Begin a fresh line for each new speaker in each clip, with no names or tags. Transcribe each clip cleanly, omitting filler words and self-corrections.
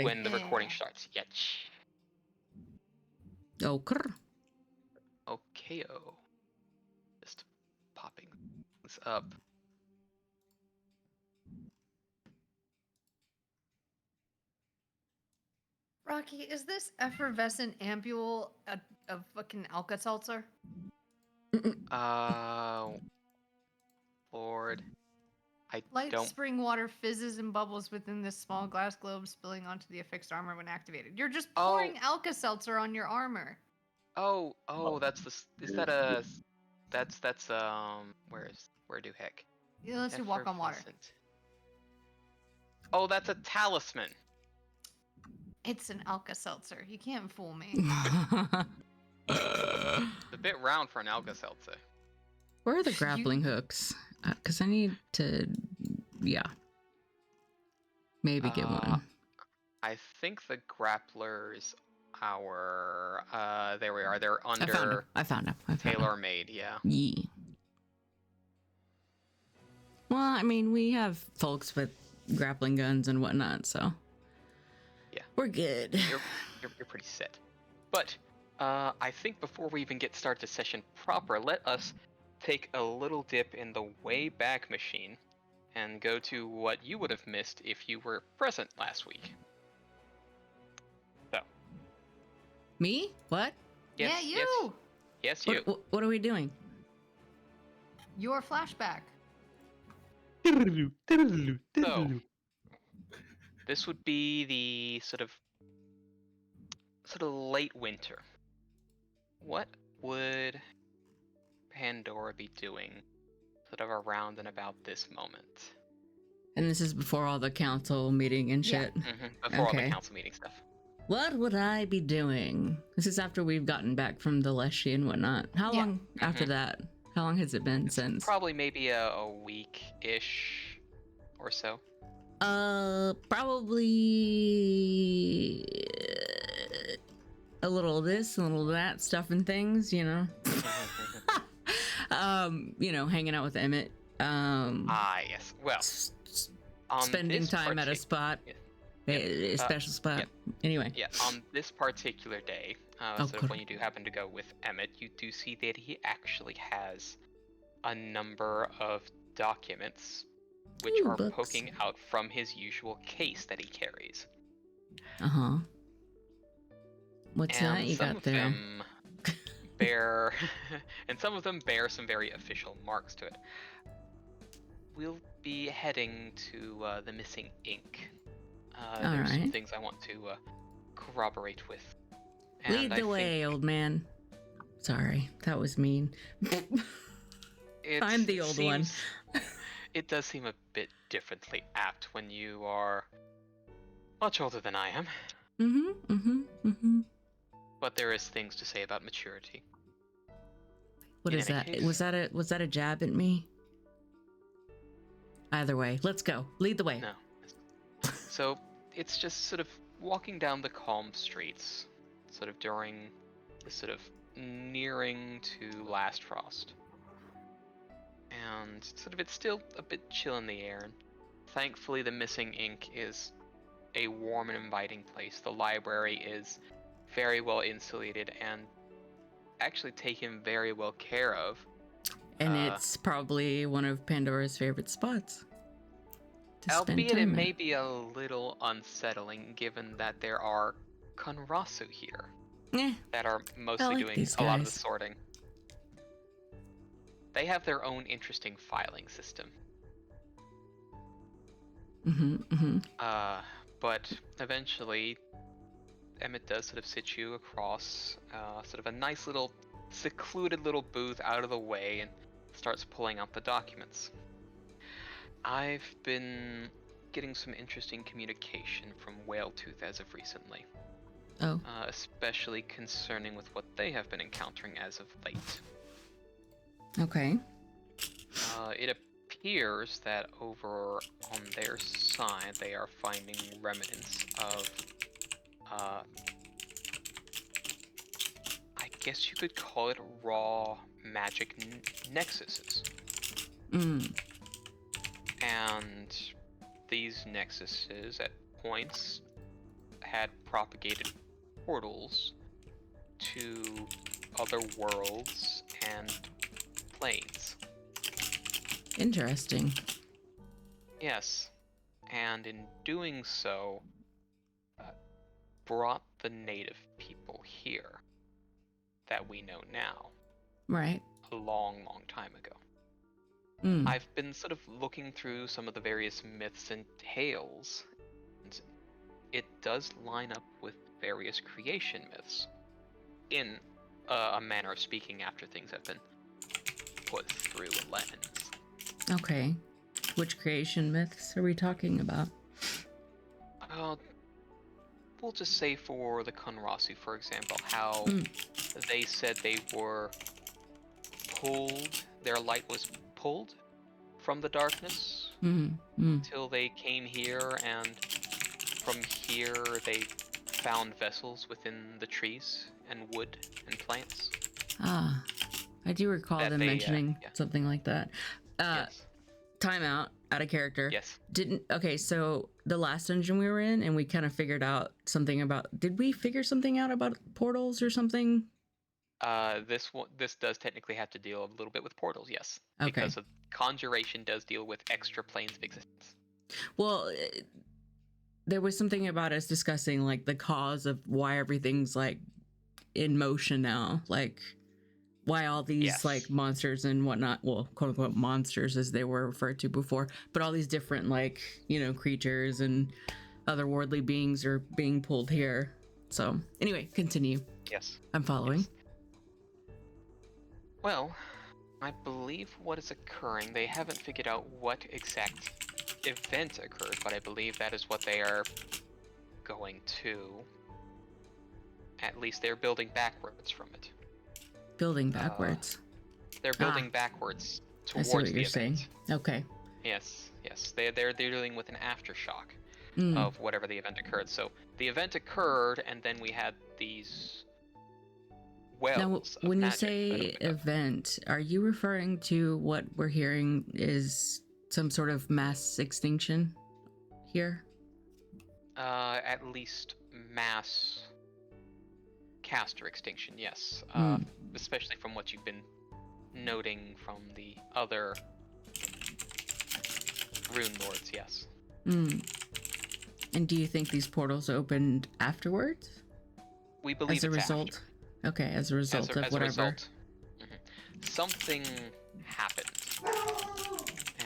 when the recording starts. Yeah.
Okay.
Okay-o. Just popping this up.
Rocky, is this effervescent ampule a fucking Alka-Seltzer?
Lord.
Light
don't...
spring water fizzes and bubbles within this small glass globe, spilling onto the affixed armor when activated. You're just pouring Alka-Seltzer on your armor.
Oh, that's the... Is that a... That's, where do heck?
Yeah, let's do walk on water.
Effervescent. Oh, that's a talisman.
It's an Alka-Seltzer. You can't fool me.
It's a bit round for an Alka-Seltzer.
Where are the grappling hooks? Because I need to, maybe get one.
I think the grapplers are, there we are. They're under...
I found them.
Tailor-made, yeah.
Yeah. Well, I mean, we have folks with grappling guns and whatnot, so...
Yeah.
We're good.
You're pretty set. But, I think before we even get started to session proper, let us take a little dip in the Wayback Machine and go to what you would have missed if you were present last week. So.
Me? What?
Yes, yeah, you!
Yes, you.
What are we doing?
Your flashback.
So, this would be the sort of late winter. What would Pandora be doing sort of around and about this moment?
And this is before all the council meeting and shit?
Yeah. Before all the council meeting stuff.
What would I be doing? This is after we've gotten back from the Leshy and whatnot. How long after that? How long has it been since?
Probably maybe a week-ish or so.
Probably a little this, a little that, stuff and things, you know. Hanging out with Emmett.
Yes. Well,
spending time at a spot. A special spot.
Yeah.
Anyway.
Yeah, on this particular day, when you do happen to go with Emmett, you do see that he actually has a number of documents which are
books.
poking out from his usual case that he carries.
Uh-huh. What's
and
that you
some
got
of
there?
Them and some of them bear some very official marks to it. We'll be heading to the missing ink. There's some things I want to corroborate with. And
Lead the way, old man. Sorry, that was mean. I'm the old one.
It does seem a bit differently apt when you are much older than I am. But there is things to say about maturity.
What is that? Was that a jab at me? Either way, let's go. Lead the way.
No. So it's just sort of walking down the calm streets, sort of during the sort of nearing to last frost. And sort of it's still a bit chill in the air. And thankfully the missing ink is a warm and inviting place. The library is very well insulated and actually taken very well care of.
And it's probably one of Pandora's favorite spots.
Albeit it may be a little unsettling given that there are Konrasu here that are mostly doing a lot of the sorting. They have their own interesting filing system. But eventually, Emmett does sort of sit you across sort of a nice little secluded little booth out of the way and starts pulling out the documents. I've been getting some interesting communication from Whaletooth as of recently. Especially concerning with what they have been encountering as of late.
Okay.
It appears that over on their side they are finding remnants of I guess you could call it raw magic nexuses. And these nexuses at points had propagated portals to other worlds and planes.
Interesting.
Yes, and in doing so, brought the native people here that we know now.
Right.
A long, long time ago.
Mm.
I've been sort of looking through some of the various myths and tales, and it does line up with various creation myths, in a manner of speaking, after things have been put through a lens.
Okay. Which creation myths are we talking about?
We'll just say for the Kunrasu, for example, how they said they were their light was pulled from the darkness till they came here, and from here they found vessels within the trees and wood and plants.
Ah, I do recall
That
them mentioning
yeah.
something like that.
Yes.
Time out of character.
Yes.
Okay, so the last dungeon we were in, and we kind of figured out something about. Did we figure something out about portals or something?
This does technically have to deal a little bit with portals, yes.
Okay.
Because of conjuration does deal with extra planes of existence.
Well, there was something about us discussing like the cause of why everything's like in motion now, like why all these like monsters and whatnot, well, quote unquote monsters as they were referred to before, but all these different like, creatures and otherworldly beings are being pulled here. So anyway, continue.
Yes.
I'm following.
Yes. Well, I believe what is occurring, they haven't figured out what exact event occurred, but I believe that is what they are going to. At least they're building backwards from it.
Building backwards.
They're building backwards towards
I see what
the
you're
event.
saying. Okay.
Yes. They're dealing with an aftershock of whatever the event occurred. So the event occurred, and then we had these wells.
Now, when you say event, are you referring to what we're hearing is some sort of mass extinction here?
At least mass caster extinction, yes. Especially from what you've been noting from the other rune lords, yes.
And do you think these portals opened afterwards?
We believe
as a result.
After.
Okay, as a result of whatever.
Result, something happened,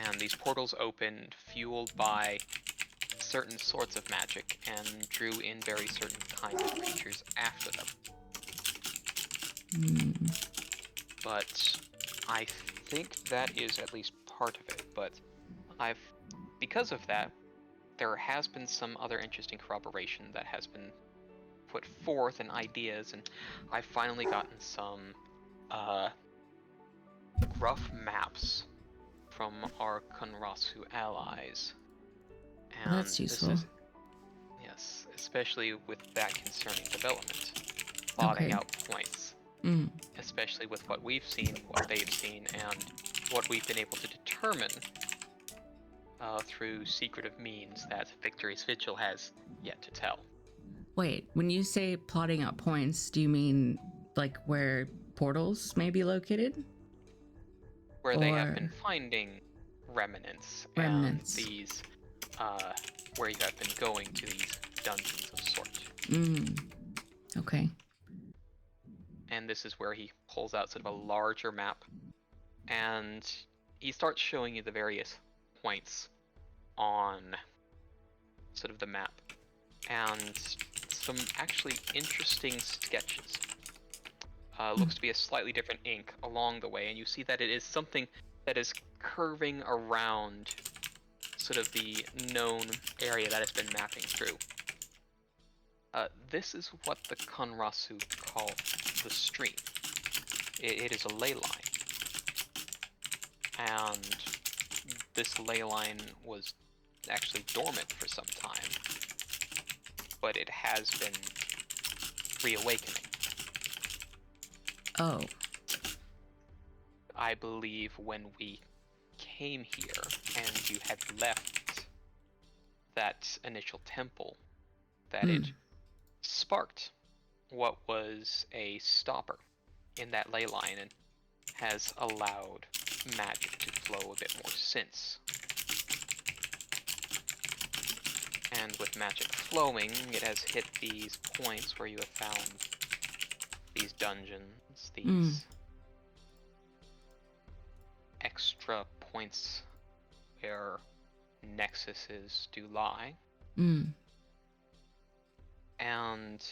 and these portals opened, fueled by certain sorts of magic, and drew in very certain kinds of creatures after them. But I think that is at least part of it. But because of that, there has been some other interesting corroboration that has been put forth and ideas, and I've finally gotten some rough maps from our Kunrasu allies. And
that's useful.
Yes, especially with that concerning development. Plotting out points. Especially with what we've seen, what they've seen, and what we've been able to determine through secretive means that Victory's Vigil has yet to tell.
Wait, when you say plotting out points, do you mean like where portals may be located?
Where they have been finding remnants. And these, where you have been going to these dungeons of sort.
Okay.
And this is where he pulls out sort of a larger map, and he starts showing you the various points on sort of the map, and some actually interesting sketches. Looks to be a slightly different ink along the way, and you see that it is something that is curving around sort of the known area that has been mapping through. This is what the Kunrasu call the stream. It is a ley line. And this ley line was actually dormant for some time, but it has been reawakening.
Oh.
I believe when we came here and you had left that initial temple, that it sparked what was a stopper in that ley line and has allowed magic to flow a bit more since. And with magic flowing, it has hit these points where you have found these dungeons, these extra points where nexuses do lie. And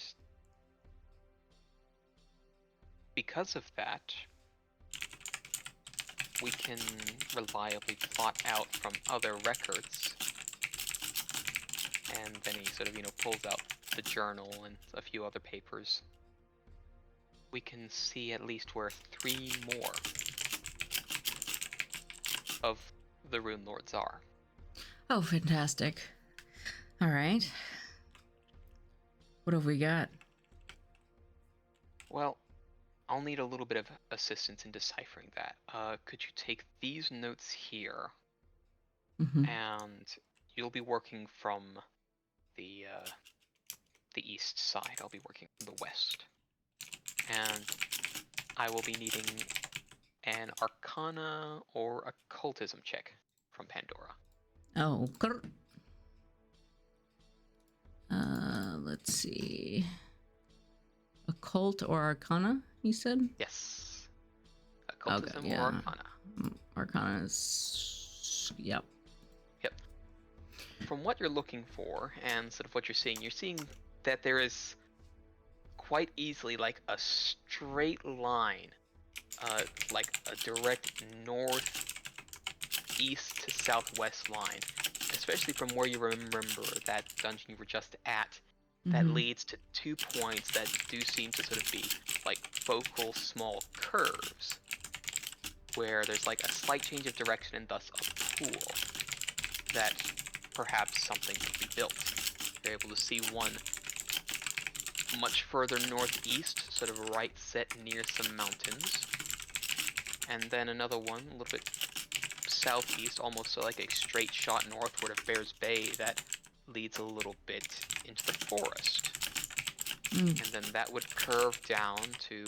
because of that, we can reliably plot out from other records. And then he sort of, pulls out the journal and a few other papers. We can see at least where 3 more of the Rune Lords are.
Oh, fantastic. All right. What have we got?
Well, I'll need a little bit of assistance in deciphering that. Could you take these notes here, and you'll be working from the east side. I'll be working from the west. And I will be needing an Arcana or Occultism check from Pandora.
Oh, let's see. Occult or Arcana, you said?
Yes. Occultism
okay, yeah.
or Arcana.
Arcana is... Yep.
From what you're looking for and sort of what you're seeing that there is quite easily like a straight line, like a direct northeast to southwest line, especially from where you remember that dungeon you were just at, that leads to 2 points that do seem to sort of be like focal small curves, where there's like a slight change of direction and thus a pool that perhaps something could be built. You're able to see one much further northeast, sort of right set near some mountains, and then another one a little bit southeast, almost like a straight shot northward of Bear's Bay that leads a little bit into the forest. And then that would curve down to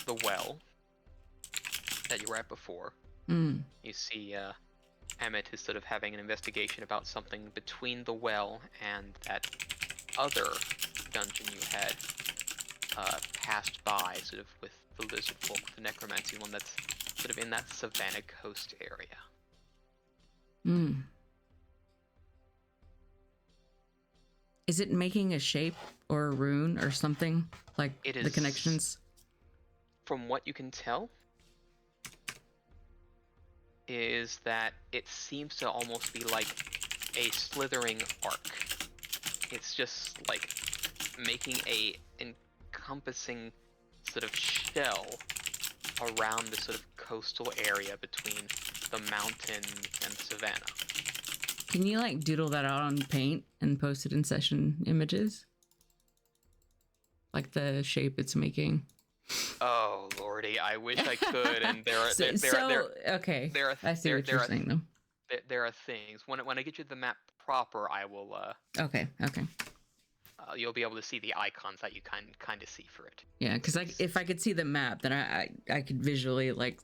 the well that you were at before. You see Emmett is sort of having an investigation about something between the well and that other dungeon you had passed by, sort of with the lizard folk, the necromancy one that's sort of in that Savannah Coast area.
Is it making a shape or a rune or something? Like
It
the
is,
connections?
from what you can tell, is that it seems to almost be like a slithering arc. It's just like making a encompassing sort of shell around the sort of coastal area between the mountains and savannah.
Can you like doodle that out on paint and post it in session images? Like the shape it's making.
Oh lordy, I wish I could. And there are
okay. I see what you're saying though.
There are things when I get you the map proper, I will.
Okay.
You'll be able to see the icons that you kind of see for it.
Yeah, because if I could see the map, then I could visually like,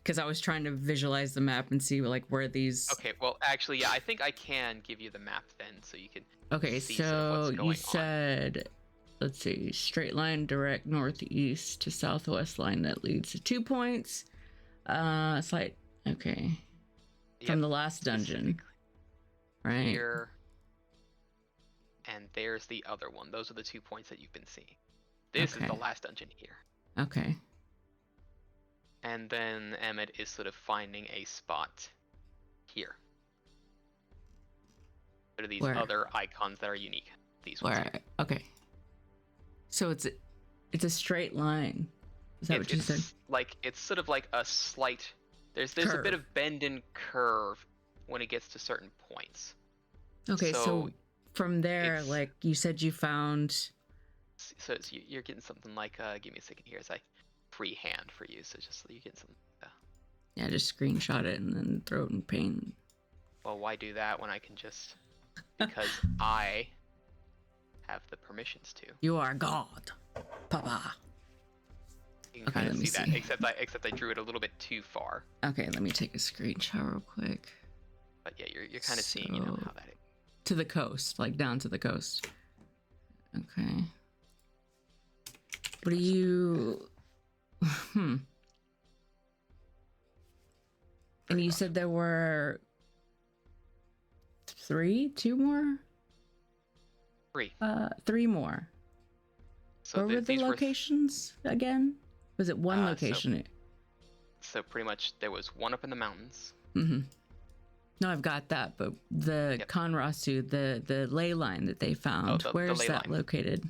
because I was trying to visualize the map and see like where these.
Okay, well actually, yeah, I think I can give you the map then, so you can.
Okay,
see
so
sort of what's going
you said, let's see, straight line direct northeast to southwest line that leads to 2 points. Slight. Okay.
Yep,
from the last dungeon, right?
Here. And there's the other one. Those are the 2 points that you've been seeing. This is the last dungeon here.
Okay.
And then Emmett is sort of finding a spot here. There are these other icons that are unique. These ones here.
Okay. So it's a straight line. Is that what you said?
Like it's sort of like a slight. There's a bit of bend and curve when it gets to certain points.
Okay, so from there, like you said, you found.
So you're getting something like. Give me a second here as I freehand for you. So just so you get some.
Yeah, just screenshot it and then throw it in paint.
Well, why do that when I can just? Because I have the permissions to.
You are God, Papa.
You can kind
let
of
me
see that,
see.
except I drew it a little bit too far.
Okay, let me take a screenshot real quick.
But yeah, you're kind of seeing, how that is.
To the coast, like down to the coast. Okay. What do you... And you said there were two more? Three more.
So
Where were the locations again? Was it one location?
So pretty much there was one up in the mountains.
Mm-hmm. No, I've got that, but the Conrasu, the ley line that they found, where is that located?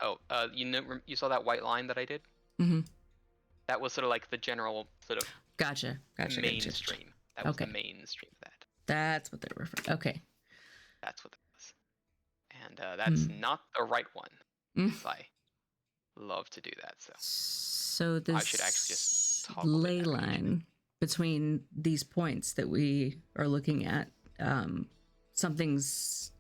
Oh, you saw that white line that I did?
Mm-hmm.
That was sort of like the general sort of
Gotcha.
mainstream. That was the mainstream of that.
That's what they were for. Okay.
That's what it was. And that's not the right one. I love to do that,
so this
I should actually just
ley line between these points that we are looking at, something's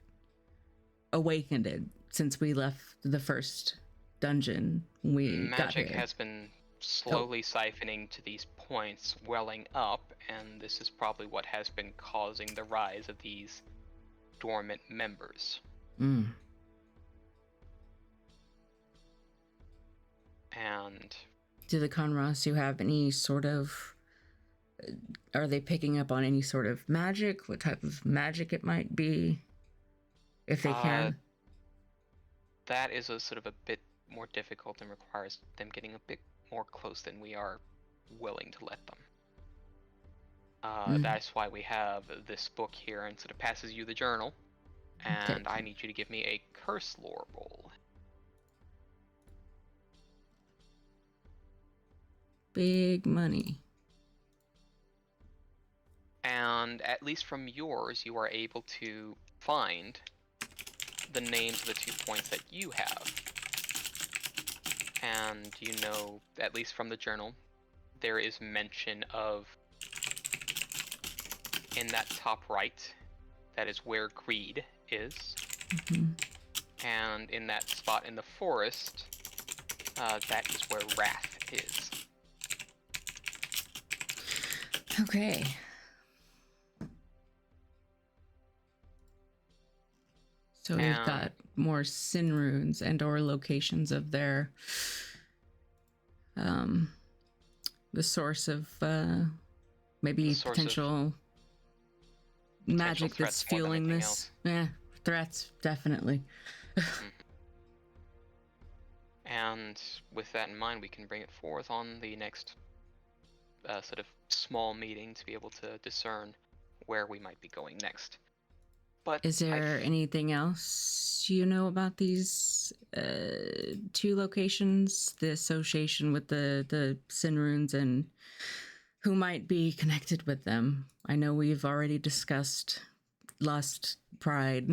awakened it since we left the first dungeon.
Magic has been slowly siphoning to these points, welling up, and this is probably what has been causing the rise of these dormant members. And
do the Conrasu have any sort of... are they picking up on any sort of magic? What type of magic it might be? If they can?
That is a sort of a bit more difficult and requires them getting a bit more close than we are willing to let them. That's why we have this book here and sort of passes you the journal. And I need you to give me a curse lore roll.
Big money.
And at least from yours, you are able to find the names of the 2 points that you have. And at least from the journal, there is mention of, in that top right, that is where greed is. And in that spot in the forest, that is where wrath is.
Okay. So we've got more sin runes and or locations of their the source of maybe potential magic that's fueling this. Yeah, threats, definitely.
And with that in mind, we can bring it forth on the next sort of small meeting to be able to discern where we might be going next. But
is there anything else you know about these 2 locations, the association with the sin runes, and who might be connected with them? I know we've already discussed lust, pride.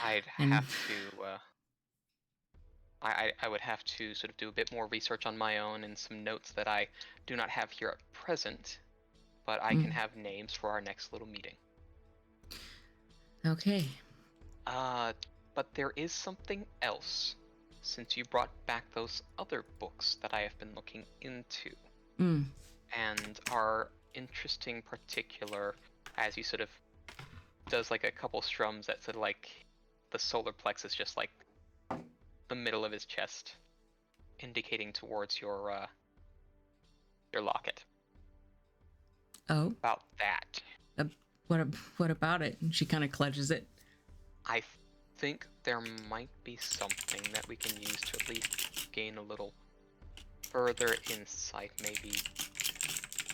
I'd have to. I would have to sort of do a bit more research on my own and some notes that I do not have here at present, but I can have names for our next little meeting.
Okay.
But there is something else, since you brought back those other books that I have been looking into, and are interesting particular, as he sort of does like a couple strums that sort of like the solar plexus, just like the middle of his chest, indicating towards your locket.
Oh.
About that.
What about it? She kind of clutches it.
I think there might be something that we can use to at least gain a little further insight, maybe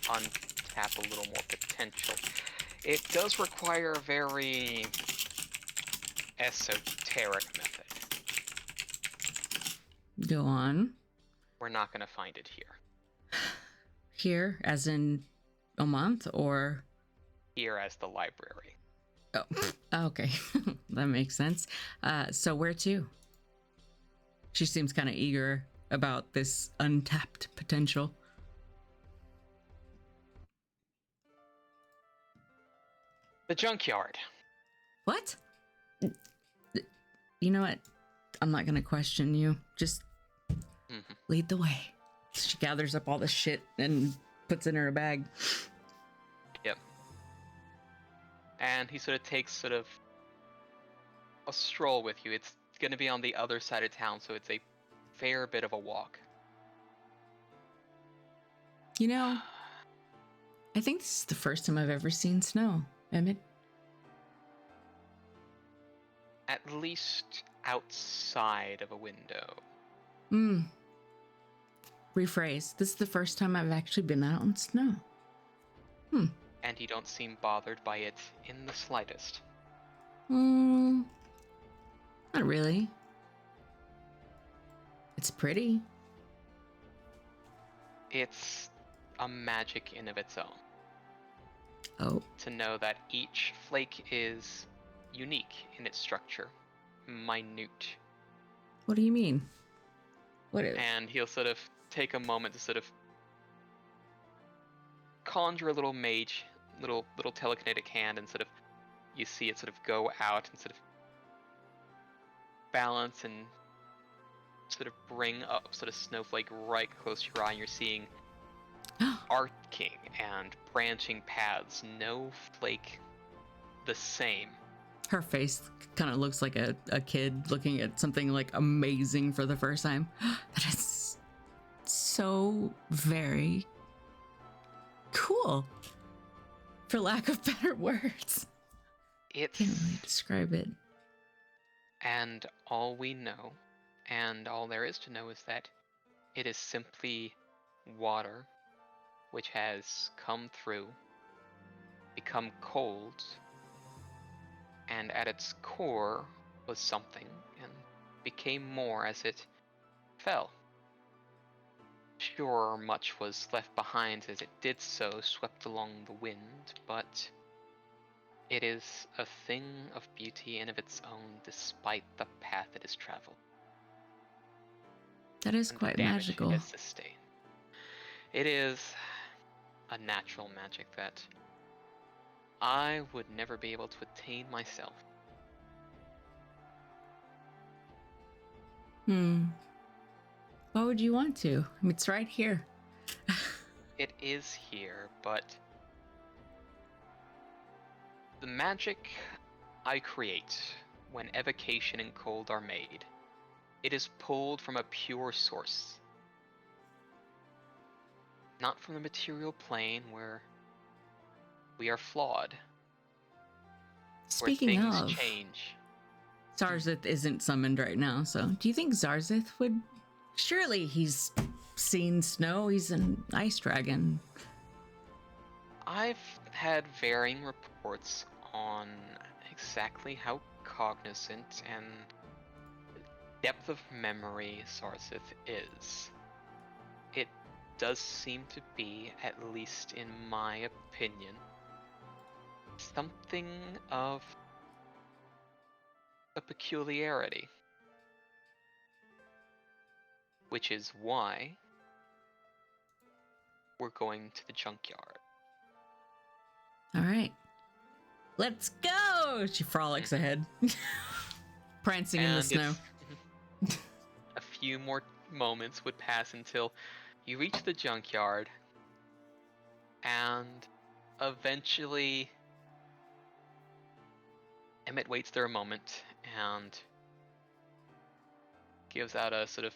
untap a little more potential. It does require a very esoteric method.
Go on.
We're not going to find it here.
Here, as in a month, or?
Here as the library.
Oh, okay. That makes sense. So where to? She seems kind of eager about this untapped potential.
The junkyard.
What? You know what? I'm not gonna question you. Just
Mhm.
lead the way. She gathers up all the shit and puts it in her bag.
Yep. And he sort of takes sort of a stroll with you. It's going to be on the other side of town, so it's a fair bit of a walk.
You know, I think this is the first time I've ever seen snow, Emmett.
At least outside of a window.
Rephrase. This is the first time I've actually been out on snow.
And you don't seem bothered by it in the slightest.
Not really. It's pretty.
It's a magic in of its own.
Oh.
To know that each flake is unique in its structure. Minute.
What do you mean? What is?
And he'll sort of take a moment to sort of conjure a little mage, little telekinetic hand, and sort of you see it sort of go out and sort of balance and sort of bring up sort of snowflake right close to your eye, and you're seeing arcing and branching paths, no flake the same.
Her face kind of looks like a kid looking at something like amazing for the first time. That is so very cool, for lack of better words.
It's
Can't really describe it.
And all we know, and all there is to know, is that it is simply water which has come through, become cold, and at its core was something, and became more as it fell. Sure, much was left behind as it did so, swept along the wind, but it is a thing of beauty and of its own, despite the path it has traveled.
That is
And
quite
the damage
magical.
it has sustained. It is a natural magic that I would never be able to attain myself.
Why would you want to? I mean, it's right here.
It is here, but the magic I create when evocation and cold are made, it is pulled from a pure source. Not from the material plane where we are flawed.
Speaking
where things
of,
change.
Zarzith isn't summoned right now, so do you think Zarzith would? Surely he's seen snow. He's an ice dragon.
I've had varying reports on exactly how cognizant and depth of memory Zarzith is. It does seem to be, at least in my opinion, something of a peculiarity. Which is why we're going to the junkyard.
All right. Let's go! She frolics ahead, prancing in the snow.
A few more moments would pass until you reach the junkyard, and eventually Emmett waits there a moment and gives out a sort of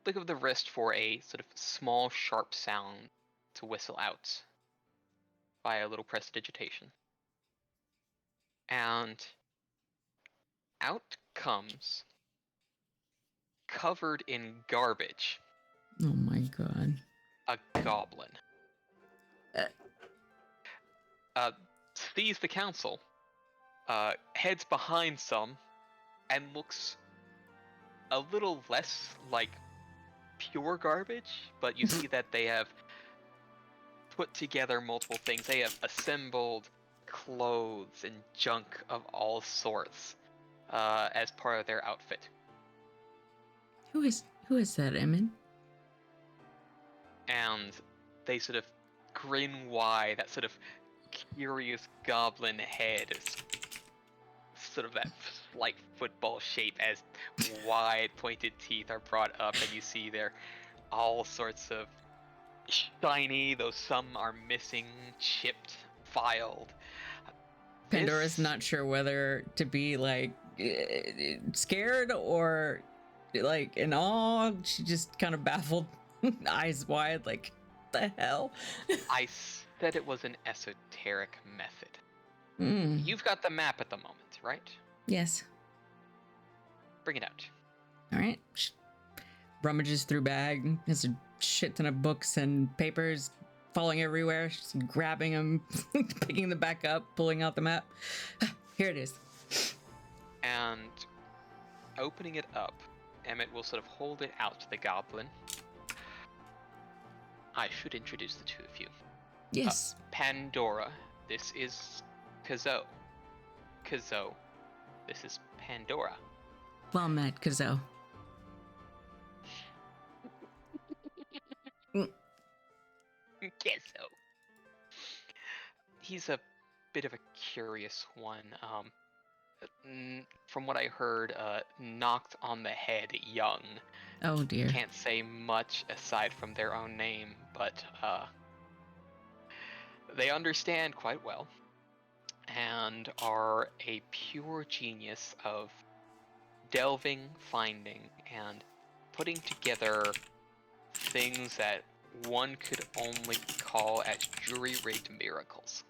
flick of the wrist for a sort of small, sharp sound to whistle out by a little prestidigitation. And out comes, covered in garbage,
Oh my god.
a goblin. Sees the council, heads behind some, and looks a little less like pure garbage, but you see that they have put together multiple things. They have assembled clothes and junk of all sorts as part of their outfit.
Who is that, Emmett?
And they sort of grin wide, that sort of curious goblin head is sort of that slight football shape as wide pointed teeth are brought up, and you see there all sorts of shiny, though some are missing, chipped, filed.
Pandora's not sure whether to be like scared or like in awe. She just kind of baffled, eyes wide, like, the hell?
I said it was an esoteric method.
Mm.
You've got the map at the moment, right?
Yes.
Bring it out.
All right. Rummages through bag. Has a shit ton of books and papers falling everywhere. She's grabbing them, picking them back up, pulling out the map. Here it is.
And opening it up, Emmett will sort of hold it out to the goblin. I should introduce the two of you.
Yes.
Pandora, this is Kazo. Kazo, this is Pandora.
Well met, Kazo.
Kazo. He's a bit of a curious one. From what I heard, knocked on the head young.
Oh dear.
Can't say much aside from their own name, but they understand quite well and are a pure genius of delving, finding, and putting together things that one could only call as jury-rigged miracles.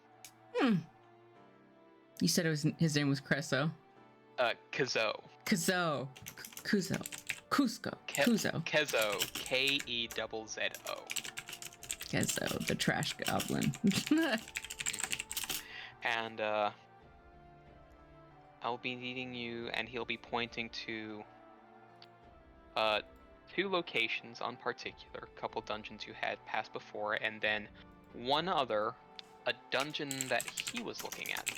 You said his name was Creso.
Kazo.
Kazo. Kuzo. Cusco. Kuzo.
Kezo. K-E-Z-Z-O.
Kezo, the trash goblin.
And I'll be needing you, and he'll be pointing to two locations on particular, a couple dungeons you had passed before, and then one other, a dungeon that he was looking at.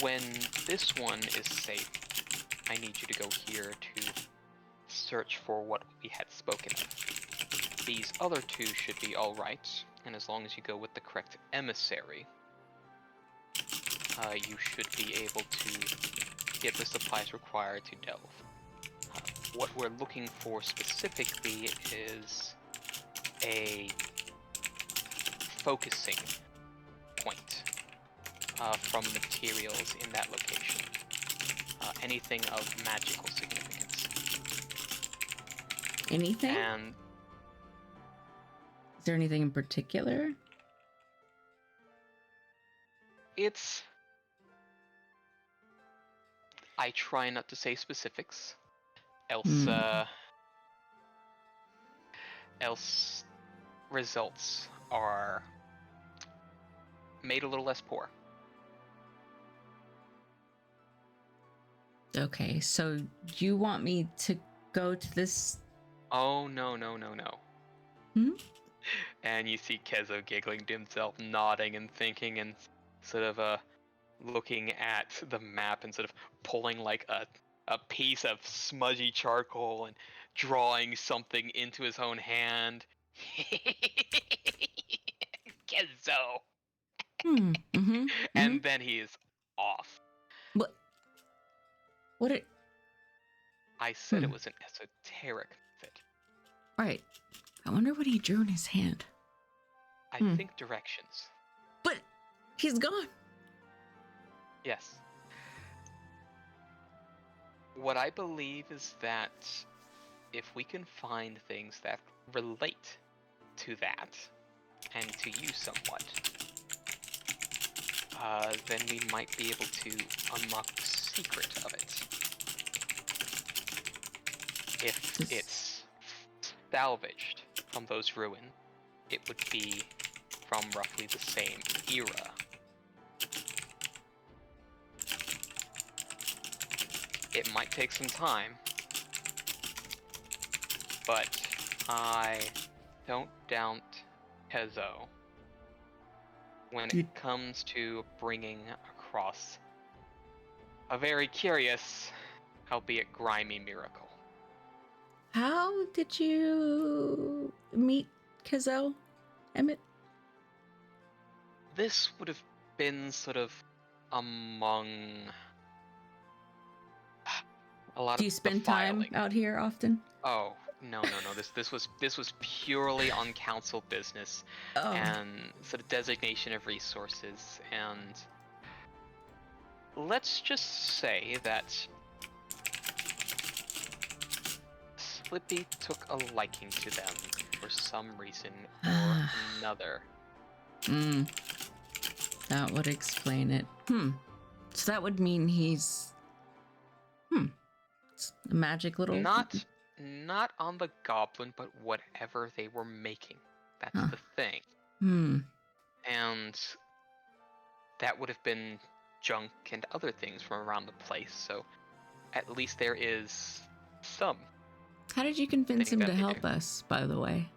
When this one is safe, I need you to go here to search for what we had spoken of. These other two should be alright, and as long as you go with the correct emissary, you should be able to get the supplies required to delve. What we're looking for specifically is a focusing point from materials in that location. Anything of magical significance.
Anything?
And
is there anything in particular?
I try not to say specifics, else results are made a little less poor.
Okay, so you want me to go to this?
Oh, no. And you see Kezo giggling to himself, nodding and thinking, and sort of looking at the map and sort of pulling like a piece of smudgy charcoal and drawing something into his own hand. Kezo. And then he is off.
What?
I said it was an esoteric method.
Right. I wonder what he drew in his hand.
I think directions.
But he's gone.
Yes. What I believe is that if we can find things that relate to that, and to you somewhat, then we might be able to unlock the secret of it. If it's salvaged from those ruins, it would be from roughly the same era. It might take some time, but I don't doubt Kezo when it comes to bringing across a very curious, albeit grimy miracle.
How did you meet Kezo, Emmett?
This would have been sort of among A lot
Do
of
you
the
spend time
filing.
out here often?
Oh, no. This was purely on council business
Oh.
and sort of designation of resources, and let's just say that Slippy took a liking to them for some reason or another.
That would explain it. So that would mean he's it's a magic little
Not on the goblin, but whatever they were making. That's the thing. And that would have been junk and other things from around the place, so at least there is some.
How did you convince
thing
him
that
to
they
help
do.
us, by the way?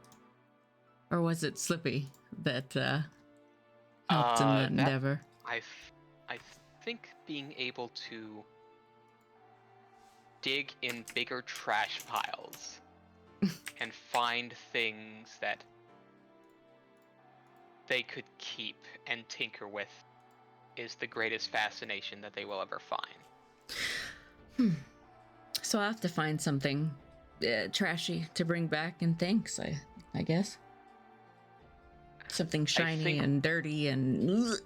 Or was it Slippy that helped in that endeavor?
I think being able to dig in bigger trash piles and find things that they could keep and tinker with is the greatest fascination that they will ever find.
So I'll have to find something trashy to bring back and thanks, I guess. Something shiny and dirty and...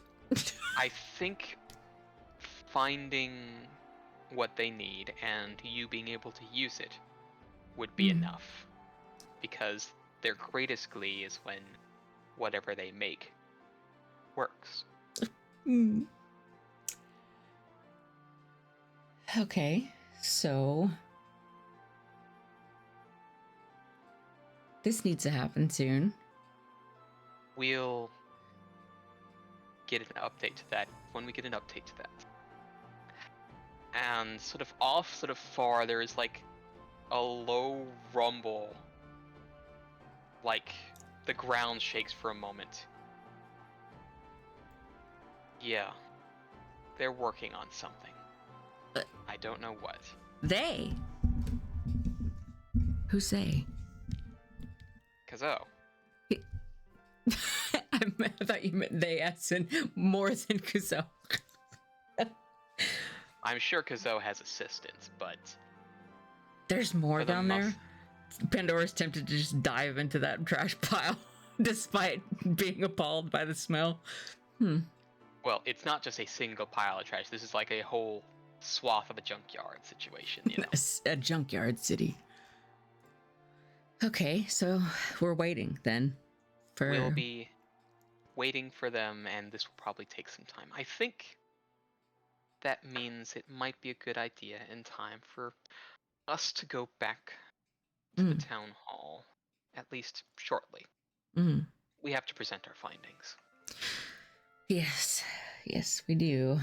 I think finding what they need and you being able to use it would be enough. Because their greatest glee is when whatever they make works.
Okay, so this needs to happen soon.
We'll get an update to that when we get an update to that. And sort of far, there is like a low rumble. Like the ground shakes for a moment. Yeah, they're working on something. I don't know what.
They? Who's they?
Kazoo.
I thought you meant they as in more than Kuzo.
I'm sure Kazoo has assistants, but...
There's more down there? Pandora's tempted to just dive into that trash pile, despite being appalled by the smell.
Well, it's not just a single pile of trash. This is like a whole swath of a junkyard situation, you know?
A junkyard city. Okay, so we're waiting then.
We'll be waiting for them, and this will probably take some time. I think that means it might be a good idea in time for us to go back to the town hall, at least shortly. We have to present our findings.
Yes, we do.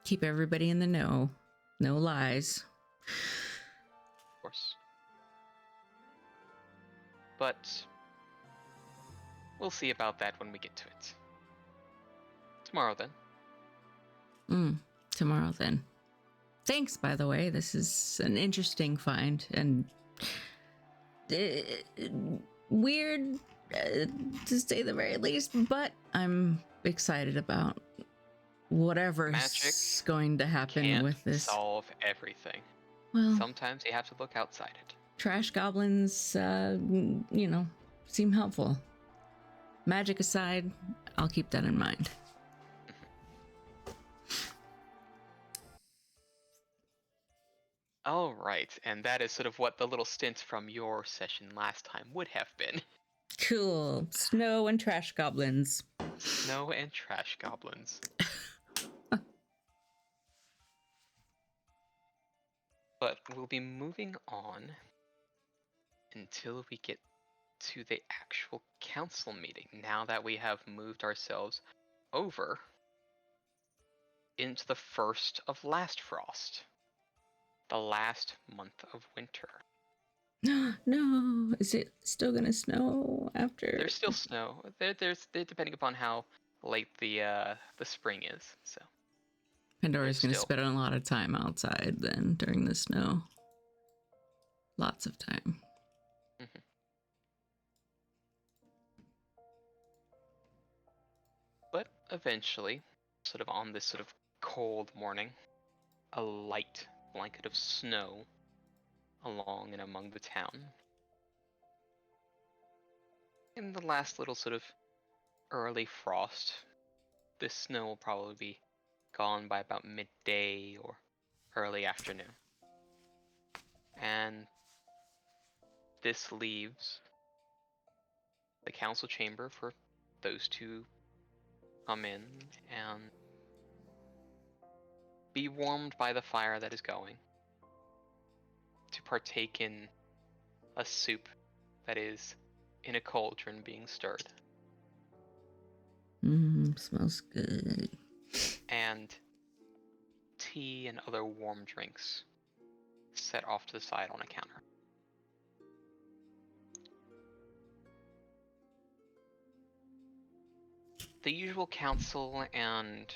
Keep everybody in the know. No lies.
Of course. But we'll see about that when we get to it. Tomorrow, then.
Tomorrow, then. Thanks, by the way. This is an interesting find and weird, to say the very least, but I'm excited about whatever's going to happen with this.
Solve everything.
Well,
sometimes you have to look outside it.
Trash goblins, seem helpful. Magic aside, I'll keep that in mind.
All right, and that is sort of what the little stint from your session last time would have been.
Cool. Snow and trash goblins.
Snow and trash goblins. But we'll be moving on until we get to the actual council meeting, now that we have moved ourselves over into the first of Last Frost. The last month of winter.
No, is it still gonna snow after?
There's still snow. There's depending upon how late the spring is. So
Pandora's gonna spend a lot of time outside then during the snow. Lots of time.
But eventually, sort of on this sort of cold morning, a light blanket of snow along and among the town. In the last little sort of early frost, this snow will probably be gone by about midday or early afternoon. And this leaves the council chamber for those to come in and be warmed by the fire that is going, to partake in a soup that is in a cauldron being stirred,
Smells good.
and tea and other warm drinks set off to the side on a counter. The usual council and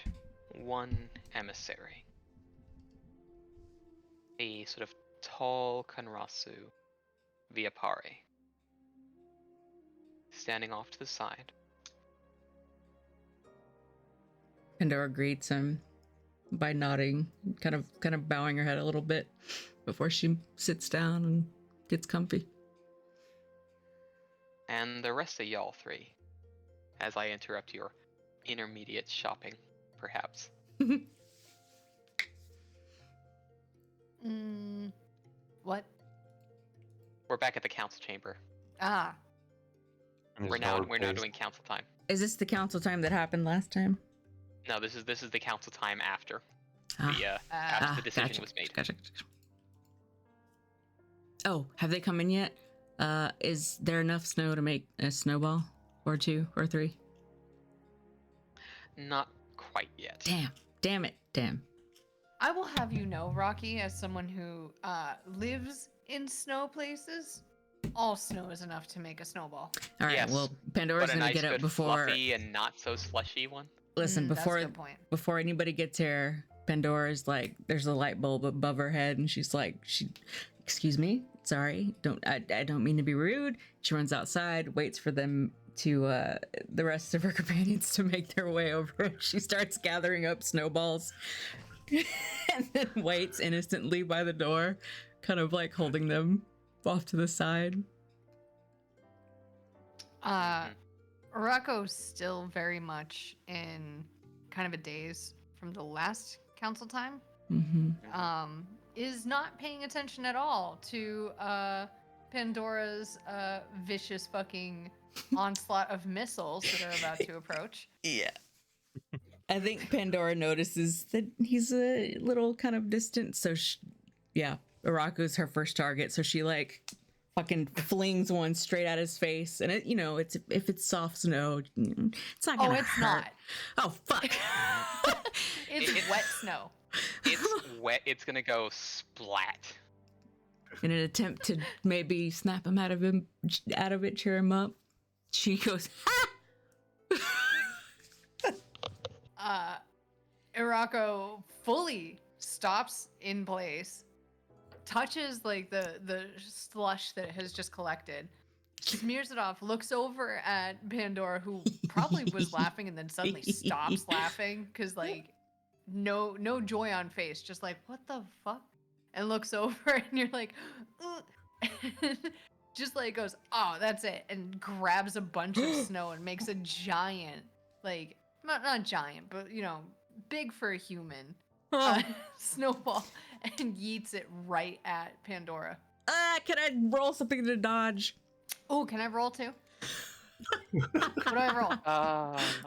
one emissary. A sort of tall Kanrasu Viapari, standing off to the side.
Pandora greets him by nodding, kind of bowing her head a little bit before she sits down and gets comfy.
And the rest of y'all three, as I interrupt your intermediate shopping, perhaps.
What?
We're back at the council chamber.
Ah.
We're now doing council time.
Is this the council time that happened last time?
No, this is the council time after
After
the decision was made.
Gotcha. Oh, have they come in yet? Is there enough snow to make a snowball or 2 or 3?
Not quite yet.
Damn it.
I will have you know, Rocky, as someone who lives in snow places, all snow is enough to make a snowball.
All right,
Yes,
well, Pandora's
but a
gonna
nice,
get up
good,
before.
fluffy and not so slushy one.
Listen,
That's a good point.
before anybody gets here, Pandora's like, there's a light bulb above her head, and she's like, excuse me, sorry, I don't mean to be rude. She runs outside, waits for them to the rest of her companions to make their way over. She starts gathering up snowballs, and then waits innocently by the door, kind of like holding them off to the side.
Rocco's still very much in kind of a daze from the last council time.
Mm-hmm.
Is not paying attention at all to Pandora's vicious fucking onslaught of missiles that are about to approach.
Yeah. I think Pandora notices that he's a little kind of distant, so Araku's her first target, so she like fucking flings one straight at his face, and if it's soft snow, it's not gonna hurt.
It's not.
Oh fuck!
It's wet snow.
It's wet. It's gonna go splat.
In an attempt to maybe snap him out of it, cheer him up, she goes, "Ha!"
Irako fully stops in place, touches like the slush that has just collected, smears it off, looks over at Pandora, who probably was laughing and then suddenly stops laughing because like no joy on face, just like what the fuck, and looks over and you're like, and just like goes, oh, that's it, and grabs a bunch of snow and makes a giant, like not giant, but big for a human snowball, and yeets it right at Pandora.
Can I roll something to dodge?
Oh, can I roll too? What do I roll?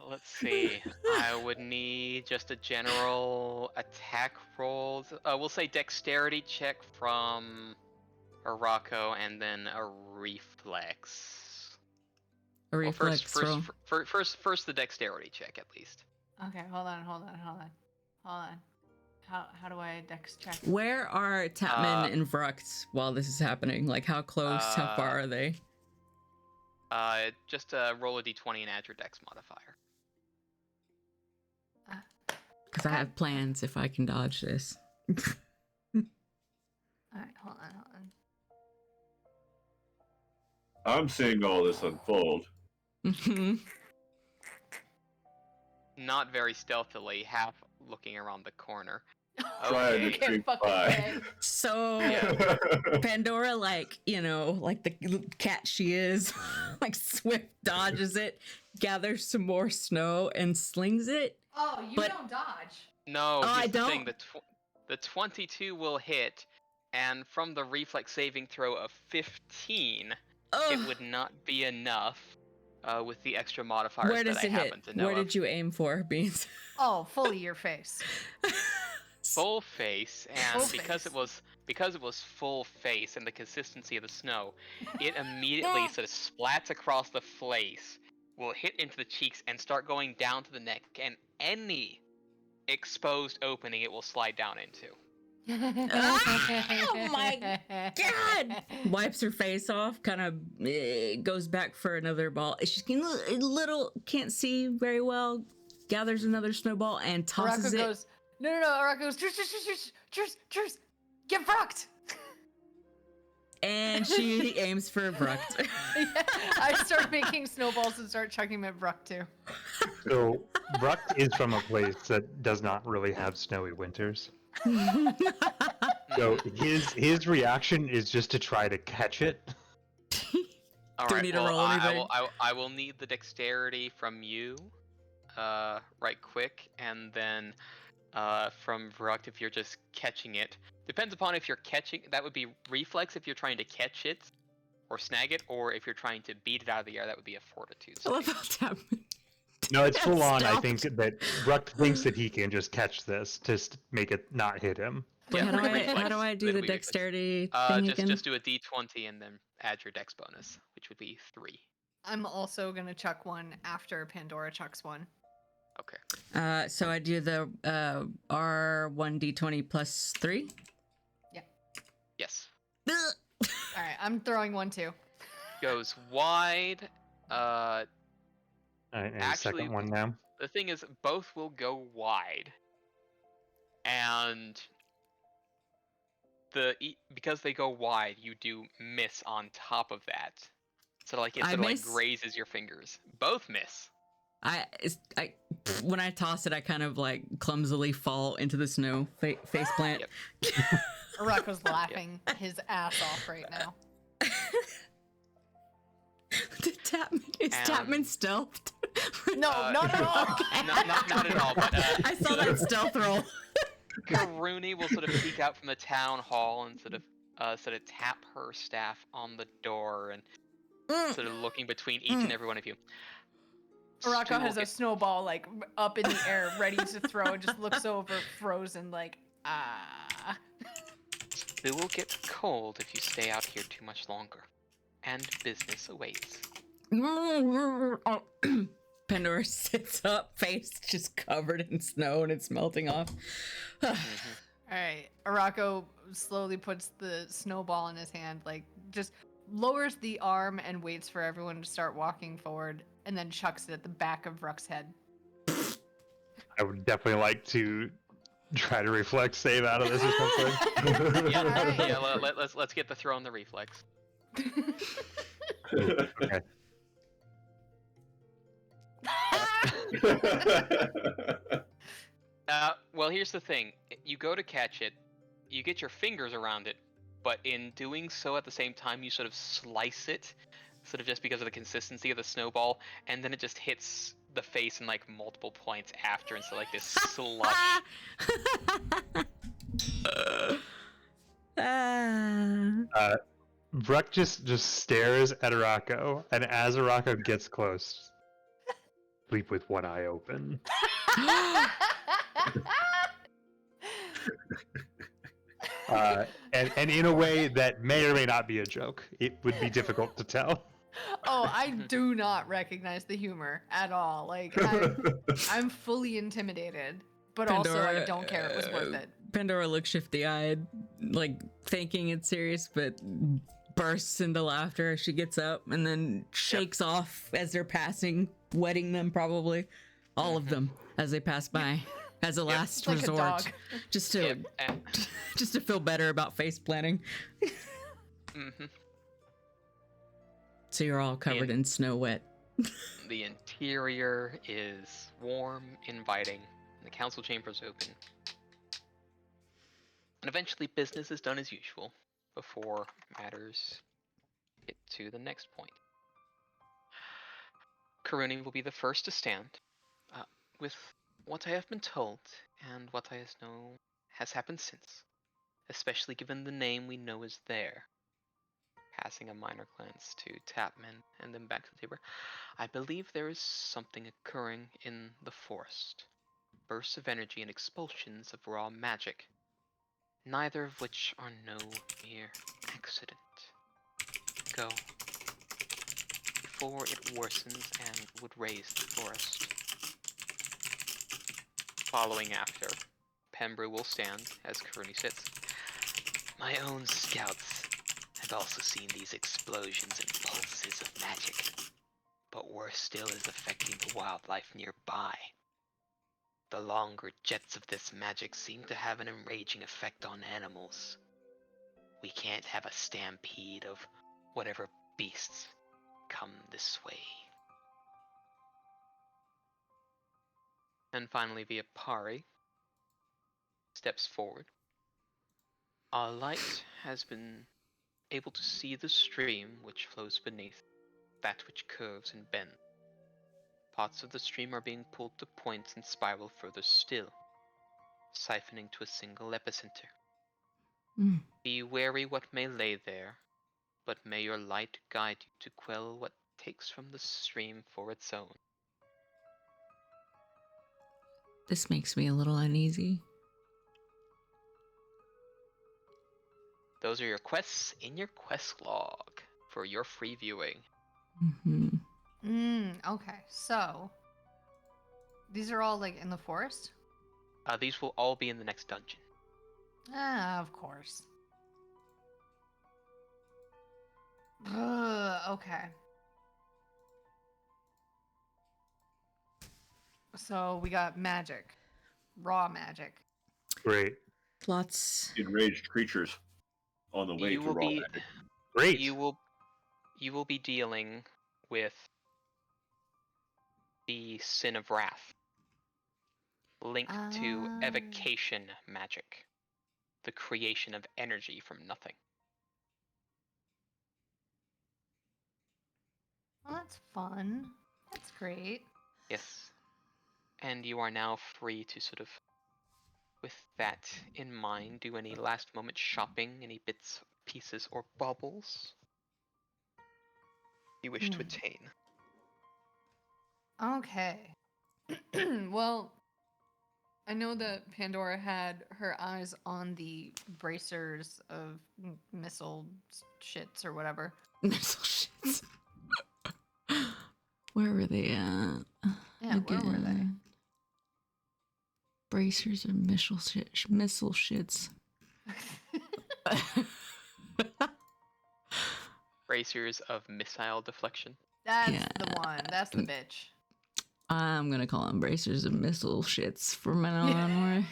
Let's see. I would need just a general attack roll. We'll say dexterity check from Arako, and then a reflex.
A reflex roll.
First the dexterity check at least.
Okay, hold on. How do I dex check?
Where are Tatman and Vrux while this is happening? Like, how close? How far are they?
Just roll a d20 and add your dex modifier.
Because I have plans if I can dodge this.
All right, hold on.
I'm seeing all this unfold.
Not very stealthily, half looking around the corner.
Trying
You
to
can't
creep
fucking
by.
way.
So Pandora, like, like the cat she is, like swift dodges it, gathers some more snow and slings it.
Oh, you
But-
don't dodge.
No,
Oh,
here's
I
the thing.
don't?
The 22 will hit, and from the reflex saving throw of 15, it would not be enough with the extra modifiers
Where does
that I
it hit?
happen to know
Where
of.
did you aim for, Beans?
Oh, fully your face.
Full face, and
Full
because
face.
it was full face and the consistency of the snow, it immediately sort of splats across the face, will hit into the cheeks and start going down to the neck, and any exposed opening it will slide down into.
Oh my God! Wipes her face off, kind of goes back for another ball. She's a little, can't see very well, gathers another snowball and tosses
Arako
it.
goes, no. Arako goes, cheers, get fucked.
And she aims for Bruct.
I start making snowballs and start chucking them at Bruck too.
So Bruck is from a place that does not really have snowy winters. So his reaction is just to try to catch it.
All
Do we
right,
need to
well,
roll
I
anything?
will. I will need the dexterity from you, right quick, and then from Vruk if you're just catching it. Depends upon if you're catching. That would be reflex if you're trying to catch it, or snag it, or if you're trying to beat it out of the air. That would be a fortitude.
I love
save.
how Tapman.
No, it's full on. I
Stopped.
think that Bruck thinks that he can just catch this to make it not hit him.
Wait,
Yeah,
how do I
reflex.
do
It'll
the
be reflex.
dexterity thing again?
Just do a d20 and then add your dex bonus, which would be 3.
I'm also gonna chuck one after Pandora chucks one.
Okay.
So I do the R1d20 plus 3.
Yes.
All right, I'm throwing one too.
Goes wide.
All right, and
Actually,
second one now.
The thing is, both will go wide, and because they go wide, you do miss on top of that. So like it
I
sort of like
miss?
grazes your fingers. Both miss.
When I toss it, I kind of like clumsily fall into the snow face plant.
Yep.
Arako's laughing his ass off right now.
Is Tapman stealthed?
No, not at all.
Okay.
Not at all. But
I saw that stealth roll.
Karuni will sort of peek out from the town hall and sort of tap her staff on the door and sort of looking between each and every one of you.
Arako
Stu will
has a
get-
snowball like up in the air, ready to throw, and just looks over, frozen, like
It will get cold if you stay out here too much longer, and business awaits.
Pandora sits up, face just covered in snow, and it's melting off.
All right, Arako slowly puts the snowball in his hand, like just lowers the arm and waits for everyone to start walking forward, and then chucks it at the back of Ruck's head.
I would definitely like to try to reflex save out of this or something.
Yeah,
Alright.
yeah. Let's get the throw on the reflex.
Okay.
Well, here's the thing. You go to catch it, you get your fingers around it, but in doing so at the same time, you sort of slice it, sort of just because of the consistency of the snowball, and then it just hits the face in like multiple points after, and so like this slush.
Bruck just stares at Arako, and as Arako gets close, sleep with one eye open. And in a way that may or may not be a joke. It would be difficult to tell.
Oh, I do not recognize the humor at all. Like, I'm fully intimidated, but also I don't care. It was worth it.
Pandora looks shifty-eyed, like thinking it's serious, but bursts into laughter as she gets up and then shakes off as they're passing, wetting them probably, all of them as they pass by, as a last
Like a
resort,
dog.
just to just to feel better about face planting.
Mm-hmm.
So you're all covered in snow wet.
The interior is warm, inviting, and the council chamber is open. And eventually business is done as usual before matters get to the next point. Karuni will be the first to stand. With what I have been told and what I know has happened since, especially given the name we know is there. Passing a minor glance to Tapman and then back to the table, I believe there is something occurring in the forest. Bursts of energy and expulsions of raw magic, neither of which are no mere accident. Go, before it worsens and would raise the forest. Following after, Pembroke will stand as Karuni sits. My own scouts have also seen these explosions and pulses of magic, but worse still is affecting the wildlife nearby. The longer jets of this magic seem to have an enraging effect on animals. We can't have a stampede of whatever beasts come this way. And finally, Viapari steps forward. Our light has been able to see the stream which flows beneath, that which curves and bends. Parts of the stream are being pulled to points and spiral further still, siphoning to a single epicenter.
Mm.
Be wary what may lay there, but may your light guide you to quell what takes from the stream for its own.
This makes me a little uneasy.
Those are your quests in your quest log for your free viewing.
Mm-hmm.
Okay, so these are all like in the forest?
These will all be in the next dungeon.
Ah, of course. Okay. So we got magic. Raw magic.
Great.
Lots.
Enraged creatures on the way
You
to
will
raw
be
magic.
Great.
you will be dealing with the Sin of Wrath, linked to evocation magic, the creation of energy from nothing.
Well, that's fun. That's great.
Yes. And you are now free to sort of, with that in mind, do any last moment shopping, any bits, pieces, or baubles you wish to attain.
Okay. Well, I know that Pandora had her eyes on the bracers of missile shits or whatever.
Missile shits. Where were they at?
Yeah, where were they?
Bracers or missile shits.
Bracers of missile deflection.
That's
Yeah.
the one. That's the bitch.
I'm gonna call them bracers and missile shits from now onward.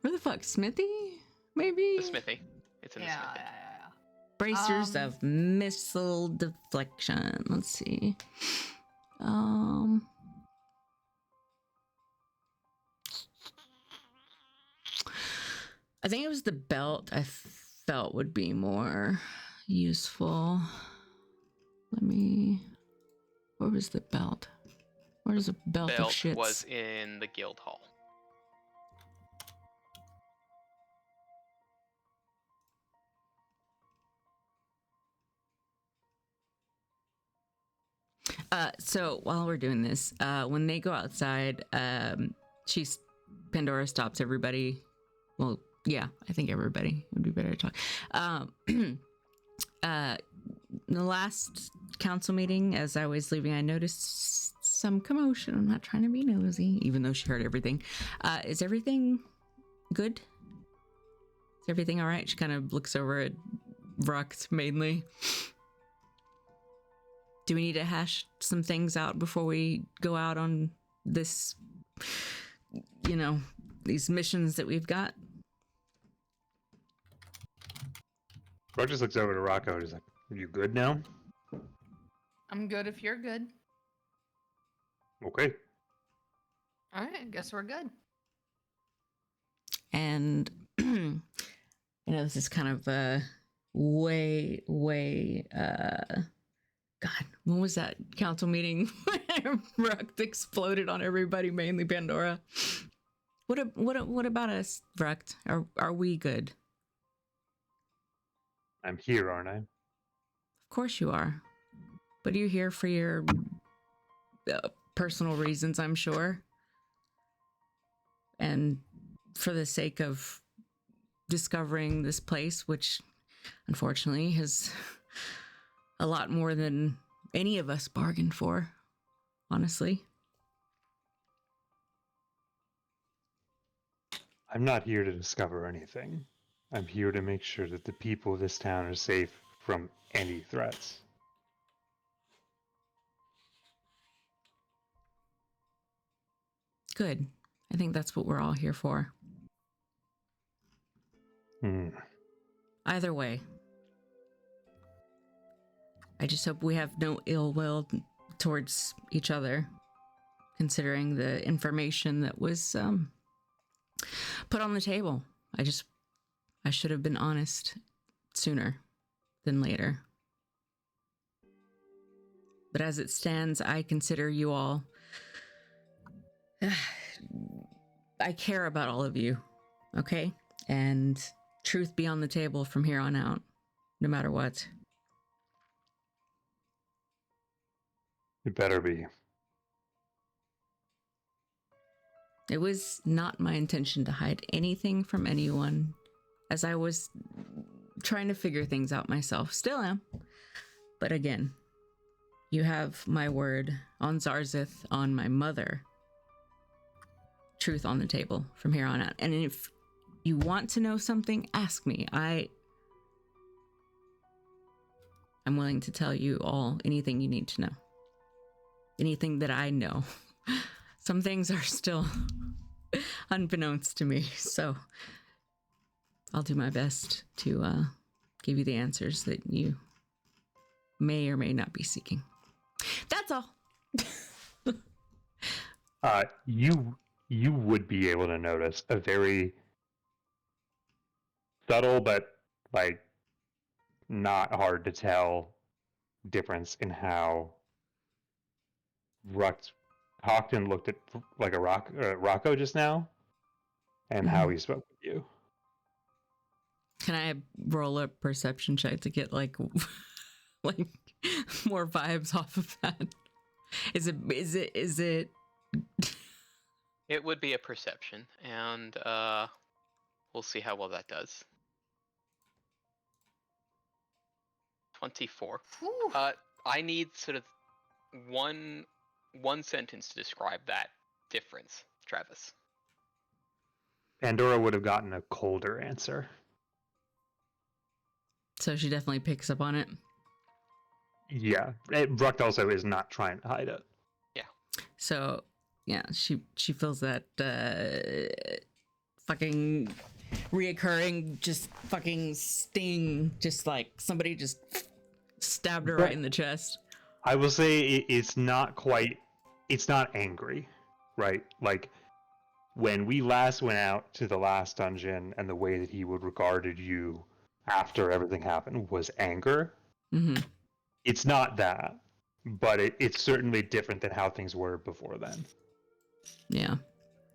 Where the fuck, Smithy? Maybe.
The smithy. It's in the smithy.
Yeah.
Bracers of missile deflection. Let's see. I think it was the belt I felt would be more useful. Where was the belt? Where's the belt of
Belt
shits?
was in the guild hall.
So while we're doing this, when they go outside, Pandora stops everybody. Well, yeah, I think everybody would be better to talk. The last council meeting, as I was leaving, I noticed some commotion. I'm not trying to be nosy, even though she heard everything. Is everything good? Is everything all right? She kind of looks over at Rux mainly. Do we need to hash some things out before we go out on this, these missions that we've got?
Bro just looks over to Rocco and is like, are you good now?
I'm good if you're good.
Okay.
All right, I guess we're good.
And this is kind of way God, when was that council meeting where Rukt exploded on everybody, mainly Pandora? What about us, Rukt? Are we good?
I'm here, aren't I?
Of course you are. But you're here for your personal reasons, I'm sure. And for the sake of discovering this place, which unfortunately has a lot more than any of us bargained for, honestly.
I'm not here to discover anything. I'm here to make sure that the people of this town are safe from any threats.
Good. I think that's what we're all here for. Either way, I just hope we have no ill will towards each other, considering the information that was put on the table. I should have been honest sooner than later. But as it stands, I consider you all... I care about all of you, okay? And truth be on the table from here on out, no matter what.
It better be.
It was not my intention to hide anything from anyone, as I was trying to figure things out myself. Still am. But again, you have my word on Zarzith, on my mother. Truth on the table from here on out. And if you want to know something, ask me. I'm willing to tell you all anything you need to know. Anything that I know. Some things are still unbeknownst to me, so I'll do my best to give you the answers that you may or may not be seeking. That's all.
You would be able to notice a very subtle but like not hard to tell difference in how Rukt talked and looked at like a Rocco just now, and how he spoke with you.
Can I roll a perception check to get like more vibes off of that? Is it?
It would be a perception, and we'll see how well that does. 24.
Whew.
I need sort of one sentence to describe that difference, Travis.
Pandora would have gotten a colder answer.
So she definitely picks up on it.
Yeah, Rukt also is not trying to hide it.
Yeah.
So yeah, she feels that fucking reoccurring just fucking sting, just like somebody just stabbed her right in the chest.
I will say it's not angry, right? Like when we last went out to the last dungeon and the way that he would regarded you after everything happened was anger.
Mm-hmm.
It's not that, but it's certainly different than how things were before then.
Yeah,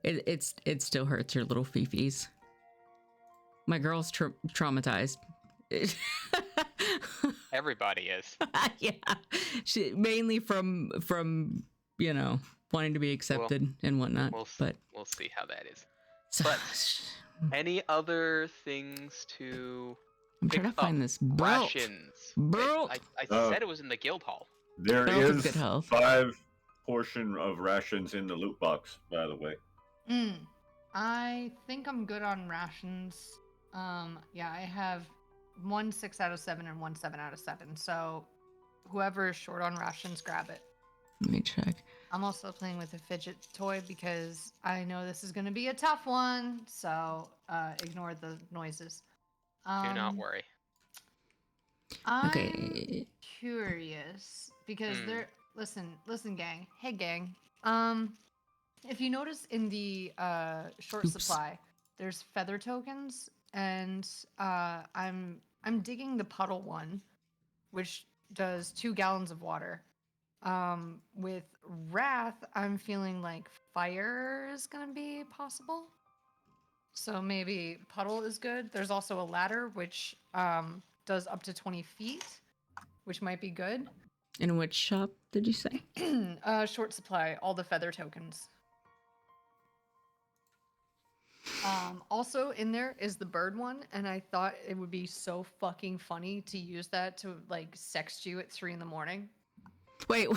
it still hurts her little fifis. My girl's traumatized.
Everybody is.
Yeah, she mainly from wanting to be accepted and whatnot.
We'll see how that is.
So,
But any other things to
I'm trying to find this belt.
rations?
Belt.
I said it was in the guild hall.
There
Belt of
is
good health.
5 portion of rations in the loot box, by the way.
I think I'm good on rations. Yeah, I have 1 6 out of 7 and 1 7 out of 7. So whoever is short on rations, grab it.
Let me check.
I'm also playing with a fidget toy because I know this is going to be a tough one. So ignore the noises.
Do not worry.
I'm
Okay.
curious because they're listen, gang. Hey, gang. If you notice in the short
Oops.
supply, there's feather tokens, and I'm digging the puddle one, which does 2 gallons of water. With wrath, I'm feeling like fire is gonna be possible. So maybe puddle is good. There's also a ladder which does up to 20 feet, which might be good.
In which shop did you say?
Short supply, all the feather tokens. Also in there is the bird one, and I thought it would be so fucking funny to use that to like sext you at 3 a.m.
Wait,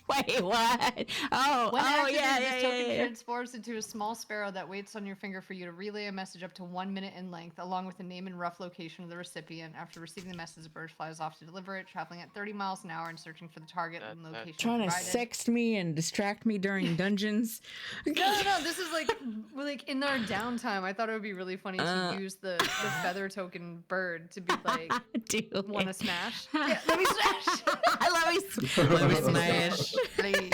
wait, what? Oh,
When activated,
yeah,
this
yeah,
token
yeah.
transforms into a small sparrow that waits on your finger for you to relay a message up to 1 minute in length, along with the name and rough location of the recipient. After receiving the message, the bird flies off to deliver it, traveling at 30 miles an hour and searching for the target and location
Trying to
provided.
sext me and distract me during dungeons.
No. This is like in their downtime. I thought it would be really funny to use the feather token bird to be like, want to smash? Yeah, let me smash.
Let me smash.
Please.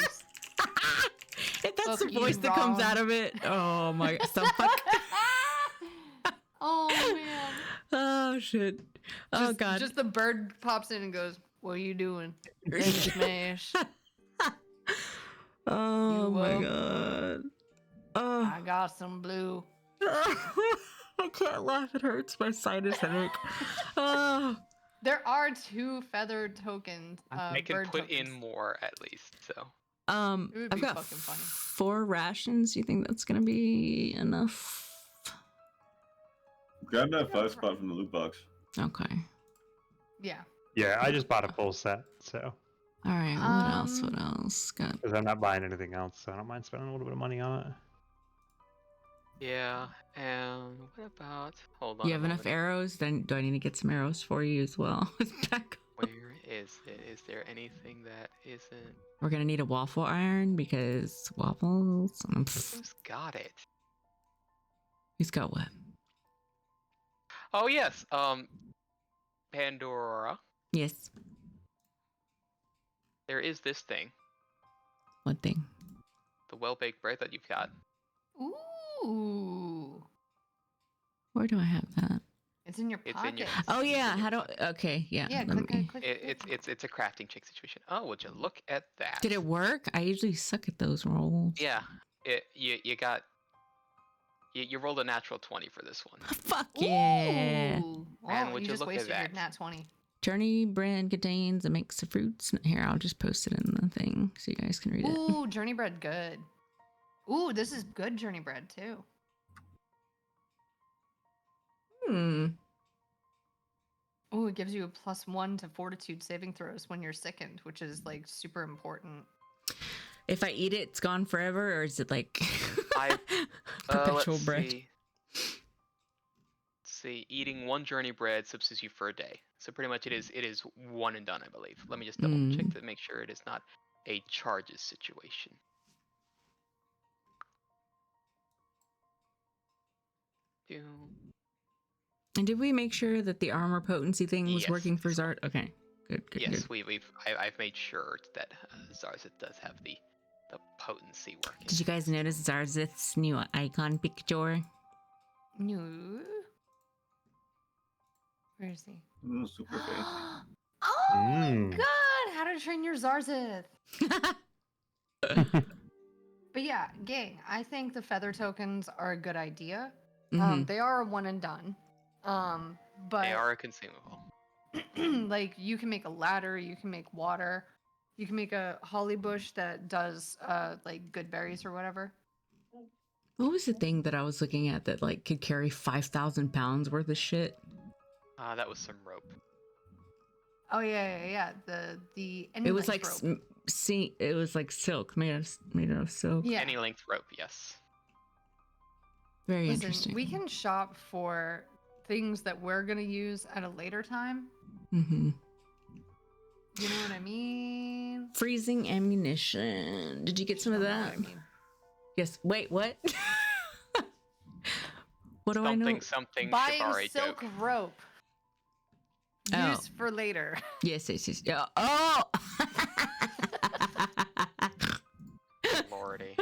If that's
Fuck
the
you,
voice that comes
Ron.
out of it, oh my, so fuck.
Oh man.
Oh shit. Oh god.
Just the bird pops in and goes, "What are you doing?" Ready to smash.
Oh
You
my
up?
god. Oh.
I got some blue.
I can't laugh. It hurts my sinus headache. Oh.
There are 2 feather tokens.
I can
bird
put
tokens.
in more at least. So
It would
I've
be
got
fucking funny.
4 rations. You think that's gonna be enough?
Grab that 5 spot from the loot box.
Okay.
Yeah.
Yeah, I just bought a full set, so
All right. What else? What else? Got.
because I'm not buying anything else, so I don't mind spending a little bit of money on it.
yeah, and what about? Hold on.
You have enough arrows? Then do I need to get some arrows for you as well?
Where is it? Is there anything that isn't?
We're gonna need a waffle iron because waffles.
Who's got it?
He's got what?
Oh yes. Pandora.
Yes.
There is this thing,
What thing?
the well-baked bread that you've got.
Ooh.
Where do I have that?
It's in your
It's
pocket.
in your-
Oh yeah.
in your
How do?
pocket.
Okay. Yeah.
Yeah,
let
click
me-
it, click it.
It's a crafting chick situation. Oh, would you look at that?
Did it work? I usually suck at those rolls.
Yeah. You rolled a natural 20 for this one.
Fuck yeah.
Ooh.
And
Oh,
would
you
you
just
look at
wasted your
that?
nat 20.
Journey bread contains a mix of fruits. Here, I'll just post it in the thing so you guys can read it.
Ooh, journey bread, good. Ooh, this is good journey bread too. Ooh, it gives you a +1 to fortitude saving throws when you're sickened, which is like super important.
If I eat it, it's gone forever, or is it like
I
perpetual
let's
bread?
see. Let's see. Eating 1 journey bread substitutes you for a day. So pretty much it is one and done, I believe. Let me just double check to make sure it is not a charges situation.
And did we make sure that the armor potency thing was
Yes,
working for
this one.
Zard? Okay, good.
Yes, I've made sure that Zarzith does have the potency working.
Did you guys notice Zarzith's new icon picture?
No. Where is he?
Super face.
Oh my
Mm.
god! How to train your Zarzith. But yeah, gang, I think the feather tokens are a good idea. They are a one and done. But
They are a consumable.
like you can make a ladder, you can make water, you can make a holly bush that does like good berries or whatever.
What was the thing that I was looking at that like could carry 5,000 pounds worth of shit?
That was some rope.
Oh yeah. The
It was like
rope.
it was like silk, made of silk.
Yeah.
Any length rope, yes.
Very
Listen,
interesting.
we can shop for things that we're gonna use at a later time.
Mm-hmm.
You know what I mean?
Freezing ammunition. Did you get some of
Don't know
that?
what I mean.
Yes. Wait, what? What do I know?
Something
Buy
Shibari
silk
joke.
rope.
Oh.
Use for later.
Yes. Yeah. Oh.
Lordy.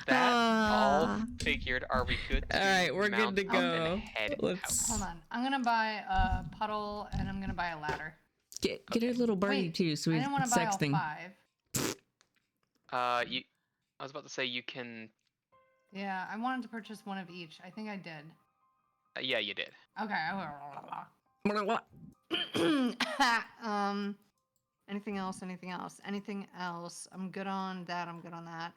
That all figured. Are we good to
All right, we're good
mount
to
up and
go.
head
Let's
Hold on. I'm gonna buy a puddle and I'm gonna buy a ladder.
get
Okay.
a little birdie
Wait,
too, so
I
we
didn't want to buy all
sexting.
5.
out? I was about to say you can.
Yeah, I wanted to purchase one of each. I think I did.
Yeah, you did.
Okay. Anything else? Anything else? Anything else? I'm good on that. I'm good on that.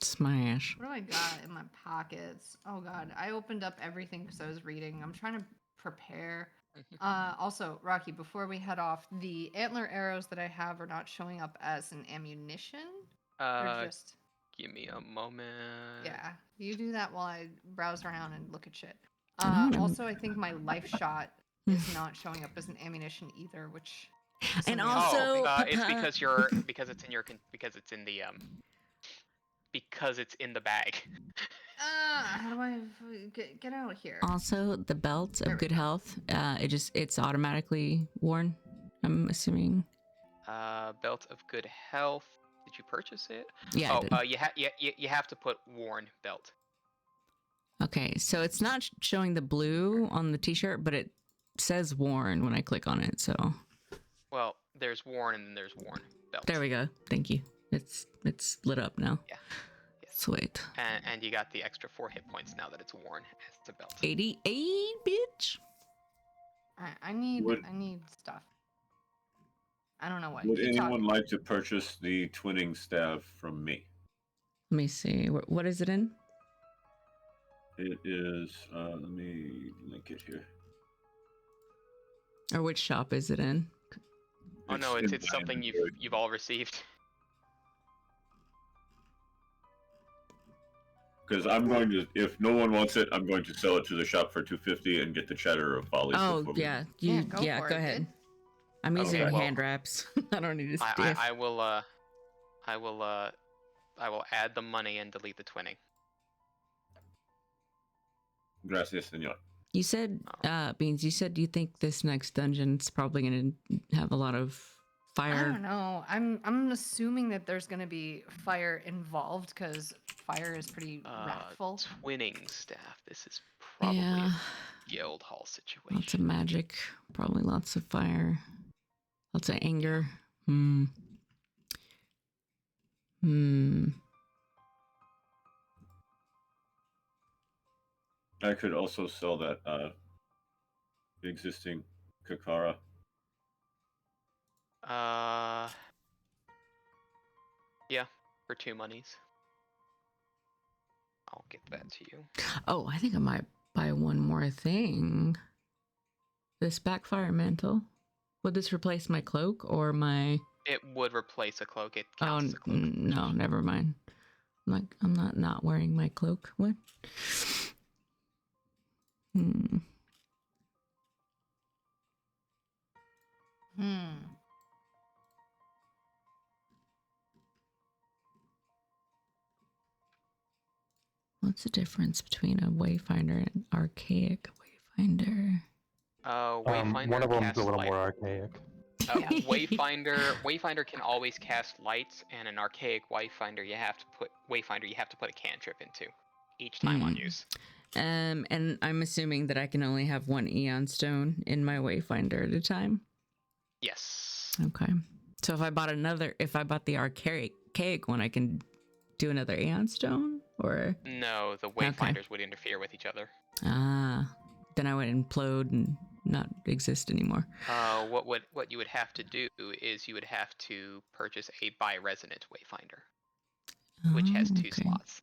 Smash.
What do I got in my pockets? Oh god, I opened up everything because I was reading. I'm trying to prepare. Also, Rocky, before we head off, the antler arrows that I have are not showing up as an ammunition. They're just.
Give me a moment.
Yeah, you do that while I browse around and look at shit.
I'm gonna-
Also, I think my life shot is not showing up as an ammunition either, which. is
And
something
also-
else.
It's
Papa-
because it's in your because it's in the because it's in the bag.
How do I get out of here?
Also, the belt
There
of
we
good
go.
health. It's automatically worn. I'm assuming.
Belt of good health. Did you purchase it?
Yeah. I did.
You have to put worn belt.
Okay, so it's not showing the blue on the t-shirt, but it says worn when I click on it. So
Well, there's worn and then there's worn belt.
there we go. Thank you. It's lit up now.
Yeah. Yes.
Sweet.
And you got the extra 4 hit points now that it's worn as a belt.
88, bitch.
I need
Would-
stuff. I don't know what.
Would
Keep
anyone
talking.
like to purchase the twinning staff from me?
Let me see. What is it in?
It is. Let me link it here.
Or which shop is it in?
Oh no,
in
it's
my
something
inventory.
you've all received.
Because I'm going to, if no one wants it, I'm going to sell it to the shop for $250 and get the Chatter of Follies.
Oh
before we-
yeah,
Yeah, go for
go
it,
ahead.
dude.
I'm using
Okay, well-
hand wraps. I don't need to
I
stiff.
will add the money and delete the twinning.
Gracias, senor.
You said, Beans, you said you think this next dungeon's probably going to have a lot of
I
fire.
don't know. I'm assuming that there's gonna be fire involved because fire is pretty wrathful.
Twinning staff. This is probably
Yeah,
a guild hall situation.
lots of magic, probably lots of fire, lots of anger. Hmm.
I could also sell that existing Kakara.
Yeah, for 2 monies. I'll get that to you.
Oh, I think I might buy one more thing. This backfire mantle. Would this replace my cloak or my?
It would replace a cloak. It
Oh
counts as a cloak.
no, never mind. I'm not wearing my cloak. What? Hmm. What's the difference between a wayfinder and archaic wayfinder?
Wayfinder
one of them's
casts
a little
light.
more archaic.
Wayfinder can always cast lights, and an archaic Wayfinder you have to put a cantrip into each time on use.
And I'm assuming that I can only have one Eon Stone in my wayfinder at a time.
Yes.
Okay. So if I bought the archaic one, I can do another Aeon Stone, or
No, the Wayfinders would interfere with each other.
then I would implode and not exist anymore.
What you would have to do is you would have to purchase a bi-resonant Wayfinder, which has 2
Okay.
slots.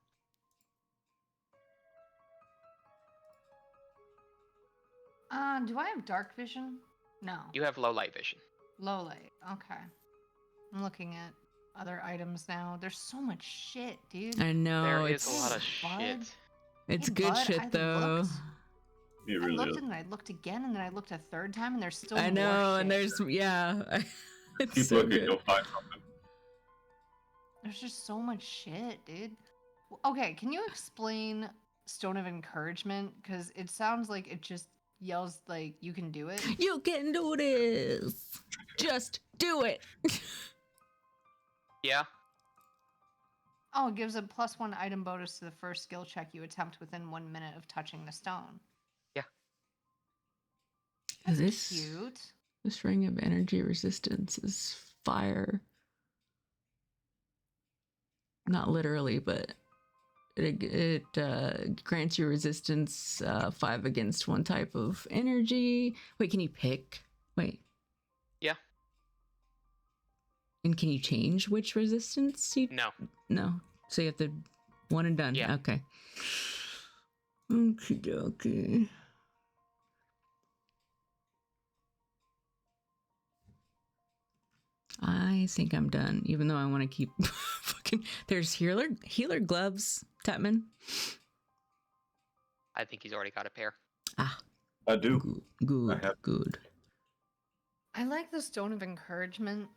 Do I have dark vision? No.
You have low light vision.
Low light. Okay. I'm looking at other items now. There's so much shit, dude.
I know
There
it's
is a lot of
Bud.
shit.
it's
Hey,
good
bud,
shit
I
though.
looked.
It
I
really
looked
is.
and then I looked again and then I looked a third time and there's still
I
more
know,
shit.
and there's it's
Keep
so
looking,
good.
you'll find something.
There's just so much shit, dude. Okay, can you explain Stone of Encouragement? Because it sounds like it just yells like you can do it.
You can do this. Just do it.
Yeah.
Oh, it gives a +1 item bonus to the first skill check you attempt within 1 minute of touching the stone.
Yeah.
That's
This
cute.
this ring of energy resistance is fire. Not literally, but it grants you resistance 5 against one type of energy. Wait, can you pick? Wait.
Yeah.
And can you change which resistance?
No.
No. So you have to one and done.
Yeah.
Okay. Okie dokie. I think I'm done, even though I want to keep fucking. There's healer gloves, Tatman.
I think he's already got a pair.
Ah,
I do.
good,
I have-
good.
I like the Stone of Encouragement.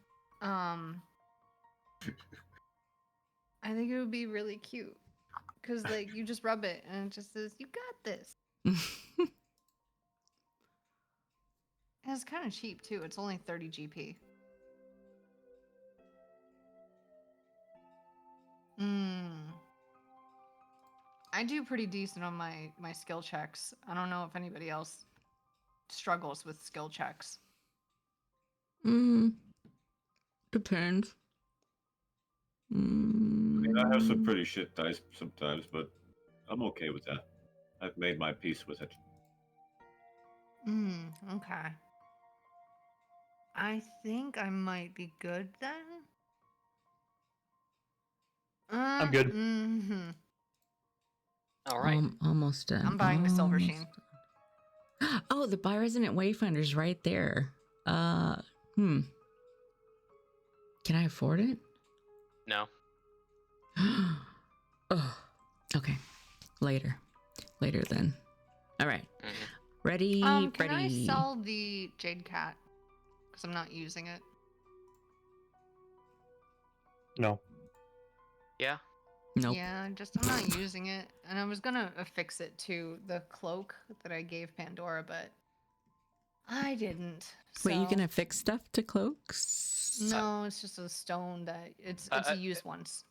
I think it would be really cute. Because, like, you just rub it and it just says, you got this. And it's kind of cheap, too. It's only 30 GP. I do pretty decent on my skill checks. I don't know if anybody else struggles with skill checks.
Depends.
I mean, I have some pretty shit dice sometimes, but I'm okay with that. I've made my peace with it.
Okay. I think I might be good then.
I'm good.
Mm-hmm.
All right.
Almost done.
I'm buying the Silver
Almost
Sheen.
done. Oh, the Bi-Resonant Wayfinder's right there. Can I afford it?
No.
Oh, okay. Later then. All right.
Mhm.
Ready?
Can
ready.
I sell the Jade Cat? Because I'm not using it.
No.
Yeah.
Nope.
Yeah, I'm not using it. And I was gonna affix it to the cloak that I gave Pandora, but I didn't.
Wait, you
so-
can affix stuff to cloaks?
No, it's just a stone that it's a use once.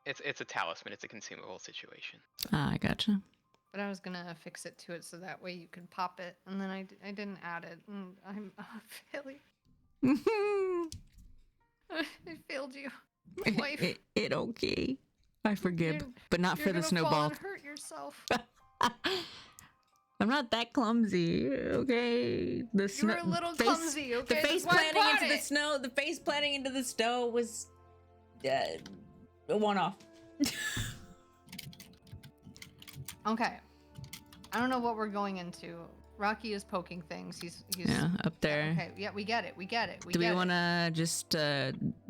It's a talisman. It's a consumable situation.
Ah, I gotcha.
But I was gonna affix it to it so that way you could pop it, and then I didn't add it, and I'm a failure. I failed you, my wife.
It okay. I forgive,
You're-
but not
You're
for the
gonna fall
snowball.
and hurt yourself.
I'm not that clumsy, okay? The
You were a little clumsy, okay?
The
That's
face
why I
planting
bought
into the
it.
snow. The face planting into the snow was a one-off.
Okay. I don't know what we're going into. Rocky is poking things. He's
Yeah, up there.
Okay, yeah, we get it. We get it.
Do we want to just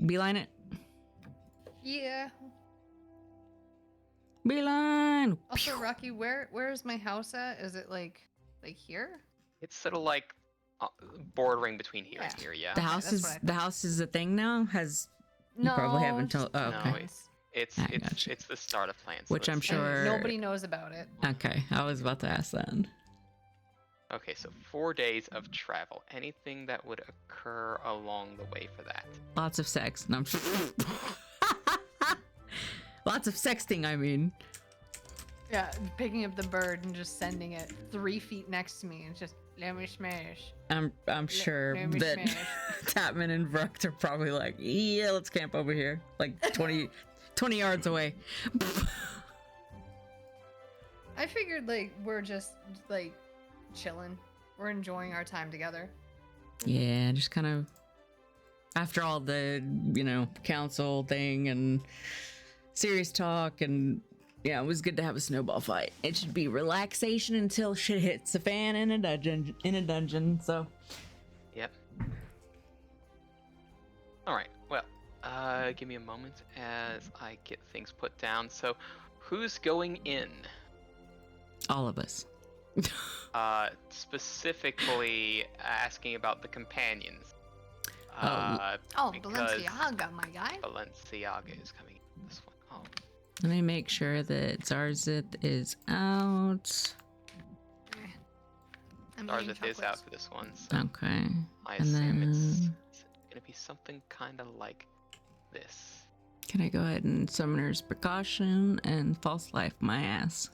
beeline it?
Yeah.
Beeline.
Also, Rocky, where is my house at? Is it like here?
It's sort of like bordering between here and
Yeah.
here. Yeah.
The
Okay,
house
that's
is
what I
the house is a thing now. Has you
No,
probably haven't
just
told. Oh,
No,
okay.
It's
I gotcha.
it's the start of plans.
Which I'm sure-
And nobody knows about it.
Okay, I was about to ask that.
Okay, so 4 days of travel. Anything that would occur along the way for that?
Lots of sex. No, I'm lots of sexting. I mean.
Yeah, picking up the bird and just sending it 3 feet next to me and just let me smash.
I'm sure
let me
that
smash.
Tatman and Vrucht are probably like, yeah, let's camp over here, like 20 yards away.
I figured like we're just like chilling. We're enjoying our time together.
Yeah, just kind of after all the council thing and serious talk, and yeah, it was good to have a snowball fight. It should be relaxation until shit hits the fan in a dungeon. So
Yep. All right. Well, give me a moment as I get things put down. So, who's going in?
all of us.
Specifically asking about the companions.
Oh,
Because
Balenciaga, my guy.
Balenciaga is coming in this one. Oh,
Let me make sure that Zarzith is out.
I'm eating
Zarzith is out
chocolates.
for this one, so
Okay.
I
And
assume it's
then
gonna be something kind of like this.
Can I go ahead and Summoner's Precaution and False Life my ass?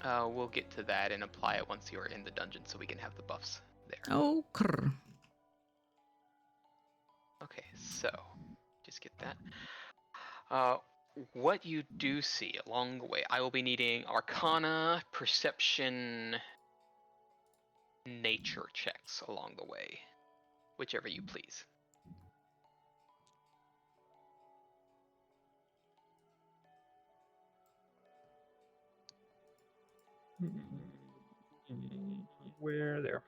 We'll get to that and apply it once you're in the dungeon so we can have the buffs there.
Oh, crrr.
Okay, so just get that. What you do see along the way, I will be needing Arcana, Perception, Nature checks along the way, whichever you please.
Where there?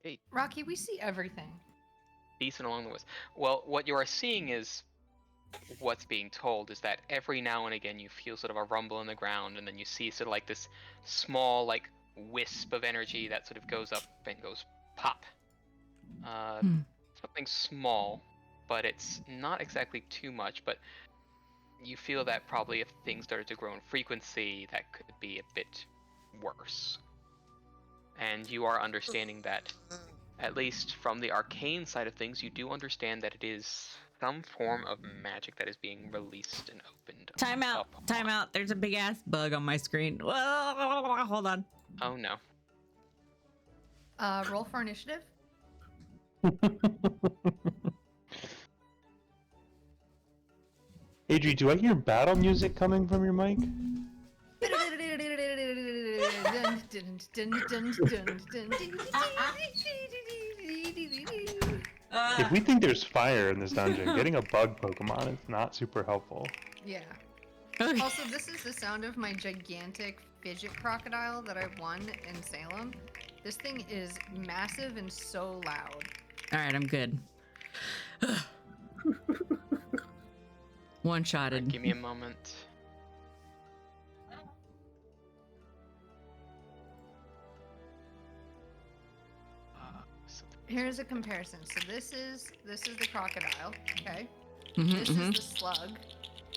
Hey,
Rocky, we see everything.
decent along the way. Well, what you are seeing is what's being told is that every now and again you feel sort of a rumble in the ground, and then you see sort of like this small like wisp of energy that sort of goes up and goes pop. Something small, but it's not exactly too much, but you feel that probably if things started to grow in frequency, that could be a bit worse. And you are understanding that, at least from the arcane side of things, you do understand that it is some form of magic that is being released and opened.
Time out.
up
Time
on-
out. There's a big ass bug on my screen. Whoa, hold on.
Oh no.
Roll for initiative.
Adri, do I hear battle music coming from your mic? If we think there's fire in this dungeon, getting a bug Pokemon is not super helpful.
Yeah.
Okay.
Also, this is the sound of my gigantic fidget crocodile that I won in Salem. This thing is massive and so loud.
All right, I'm good. One-shotted.
Give me a moment.
Here's a comparison. So this is the crocodile, okay?
Mhm,
This
mhm.
is the slug,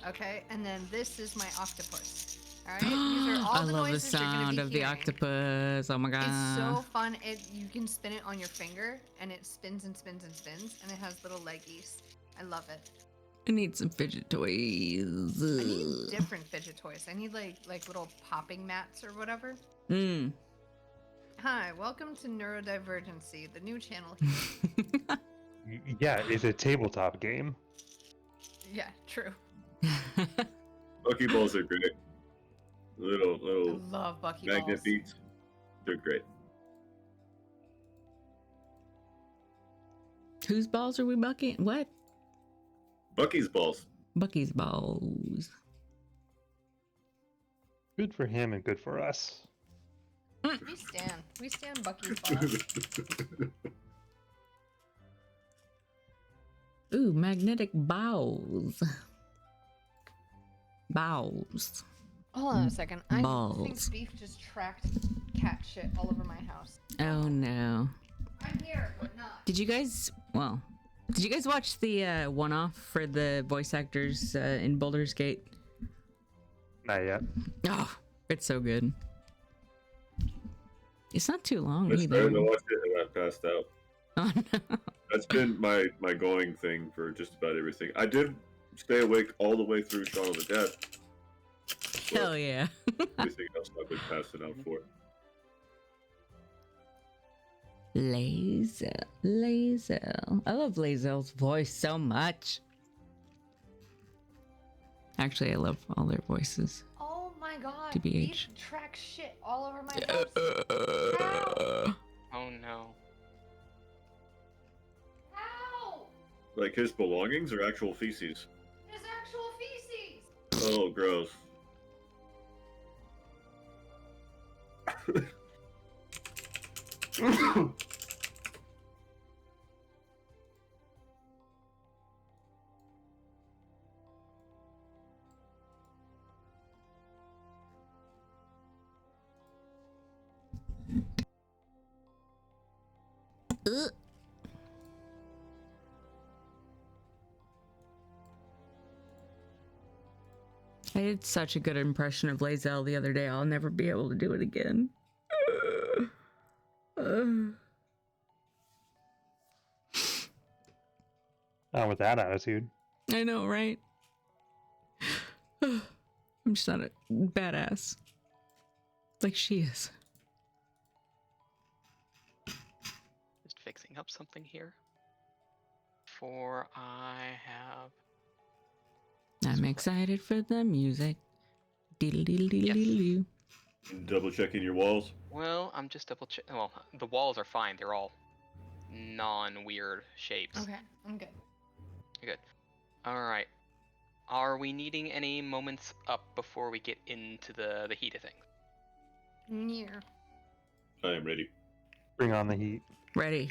okay? And then this is my octopus. All right? These are all
I
the
love the
noises you're gonna
sound
be
of the
hearing.
octopus. Oh my god.
It's so fun. You can spin it on your finger, and it spins and spins and spins, and it has little leggies. I love it.
I need some fidget toys.
I need different fidget toys. I need like little popping mats or whatever.
Mm.
Hi, welcome to Neurodivergency, the new channel here.
Yeah, it's a tabletop game.
Yeah, true.
Buckyballs are great.
I
Little
love Bucky
magnet
balls.
beats. They're great.
Whose balls are we bucking? What?
Bucky's balls.
Bucky's balls.
Good for him and good for us.
We stand Bucky's balls.
Ooh, magnetic bowls. Bowls.
Hold on a second. I think
Balls.
Beef just tracked cat shit all over my house.
Oh no.
I'm here, but not.
Did you guys watch the one-off for the voice actors in Baldur's Gate?
Not yet.
Oh, it's so good. It's not too long
I
either.
started to watch it and I passed out.
Oh no.
That's been my going thing for just about everything. I did stay awake all the way through Shaun of the Dead.
Hell yeah.
Everything else I've been passing out for.
Lae'zel. I love Lae'zel's voice so much. Actually, I love all their voices.
Oh my god.
TBH.
Beef tracks shit all over my house. How?
Oh no.
How?
Like his belongings or actual feces?
His actual feces.
Oh, gross.
Ugh. I did such a good impression of Lae'zel the other day. I'll never be able to do it again.
Not with that attitude.
I know, right? I'm just not a badass. Like she is.
Just fixing up something here. For I have.
I'm excited for the music. Diddle diddle diddle diddle doo.
Double checking your walls.
Well, I'm just double check. Well, the walls are fine. They're all non-weird shapes.
Okay, I'm good.
Good. All right. Are we needing any moments up before we get into the heat of things?
Near.
I am ready.
Bring on the heat.
Ready.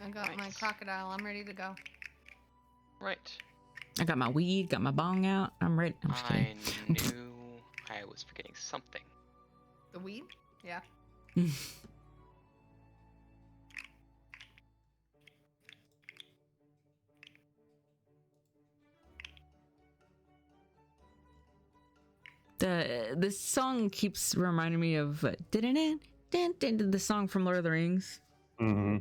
I got my
Nice.
crocodile. I'm ready to go.
Right.
I got my weed, got my bong out. I'm ready. I'm just
I
kidding.
knew I was forgetting something.
The weed? Yeah.
This song keeps reminding me of the song from Lord of the Rings.
Mm-hmm.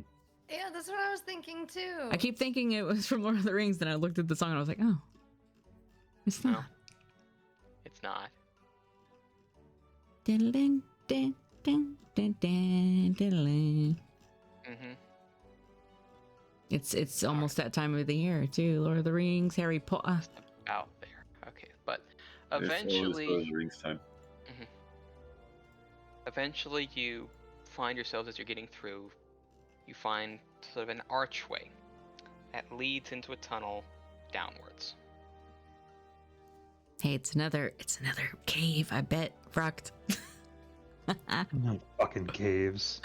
Yeah, that's what I was thinking too.
I keep thinking it was from Lord of the Rings, then I looked at the song and I was like, oh, it's
No.
not.
It's not.
Diddling, din, din, din, din, diddling.
Mm-hmm.
It's almost that time of the year too. Lord of the Rings, Harry Potter.
Just about there. Okay, but
It's always
eventually,
Lord of the Rings time.
eventually you find yourselves as you're getting through. You find sort of an archway that leads into a tunnel downwards.
Hey, it's another cave. I bet, Fruct.
Fucking caves.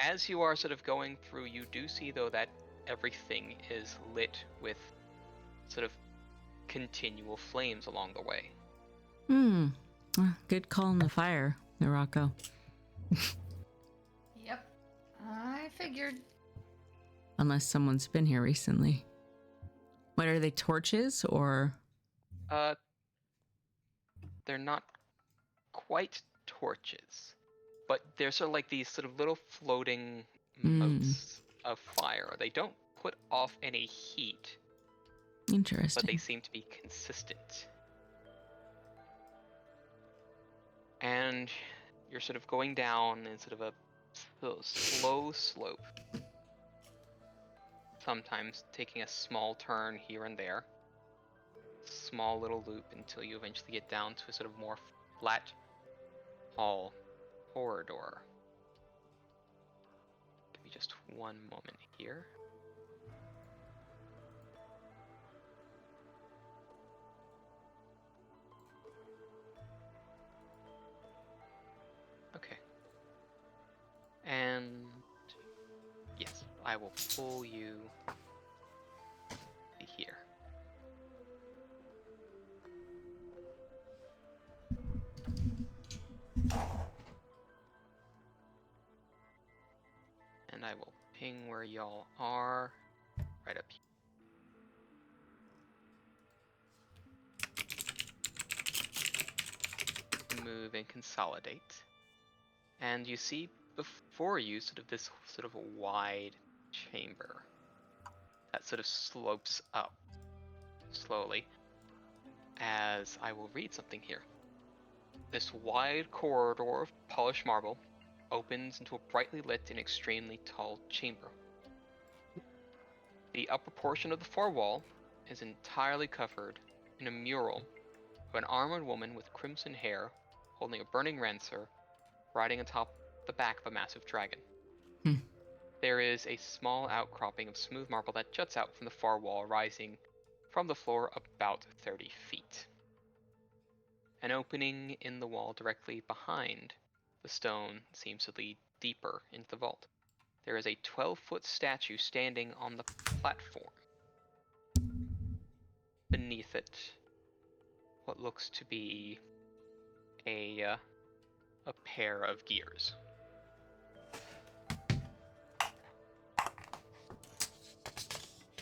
As you are sort of going through, you do see though that everything is lit with sort of continual flames along the way.
Good call on the fire, Narako.
Yep. I figured.
Unless someone's been here recently. What are they, torches or?
They're not quite torches, but they're sort of like these sort of little floating motes of fire. They don't put off any heat,
Interesting.
but they seem to be consistent. And you're sort of going down in sort of a slow slope, sometimes taking a small turn here and there, small little loop until you eventually get down to a sort of more flat hall corridor. Give me just one moment here. Okay. And yes, I will pull you here. And I will ping where y'all are right up here. Move and consolidate. And you see before you sort of this sort of a wide chamber that sort of slopes up slowly, as I will read something here. This wide corridor of polished marble opens into a brightly lit and extremely tall chamber. The upper portion of the far wall is entirely covered in a mural of an armored woman with crimson hair holding a burning rancor riding atop the back of a massive dragon. There is a small outcropping of smooth marble that juts out from the far wall, rising from the floor about 30 feet. An opening in the wall directly behind the stone seems to lead deeper into the vault. There is a 12-foot statue standing on the platform. Beneath it, what looks to be a pair of gears.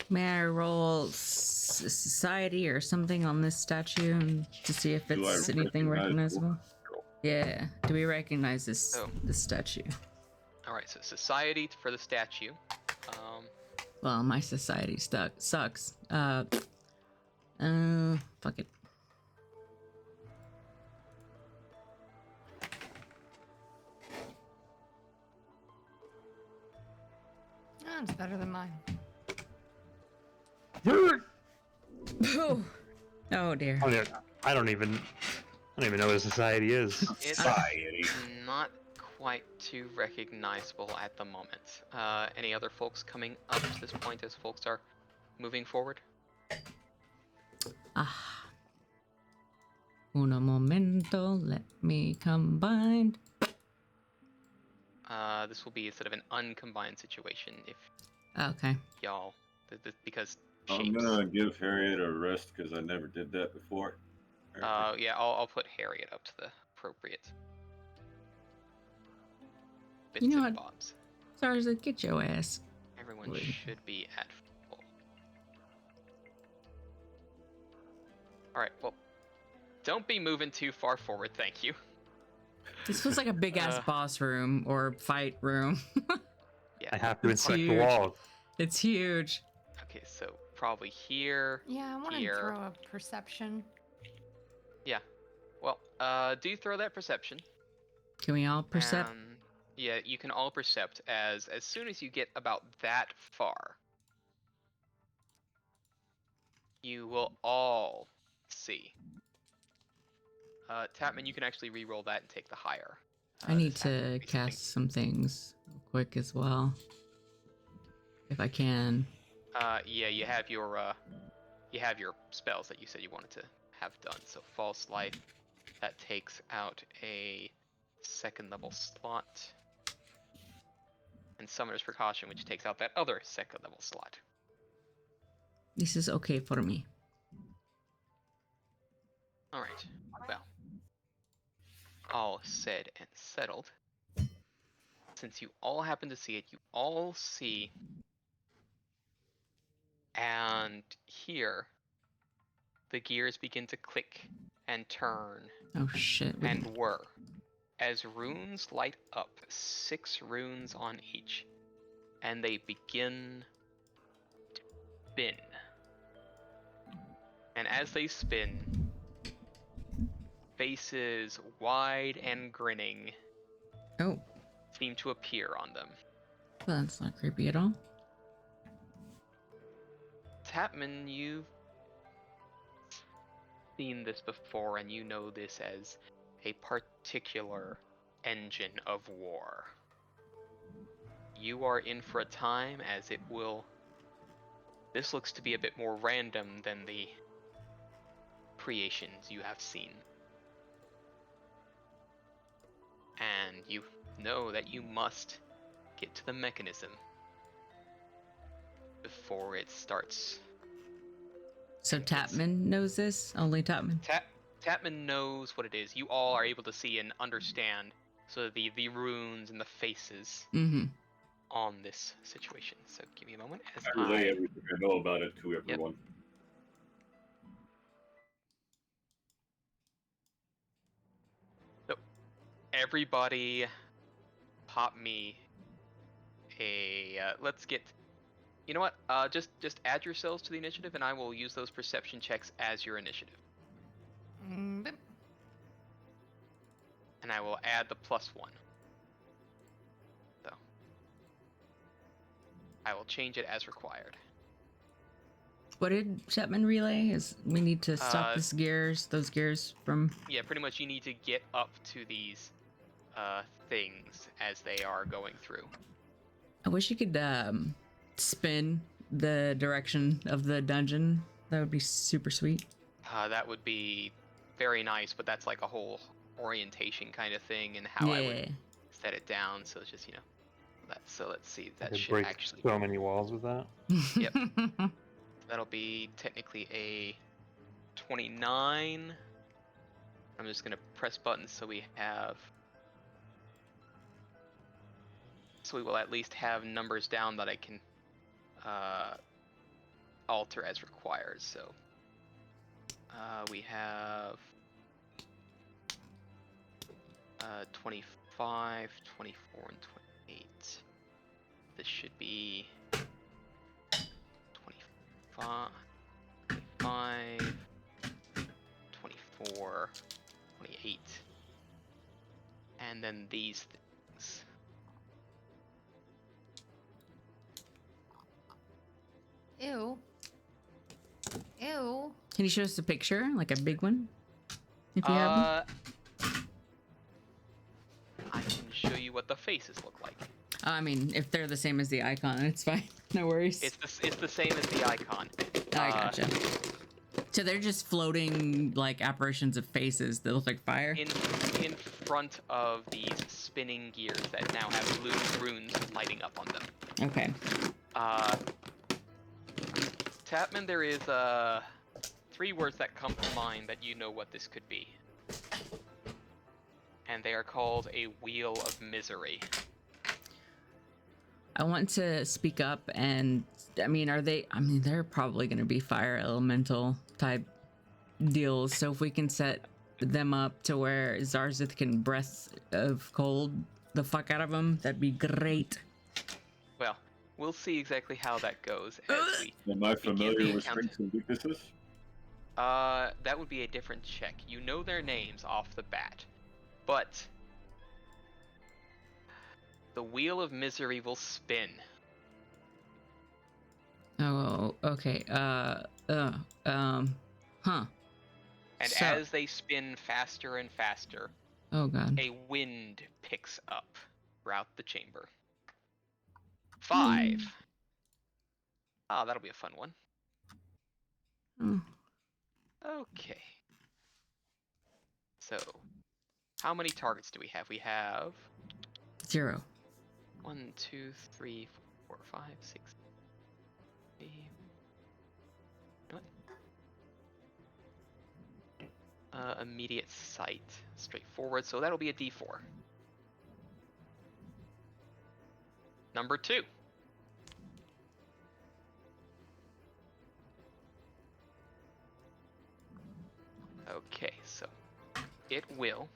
May I roll society or something on this statue to see if
Do I
it's anything
recognize-
recognizable? Yeah. Do we recognize this
Oh.
this statue?
All right, so society for the statue.
Well, my society sucks. Fuck it.
That's better than mine.
Oh dear.
I don't even know what a society is.
It's
Society.
not quite too recognizable at the moment. Any other folks coming up to this point as folks are moving forward?
Ah. Uno momento, let me combine.
This will be sort of an uncombined situation if
Okay.
y'all, because
I'm
shapes.
gonna give Harriet a rest because I never did that before.
Yeah, I'll put Harriet up to the appropriate bits
You know
and
what?
bobs.
Sarza, get your ass.
Everyone
Wait.
should be at full. Alright, well, don't be moving too far forward, thank you.
This feels like a big ass boss room or fight room.
Yeah.
I have to
It's
inspect the
huge.
walls.
It's huge.
Okay, so probably here.
Yeah, I want to
Here.
throw a perception.
Yeah. Well, do throw that perception.
Can we all percept?
Yeah, you can all percept as soon as you get about that far, you will all see. Tapman, you can actually re-roll that and take the higher.
I need
This happens
to
be something-
cast some things real quick as well. If I can.
Yeah, you have your spells that you said you wanted to have done. So false life, that takes out a second level slot, and summoner's precaution, which takes out that other second level slot.
This is okay for me.
All right. Well, all said and settled. Since you all happen to see it, you all see and hear the gears begin to click and turn
Oh shit.
and whir as runes light up, 6 runes on each, and they begin to spin. And as they spin, faces wide and grinning
Oh,
seem to appear on them.
well, that's not creepy at all.
Tapman, you've seen this before, and you know this as a particular engine of war. You are in for a time, as it will. This looks to be a bit more random than the creations you have seen. And you know that you must get to the mechanism before it starts.
So Tapman knows this? Only Tapman?
Tapman knows what it is. You all are able to see and understand so the runes and the faces
Mm-hmm.
on this situation. So give me a moment as
I relay everything I know about it to everyone. So everybody pop me a let's get, you know what, just add yourselves to the initiative and I will use those perception checks as your initiative.
Bip.
And I will add the +1. So I will change it as required.
What did Chapman relay? Is we need to stop those gears from...
Yeah, pretty much you need to get up to these things as they are going through.
I wish you could spin the direction of the dungeon. That would be super sweet.
That would be very nice, but that's like a whole orientation kind of thing and how I would set it down. So it's just, so let's see.
I
That
could
should
break
actually.
so many walls with that.
Yep. That'll be technically a 29. I'm just gonna press buttons so we have. So we will at least have numbers down that I can alter as required. So we have 25, 24, and 28. This should be 25, 24, 28. And then these things.
Ew. Ew.
Can you show us a picture, like a big one, if you have one?
I can show you what the faces look like.
I mean, if they're the same as the icon, it's fine. No worries.
It's the same as the icon.
I gotcha. So they're just floating like apparitions of faces that look like fire.
In front of these spinning gears that now have blue runes lighting up on them.
Okay.
Tapman, there is 3 words that come to mind that you know what this could be. And they are called a wheel of misery.
I want to speak up and I mean, they're probably going to be fire elemental type deals. So if we can set them up to where Zarzith can breath of cold the fuck out of them, that'd be great.
Well, we'll see exactly how that goes as we
Am I
begin
familiar
the
with
encounter.
strengths and weaknesses?
That would be a different check. You know their names off the bat, but the wheel of misery will spin.
Oh, okay. Huh.
And
So-
as they spin faster and faster,
Oh god.
a wind picks up throughout the chamber. 5. Ah, that'll be a fun one.
Oh.
Okay. So, how many targets do we have? We have
0.
1, 2, 3, 4, 5, 6, 8. Immediate sight, straightforward. So that'll be a D4. Number 2. Okay, so it will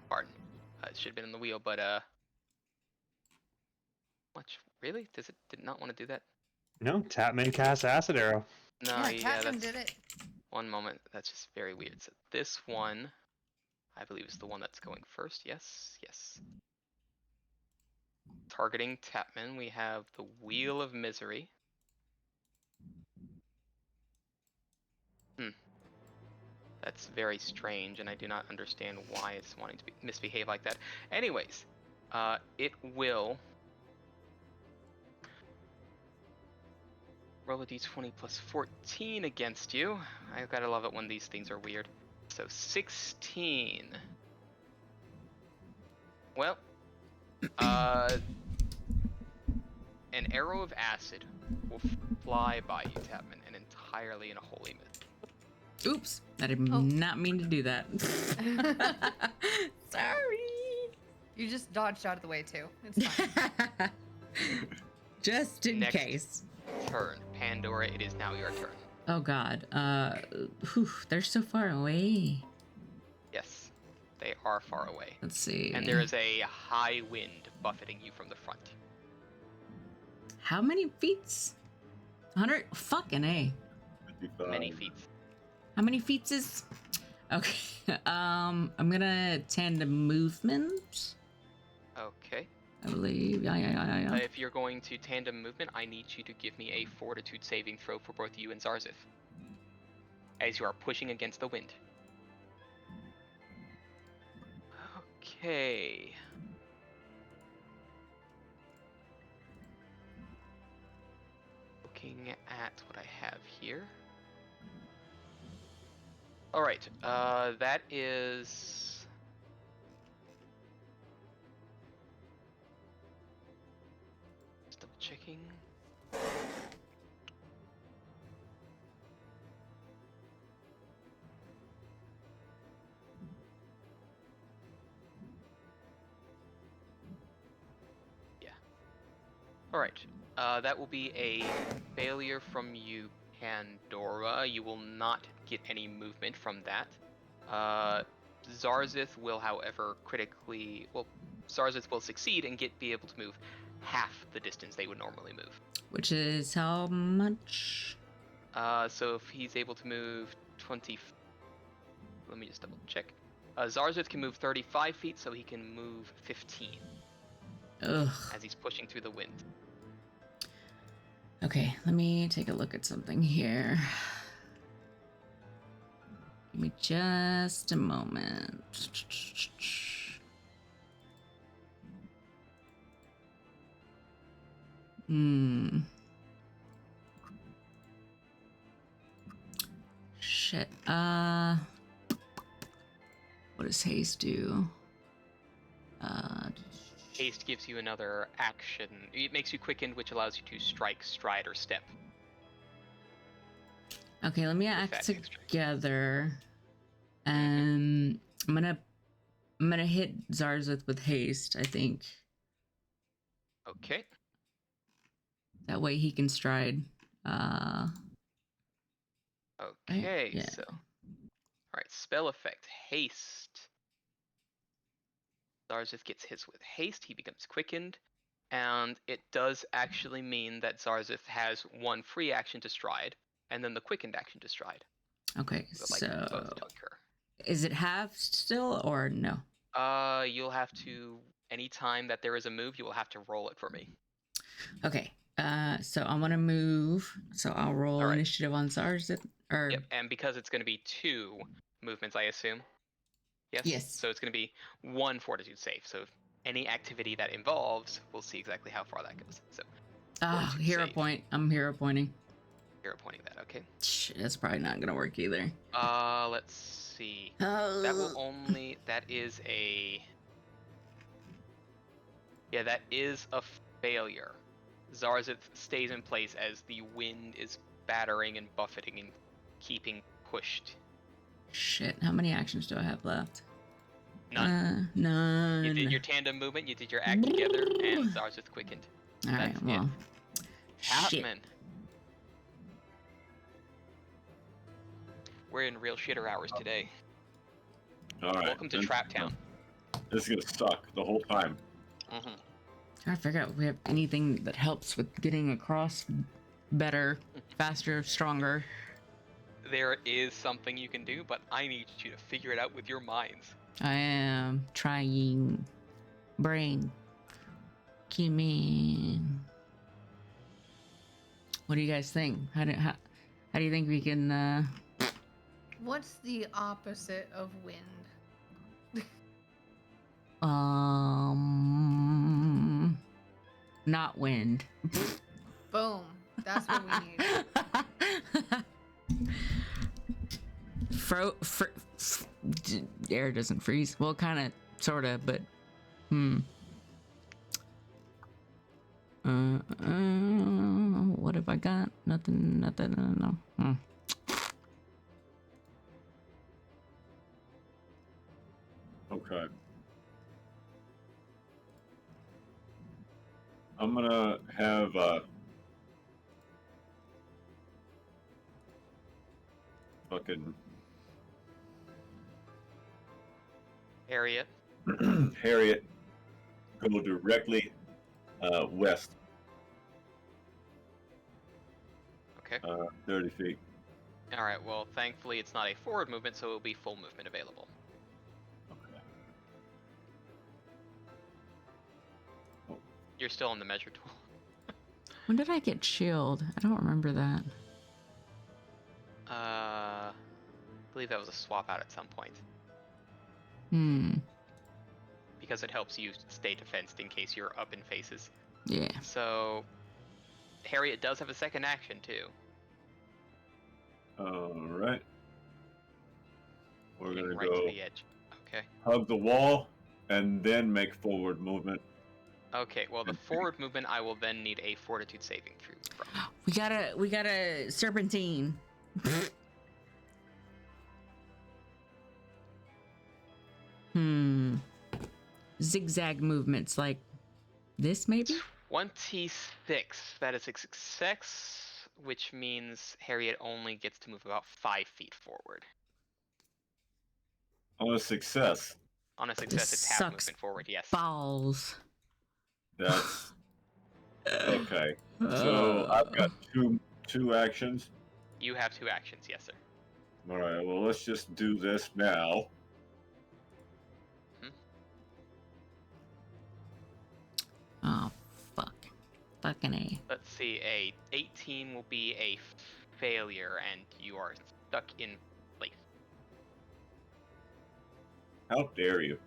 pardon. It should have been in the wheel, but much really? Did not want to do that?
No, Tapman casts Acid Arrow.
No,
Yeah,
yeah,
Catherine
that's
did it.
one moment. That's just very weird. So this one, I believe, is the one that's going first. Yes, yes. Targeting Tapman, we have the Wheel of Misery. That's very strange, and I do not understand why it's wanting to misbehave like that. Anyways, it will roll a d20 plus 14 against you. I gotta love it when these things are weird. So 16. Well, an arrow of acid will fly by you, Tapman, and entirely in a holy mist.
Oops. I did
Oh.
not mean to do that. Sorry.
You just dodged out of the way too. It's fine.
Just in
Next.
case.
Turn. Pandora, it is now your turn.
Oh god. They're so far away.
Yes, they are far away.
Let's see.
And there is a high wind buffeting you from the front.
How many feet? 100? Fucking A.
55.
Many feet.
How many feet is? Okay. I'm gonna tend to movement.
Okay.
I believe. Yeah.
If you're going to tandem movement, I need you to give me a fortitude saving throw for both you and Zarzith. As you are pushing against the wind. Okay. Looking at what I have here. Alright, that is... Just double checking. Yeah. Alright, that will be a failure from you, Pandora, you will not get any movement from that. Zarzith will, however, Zarzith will succeed and be able to move half the distance they would normally move.
Which is how much?
So if he's able to move 20, let me just double check. Zarzith can move 35 feet, so he can move 15.
Ugh.
As he's pushing through the wind.
Okay, let me take a look at something here. Give me just a moment. Shit. What does haste do?
Haste gives you another action. It makes you quickened, which allows you to strike, stride, or step.
Okay, let me act together. I'm gonna hit Zarzith with haste, I think.
Okay.
That way he can stride.
Okay,
yeah.
so. Alright, spell effect, haste. Zarzith gets hit with haste, he becomes quickened, and it does actually mean that Zarzith has one free action to stride, and then the quickened action to stride.
Okay,
But,
so
both to occur.
Is it halved still or no?
You'll have to, anytime that there is a move, you will have to roll it for me.
Okay, so I'm gonna move, so I'll roll
Alright.
initiative on Zarzith, or...
Yep, and because it's gonna be 2 movements, I assume. Yes?
Yes.
So it's going to be 1 fortitude save. So any activity that involves, we'll see exactly how far that goes. So,
hero
save.
point. I'm hero pointing.
Hero pointing that, okay.
Shit, that's probably not gonna work either.
Let's see. That is a... Yeah, that is a failure. Zarzith stays in place as the wind is battering and buffeting and keeping pushed.
Shit, how many actions do I have left?
None.
None.
You did your tandem movement, you did your act together, and Zarzith quickened.
Alright, well. Shit.
Chapman. We're in real shitter hours today.
Alright.
Welcome to Trap Town.
This is gonna suck the whole time.
Mm-hmm.
Trying to figure out if we have anything that helps with getting across better, faster, stronger.
There is something you can do, but I need you to figure it out with your minds.
I am trying. Brain. Come in. What do you guys think? How do you think we can?
What's the opposite of wind?
Not wind.
Boom. That's what we need.
Air doesn't freeze. Well, kind of, sort of, but what have I got? Nothing. No.
Okay. I'm gonna have fucking
Harriet.
Harriet go directly west,
Okay.
30 feet.
Alright, well, thankfully it's not a forward movement, so it will be full movement available.
Okay.
You're still on the measure tool.
When did I get chilled? I don't remember that.
I believe that was a swap out at some point. Because it helps you stay defensed in case you're up in faces.
Yeah.
So, Harriet does have a second action, too.
Alright. We're gonna
Right
go
to the edge. Okay.
hug the wall and then make forward movement.
Okay, well, the forward movement I will then need a fortitude saving throw from.
We gotta serpentine. Zigzag movements like this, maybe?
26. That is a success. which means Harriet only gets to move about 5 feet forward.
On a success.
On a
This
success, it's half
sucks
movement forward, yes.
balls.
That's okay. So I've got two actions.
You have 2 actions, yes, sir.
All right. Well, let's just do this now.
Oh, fuck. Fucking A.
Let's see, a 18 will be a failure, and you are stuck in place.
How dare you?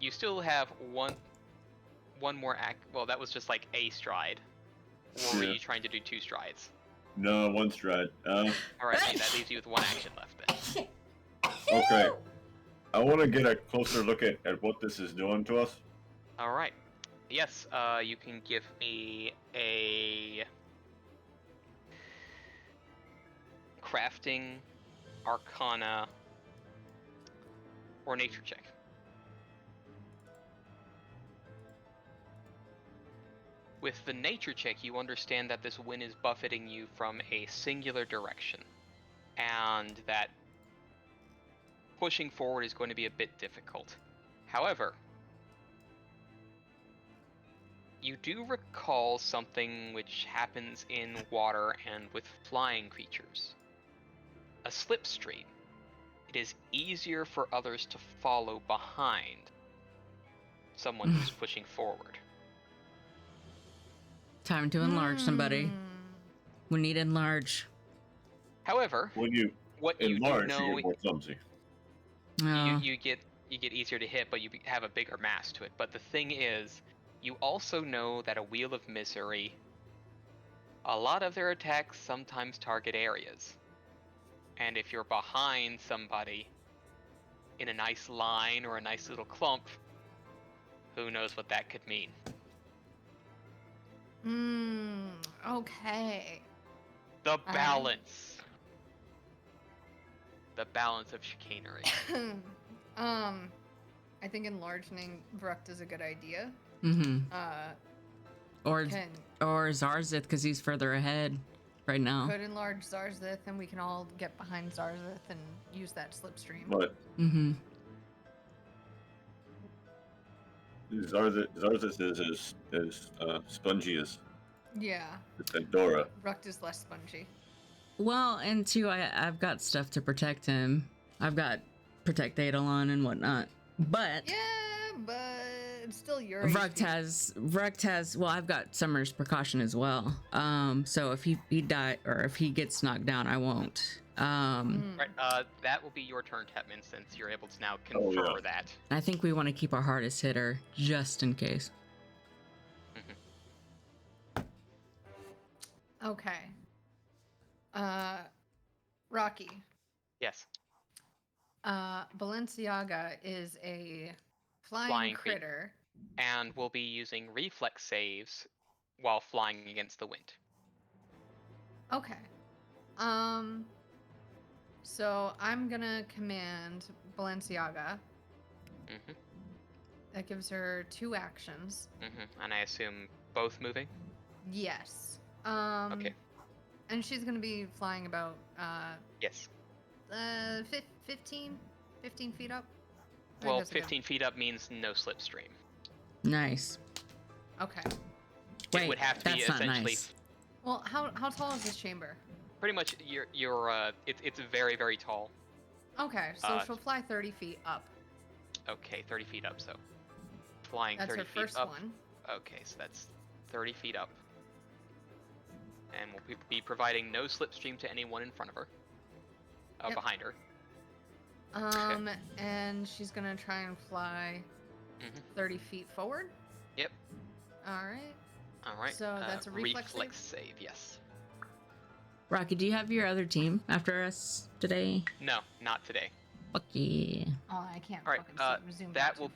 You still have one more act. Well, that was just like a stride. Or were
Yeah.
you trying to do 2 strides?
No, one stride.
Alright, that leaves you with 1 action left then.
Okay. I want to get a closer look at what this is doing to us.
Alright. Yes, you can give me a crafting, arcana, or nature check. With the nature check, you understand that this wind is buffeting you from a singular direction, and that pushing forward is going to be a bit difficult. However, you do recall something which happens in water and with flying creatures. A slipstream. It is easier for others to follow behind someone who's pushing forward.
Time to enlarge somebody. We need to enlarge.
However,
When you
what you do
enlarge,
know,
you get more clumsy.
Oh.
you get easier to hit, but you have a bigger mass to it. But the thing is, you also know that a Wheel of Misery, a lot of their attacks sometimes target areas. And if you're behind somebody in a nice line or a nice little clump, who knows what that could mean.
Okay.
The balance. The balance of chicanery.
I think enlarging Vrucht is a good idea.
Mm-hmm. Or
Can
Zarzith, because he's further ahead right now.
could enlarge Zarzith, and we can all get behind Zarzith and use that slipstream.
But
Mm-hmm.
Zarzith is as spongy as
Yeah,
Pandora.
Vrucht is less spongy.
Well, and two, I've got stuff to protect him. I've got protect Eidolon and whatnot. But
Yeah, but it's still your
Vrucht
HP.
has well, I've got Summer's precaution as well. So if he die or if he gets knocked down, I won't.
Right, that will be your turn, Tetman, since you're able to now confer that.
I think we want to keep our hardest hitter just in case.
Okay. Rocky.
Yes.
Balenciaga is a flying
Flying
critter.
And we'll be using reflex saves while flying against the wind.
Okay. So I'm gonna command Balenciaga.
Mm-hmm.
That gives her 2 actions.
Mm-hmm. And I assume both moving?
Yes.
Okay.
And she's gonna be flying about
Yes.
15 feet up. I think
Well,
that's a go.
15 feet up means no slipstream.
Nice.
Okay.
Wait,
It would have to be
that's not
essentially
nice.
Well, how tall is this chamber?
pretty much it's very, very tall.
Okay, so
Uh,
she'll fly 30 feet up.
Okay, 30 feet up, so flying
That's
30
her
feet
first
up.
one.
Okay, so that's 30 feet up. And we'll be providing no slipstream to anyone in front of her.
Yep.
Behind her.
And she's gonna try and fly
Mhm.
30 feet forward.
Yep.
All right.
Alright.
So that's a reflex
save, yes.
Rocky, do you have your other team after us today?
No, not today.
Fuck yeah.
Oh, I can't
Alright,
fucking resume
that will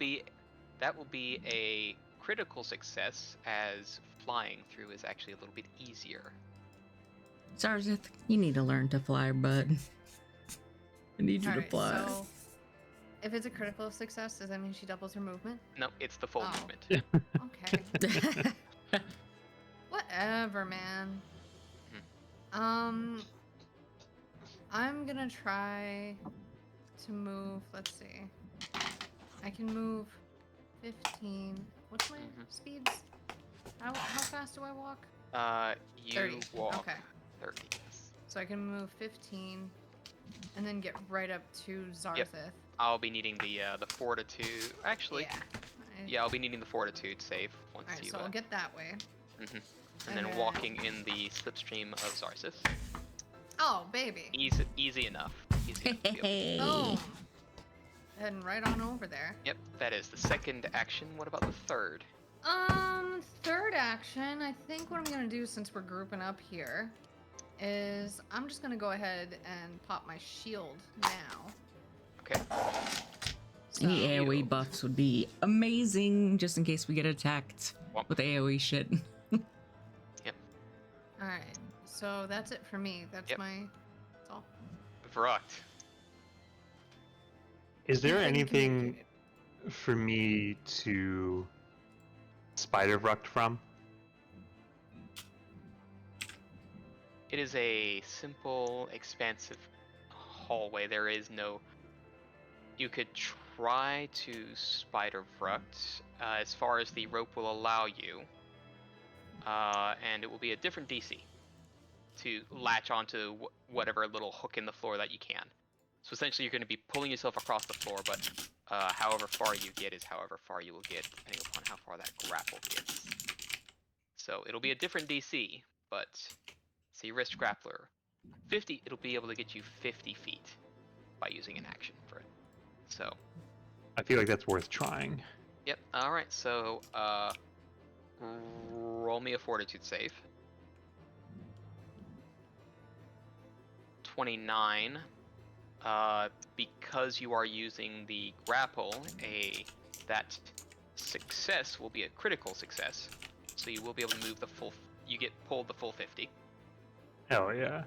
be a critical success, as flying through is actually a little bit easier.
Zarzith, you need to learn to fly, bud. I need you to fly.
So if it's a critical success, does that mean she doubles her movement?
No, it's the full
Oh.
movement.
Okay. Whatever, man. I'm gonna try to move. Let's see. I can move 15. What's my speeds? How fast do I walk?
You
30.
walk
Okay.
30. Yes.
So I can move 15, and then get right up to Zarzith.
I'll be needing the fortitude. Actually,
Yeah.
I'll be needing the fortitude save once
Alright,
you.
so I'll get that way.
And then walking in the slipstream of Zarzith.
Oh, baby.
Easy enough. Easy enough to be able to-
Boom. Heading right on over there.
Yep, that is the second action. What about the third?
Third action, I think what I'm gonna do since we're grouping up here is I'm just gonna go ahead and pop my shield now.
Okay.
Any
So-
AoE buffs would be amazing, just in case we get attacked with AoE shit.
Alright, so that's it for me. That's
Yep.
that's all.
Vrucht.
Is there
Anything
anything
communicated.
for me to spider rucked from?
It is a simple, expansive hallway. There is no. You could try to spider Vrucht as far as the rope will allow you, and it will be a different DC to latch onto whatever little hook in the floor that you can. So essentially, you're going to be pulling yourself across the floor, but however far you get is however far you will get, depending upon how far that grapple gets. So it'll be a different DC, but say wrist grappler 50, it'll be able to get you 50 feet by using an action for it. So,
I feel like that's worth trying.
yep. All right. So, roll me a fortitude save. 29. Because you are using the grapple, that success will be a critical success. So you will be able to move the full. You get pulled the full 50.
Hell yeah.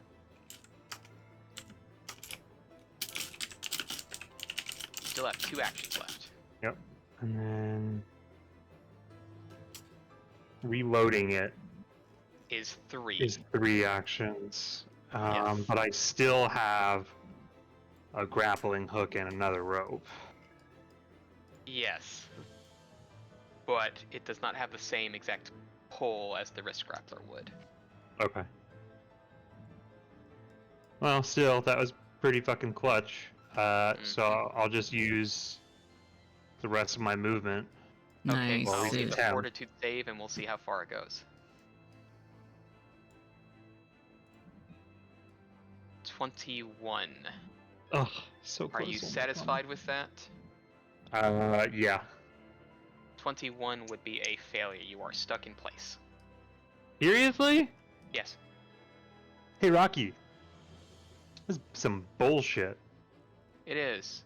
Still have 2 actions left.
Yep. And then reloading it
Is 3.
is 3 actions.
Yes.
But I still have a grappling hook and another rope.
Yes. But it does not have the same exact pull as the wrist grappler would.
Okay. Well, still, that was pretty fucking clutch. So I'll just use the rest of my movement.
Okay,
Nice.
Well, we
I'll
can
need the
tell.
fortitude save and we'll see how far it goes. 21.
Oh, so close.
Are you
on that
satisfied with that?
one. Yeah.
21 would be a failure. You are stuck in place.
Seriously?
Yes.
Hey, Rocky. This is some bullshit.
It is.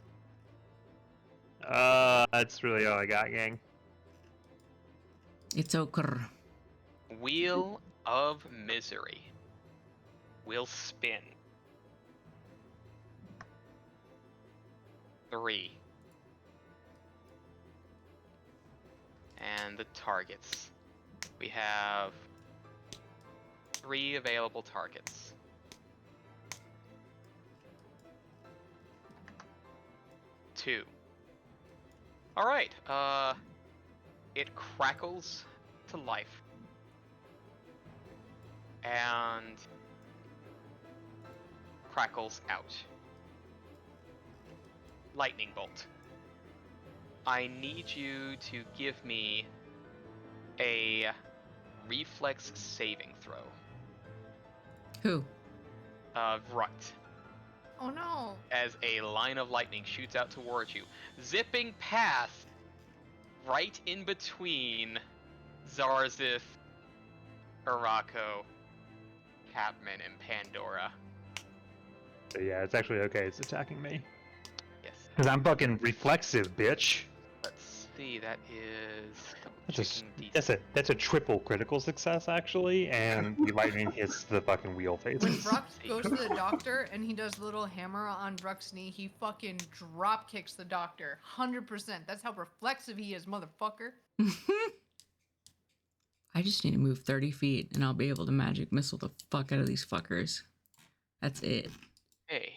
That's really all I got, gang.
It's okay.
Wheel of Misery will spin. 3. And the targets. We have 3 available targets. 2. Alright, it crackles to life. And crackles out. Lightning bolt. I need you to give me a reflex saving throw.
Who?
Vrucht.
Oh no.
As a line of lightning shoots out towards you, zipping past right in between Zarzith, Urako, Capman, and Pandora.
So yeah, it's actually okay. It's attacking me.
Yes.
Because I'm fucking reflexive, bitch.
Let's see, that is
That's a triple critical success, actually, and the lightning hits the fucking wheel
When
faces.
Bruct goes to the doctor and he does the little hammer on Bruck's knee, he fucking drop kicks the doctor. 100%. That's how reflexive he is, motherfucker.
I just need to move 30 feet and I'll be able to magic missile the fuck out of these fuckers. That's it.
Hey.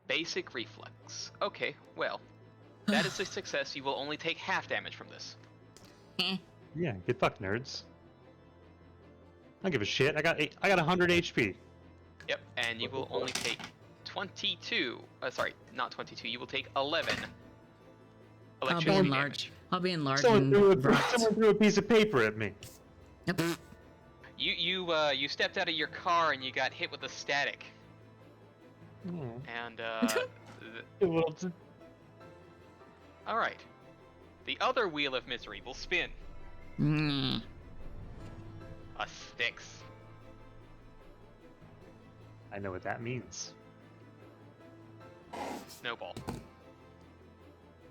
Basic reflex. Okay, well, that is a success. You will only take half damage from this.
Yeah, get fucked, nerds. I don't give a shit. I got 100 HP.
Yep, and you will only take 22. Sorry, not 22. You will take 11
I'll be
electricity
enlarged.
damage.
I'll be enlarged.
Someone threw a piece of paper at me.
Yep.
You stepped out of your car and you got hit with the static.
Oh.
And
Well,
all right. The other wheel of misery will spin.
Mm.
A Styx.
I know what that means.
Snowball.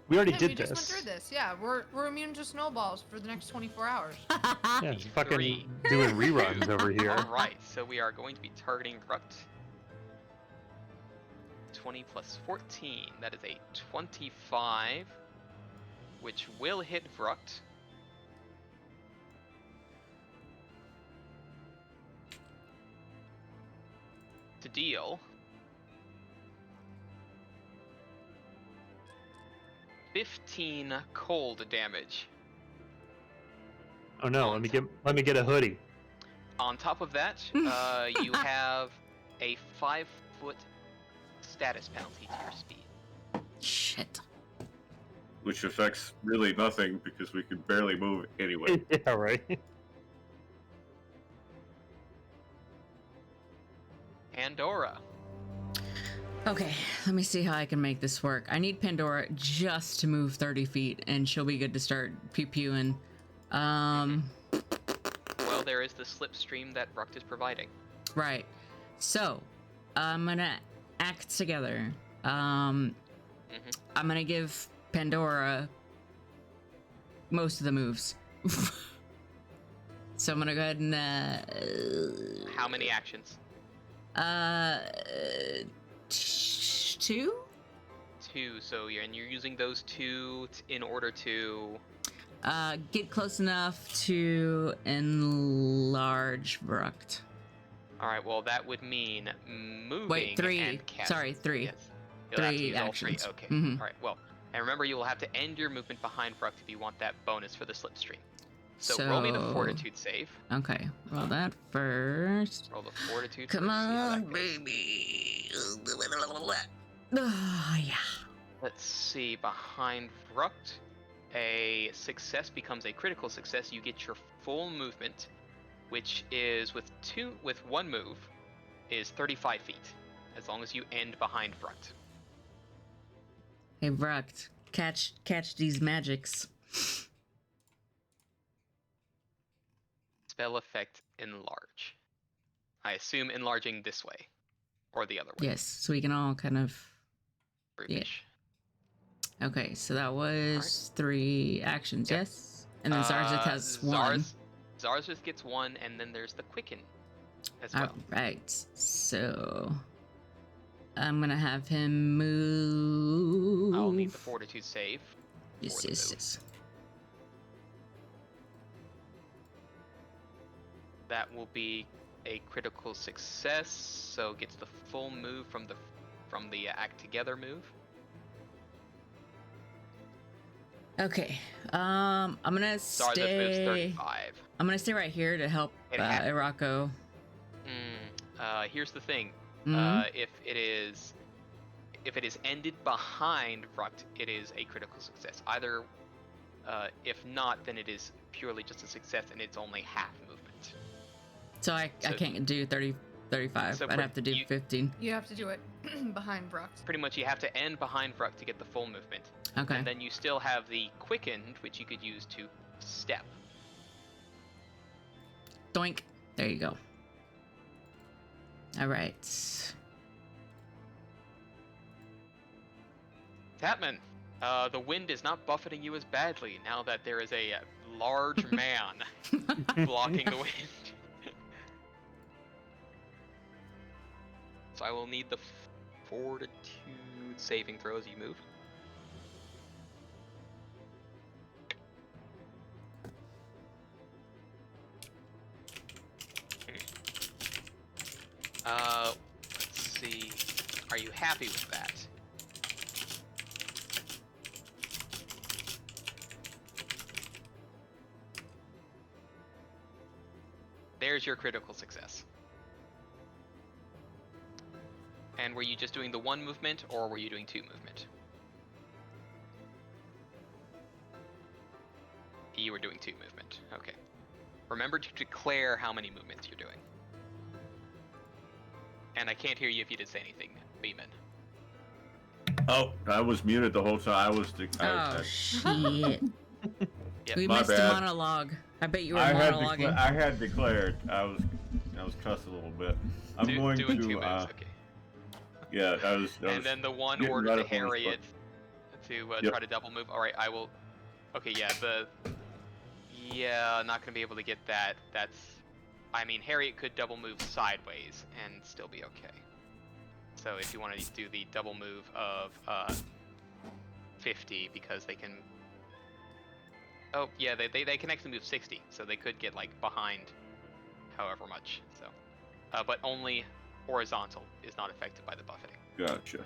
We already
Yeah,
did
we
this.
just went through this. Yeah, we're immune to snowballs for the next 24 hours.
Yeah, it's
Three.
fucking doing reruns over here.
All right, so we are going to be targeting Rukt. 20 plus 14. That is a 25, which will hit Vrukt. To deal 15 cold damage.
Oh no, let me get a hoodie.
On top of that, you have a 5-foot status penalty to your speed.
Shit.
Which affects really nothing because we can barely move anyway.
Yeah, right.
Pandora.
Okay, let me see how I can make this work. I need Pandora just to move 30 feet, and she'll be good to start pew-pewing.
Well, there is the slipstream that Rukt is providing.
Right. So, I'm gonna act together. I'm gonna give Pandora most of the moves. So I'm gonna go ahead and
How many actions?
2?
2. So you're using those 2 in order to.
Get close enough to enlarge Vrukt.
All right. Well, that would mean moving.
Wait, 3.
And casting.
Sorry, 3.
Yes. You'll have to
3
use all
actions.
3. Okay.
Mhm.
All right. Well, and remember, you will have to end your movement behind Rukt if you want that bonus for the slipstream. So roll me the Fortitude save.
Okay, roll that first.
Roll the Fortitude.
Come
first, see how
on,
that goes.
baby. Oh, yeah.
Let's see. Behind Rukt, a success becomes a critical success. You get your full movement, which is with 1 move, is 35 feet, as long as you end behind Rukt.
Hey, Vrukt, catch these magics.
Spell effect enlarge. I assume enlarging this way, or the other way.
Yes, so we can all kind of.
Brutish.
Okay, so that was 3 actions,
Yep.
yes? And then Zarzith has 1.
Zarzith gets 1, and then there's the Quicken as well.
Alright, so. I'm gonna have him move.
I'll need the Fortitude save.
Yes,
for the
yes,
move.
yes.
That will be a critical success, so gets the full move from the act together move.
Okay, I'm gonna
Zarzith moves
stay.
35.
I'm gonna stay right here to help
It ha-
Irako.
Here's the thing.
Mhm.
If it is ended behind Rukt, it is a critical success. Either, if not, then it is purely just a success, and it's only half movement.
So I can't do 30, 35.
So
I'd have to do 15.
You have to do it behind Bruct.
Pretty much, you have to end behind Rukt to get the full movement.
Okay.
And then you still have the Quickened, which you could use to step.
Doink. There you go. All right.
Tatman, the wind is not buffeting you as badly now that there is a large man blocking the wind. So I will need the Fortitude saving throw as you move.
Let's see. Are you happy with that? There's your critical success. And were you just doing the one movement, or were you doing two movement? You were doing two movement. Okay. Remember to declare how many movements you're doing. And I can't hear you if you did say anything, Beeman.
Oh, I was muted the whole time.
Oh shit!
Yep.
We
My
missed a
bad.
monologue. I bet you were
I
monologuing.
had declared. I was cussed a little bit. I'm going
doing
to.
two moves, okay.
Yeah, I was.
And then the one
getting
order
right
to
up on the
Harriet to
Yep.
try to double move. All right, I will. Okay, yeah, not gonna be able to get that. That's, I mean, Harriet could double move sideways and still be okay. So if you want to do the double move of 50, because they can. Oh yeah, they can actually move 60, so they could get like behind, however much. So, but only horizontal is not affected by the buffeting.
Gotcha.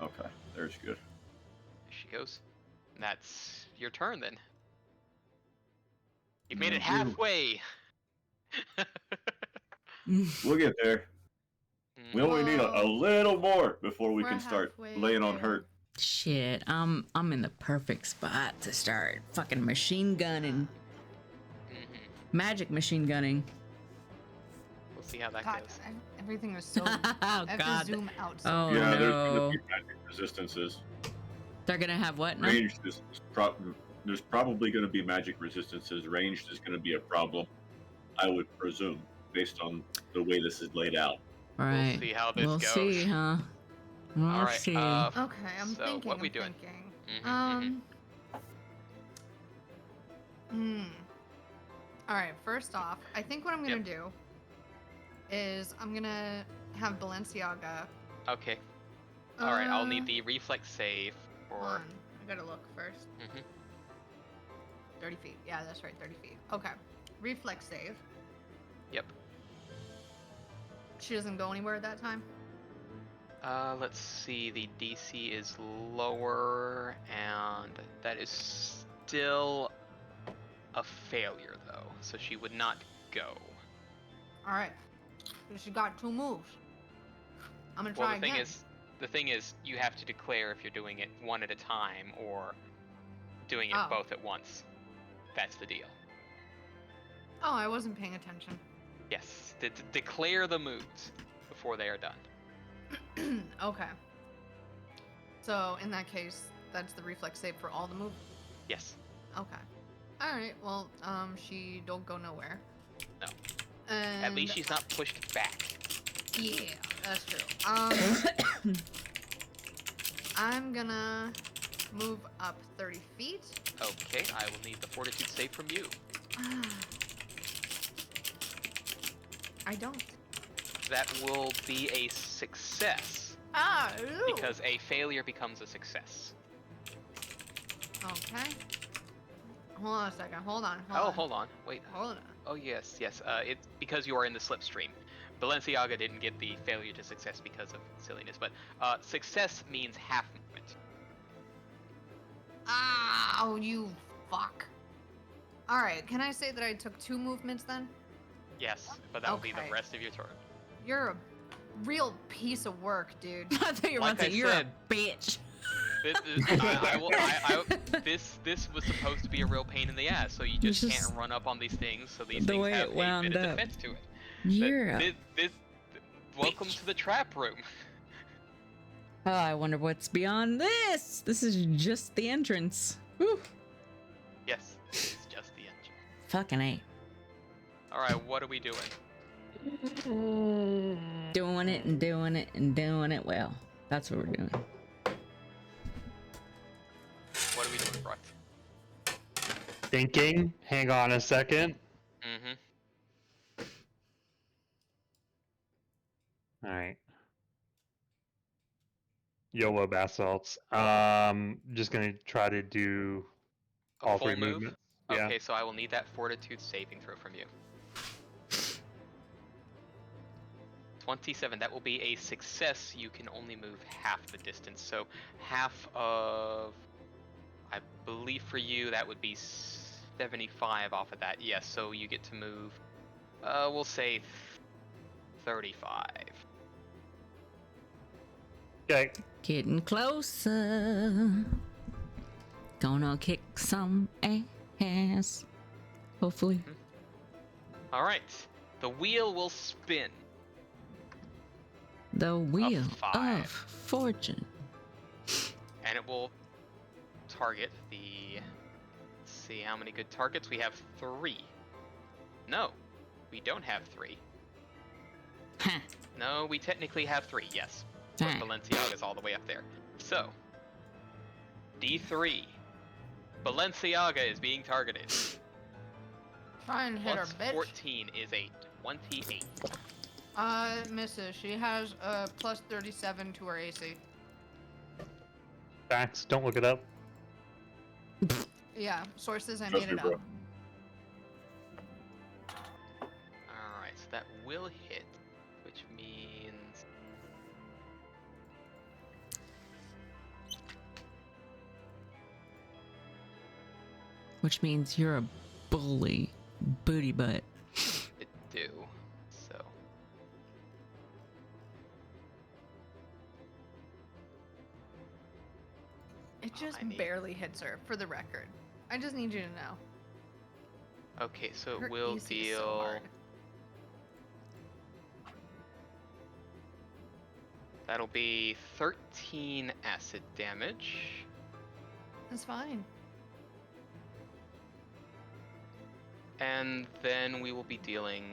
Okay, there's good.
There she goes. And that's your turn then. You've made it
Thank you.
halfway.
We'll get there. We only need a
Whoa.
little more before we
We're
can start
halfway
laying on
there.
hurt.
Shit, I'm in the perfect spot to start fucking machine gunning, magic machine gunning.
We'll see how that
God,
goes.
everything was so.
Oh
I have
god.
to zoom out. So
Oh
Yeah, there's
no.
gonna be magic resistances.
They're gonna have what now?
Ranged there's probably going to be magic resistances. Ranged is going to be a problem, I would presume, based on the way this is laid out.
Right.
We'll see how this
We'll
goes.
see, huh? We'll
All right.
see.
Okay, I'm
So,
thinking.
what we
I'm
doing?
thinking. All right. First off, I think what I'm gonna do is I'm gonna have Balenciaga.
Okay. All right. I'll need
uh,
the reflex save
Hold
for.
on. I gotta look first. 30 feet. Yeah, that's right. 30 feet. Okay. Reflex save.
Yep.
She doesn't go anywhere at that time.
Let's see. The DC is lower, and that is still a failure, though. So she would not go.
All right. So she got two moves. I'm gonna
Well,
try again.
the thing is, you have to declare if you're doing it one at a time or doing it
Oh.
both at once. That's the deal.
Oh, I wasn't paying attention.
Yes. Declare the moves before they are done.
Okay. So in that case, that's the reflex save for all the moves.
Yes.
Okay. All right. Well, she don't go nowhere.
No.
And
At least she's not pushed back.
Yeah, that's true. I'm gonna move up 30 feet.
Okay, I will need the fortitude save from you.
I don't.
That will be a success,
Ooh.
because a failure becomes a success.
Okay. Hold on a second. Hold on.
Hold on. Wait.
Hold on.
Oh, yes. It's because you are in the slipstream. Balenciaga didn't get the failure to success because of silliness, but success means half movement.
Oh, you fuck. All right. Can I say that I took two movements then?
Yes, but that will be
Okay.
the rest of your turn.
You're a real piece of work, dude.
I thought you were
Like
about to
I
say, you're
said-
a bitch.
This was supposed to be a real pain in the ass, so you just
It's just
can't run up on these things, so these
the
things
way
have
it
a
wound
bit of
up.
defense to it.
You're
Welcome to the trap room.
Oh, I wonder what's beyond this. This is just the entrance. Whew.
Yes, it's just the engine.
Fucking A.
Alright, what are we doing?
Doing it and doing it and doing it well. That's what we're doing.
What are we doing, Brock?
Thinking. Hang on a second.
Mm-hmm.
All right. YOLO basalts. Just gonna try to do all
full
three
move?
movements. Yeah.
Okay, so I will need that fortitude saving throw from you. 27. That will be a success. You can only move half the distance. So half of, I believe for you, that would be 75 off of that. Yes, so you get to move, we'll say 35.
Okay.
Getting closer. Gonna kick some ass. Hopefully.
All right. The wheel will spin.
The wheel
five.
of fortune.
And it will target the... Let's see how many good targets. We have 3. No, we don't have 3.
Huh.
No, we technically have 3, yes. But Balenciaga's all the way up there. So, D3. Balenciaga is being targeted.
Try and hit her,
Plus
bitch.
14 is a 28.
Misses. She has a plus 37 to her AC.
Facts. Don't look it up.
Yeah, sources, I
Trust
made
me,
it
bro.
up.
Alright, so that will hit, which means...
Which means you're a bully. Booty butt.
it do. So...
It just
I need-
barely hits her, for the record. I just need you to know.
Okay, so
Her
it will
AC is so
deal...
hard.
That'll be 13 acid damage.
That's fine.
And then we will be dealing...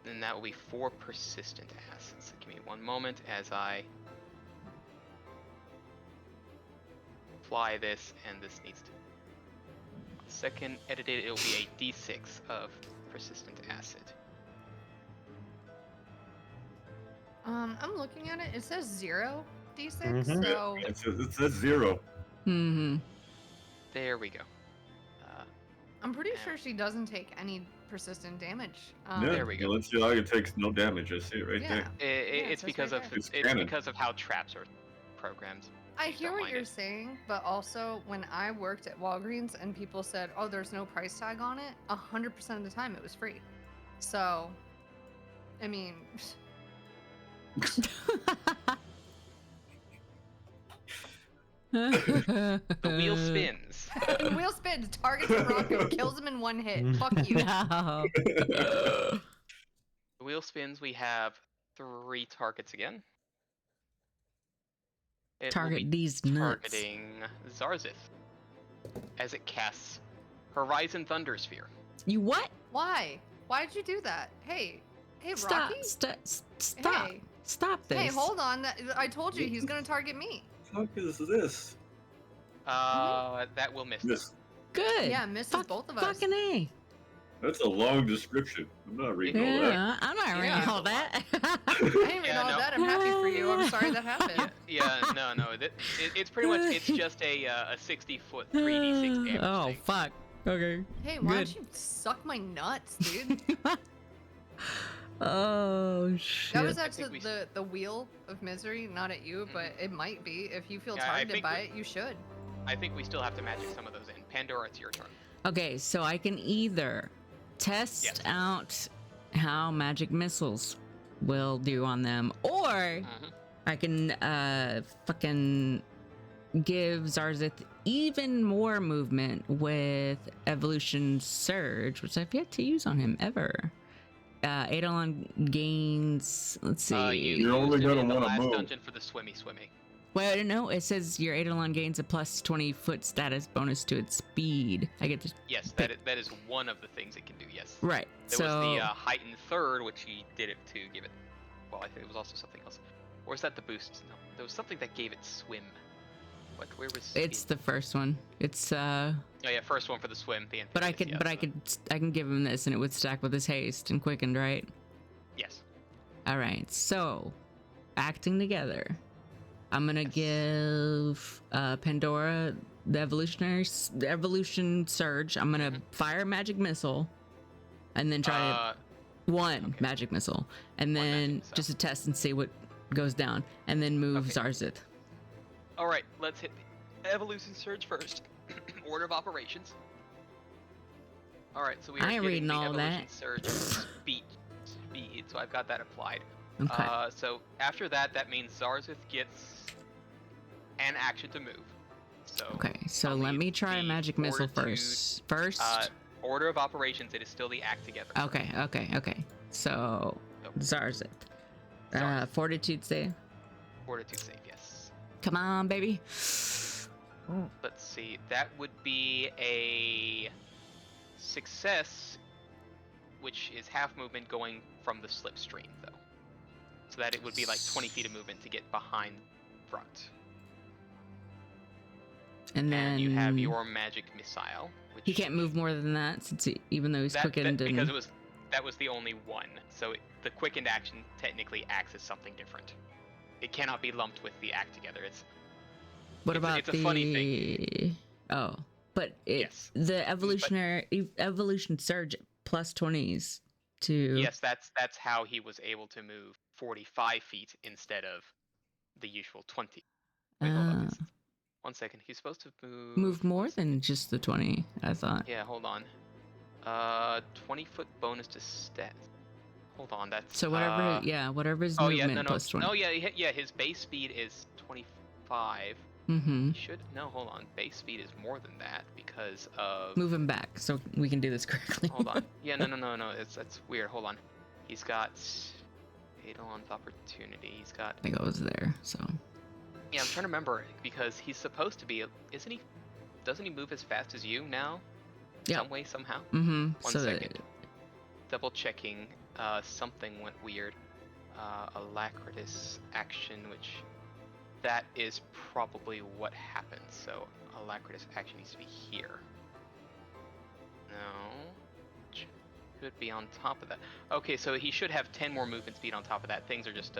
Then that will be 4 persistent acids. So give me one moment as I fly this, and this needs to... Second edited, it will be a d6 of persistent acid.
I'm looking at it. It says 0 d6,
Mhm.
so
It says 0.
Mm-hmm.
There we go.
I'm pretty
Yeah.
sure she doesn't take any persistent damage.
Yeah,
There we go.
Balenciaga takes no damage. I see it right
Yeah.
there.
It's
says
because
right
of
there.
It's
it's
canon.
because of how traps are programmed.
I
Please
hear
don't
what
mind
you're
it.
saying, but also when I worked at Walgreens and people said, "Oh, there's no price tag on it," 100% of the time it was free. So, I mean,
The wheel spins.
the wheel spins, targets at Rocco, kills him in one hit. Fuck you.
No.
The wheel spins. We have 3 targets again. It will
Target
be
these nuts.
targeting Zarzith as it casts Horizon Thunder Sphere.
You what?
Why? Why'd you do that? Hey,
Stop.
Rocky.
Stop.
Hey,
Stop this.
hey, hold on. I told you he's gonna target me.
What the fuck is this?
That will miss.
This.
Good.
Yeah, misses
Fuck-
both of us.
Fucking A.
That's a long description. I'm not reading all that.
Yeah, I'm not reading
Yeah.
all that.
I didn't read
Yeah,
all
no.
that. I'm happy for you. I'm sorry that happened.
Yeah, no. It's pretty much. It's just a 60-foot 3d6 damage.
Oh,
thing.
fuck. Okay.
Hey, why
Good.
don't you suck my nuts, dude?
Oh, shit.
That was
I
actually
think we
the wheel of misery, not at you, but it might be. If you feel
Yeah, I
targeted
think
by
we-
it, you should.
I think we still have to magic some of those in. Pandora, it's your turn.
Okay, so I can either test
Yes.
out how magic missiles will do on them, or
Mhm.
I can fucking give Zarzith even more movement with Evolution Surge, which I've yet to use on him ever. Eidolon gains, let's see.
You're only
used it
gonna
in the
wanna
last
move.
dungeon for the swimmy.
Well, I don't know. It says your Eidolon gains a plus 20 foot status bonus to its speed. I get to.
Yes, that is one of the things it can do. Yes.
Right.
There
so.
was the heightened third, which he did it to give it. Well, I think it was also something else. Or is that the boost? No, there was something that gave it swim. What? Where was?
It's
spin?
the first one. It's
Oh yeah, first one for the swim. The
But I
amphibious,
could,
yeah,
but I
so-
could, I can give him this, and it would stack with his haste and quickened, right?
Yes.
All right. So, acting together, I'm gonna give Pandora the evolution surge. I'm gonna fire magic missile, and then try one magic missile, and then just a test and see what goes down, and then move Zarzith.
All right, let's hit the evolution surge first. Order of operations. All right, so we are
I ain't
getting
reading
the
all
evolution
that.
surge speed. So I've got that applied.
Okay.
So after that, that means Zarzith gets an action to move. So
Okay, so
I'll
let
need
me try
the
magic missile
fortitude,
first.
Order of operations, it is still the act together.
Okay. So Zarzith.
Zarzith.
Fortitude save.
Fortitude save, yes.
Come on, baby.
Let's see, that would be a success, which is half movement going from the slipstream, though. So that it would be like 20 feet of movement to get behind front.
And then
you have your magic missile, which
he can't move more than that, since even though he's quickened.
Because that was the only one. So the quickened action technically acts as something different. It cannot be lumped with the act together. It's a funny thing.
Oh, but
Yes.
the evolution surge plus 20s to.
Yes, that's how he was able to move 45 feet instead of the usual 20. Wait, hold on. 1 second. He's supposed to
move more than just the 20, I thought.
Yeah, hold on. 20-foot bonus to stats. Hold on, that's
So whatever, whatever his movement plus 20.
Oh yeah, his base speed is 25.
Mm-hmm.
Hold on. Base speed is more than that because of
Move him back so we can do this correctly.
Hold on. Yeah, no. That's weird. Hold on. He's got Eidolon's opportunity. He's got.
I think I was there, so.
Yeah, I'm trying to remember because he's supposed to be. Isn't he? Doesn't he move as fast as you now?
Yeah.
Some way, somehow.
Mm-hmm.
One second. Double checking. Something went weird. Alacritus action, which that is probably what happened. So Alacritus action needs to be here. No. Could be on top of that. Okay, so he should have 10 more movement speed on top of that. Things are just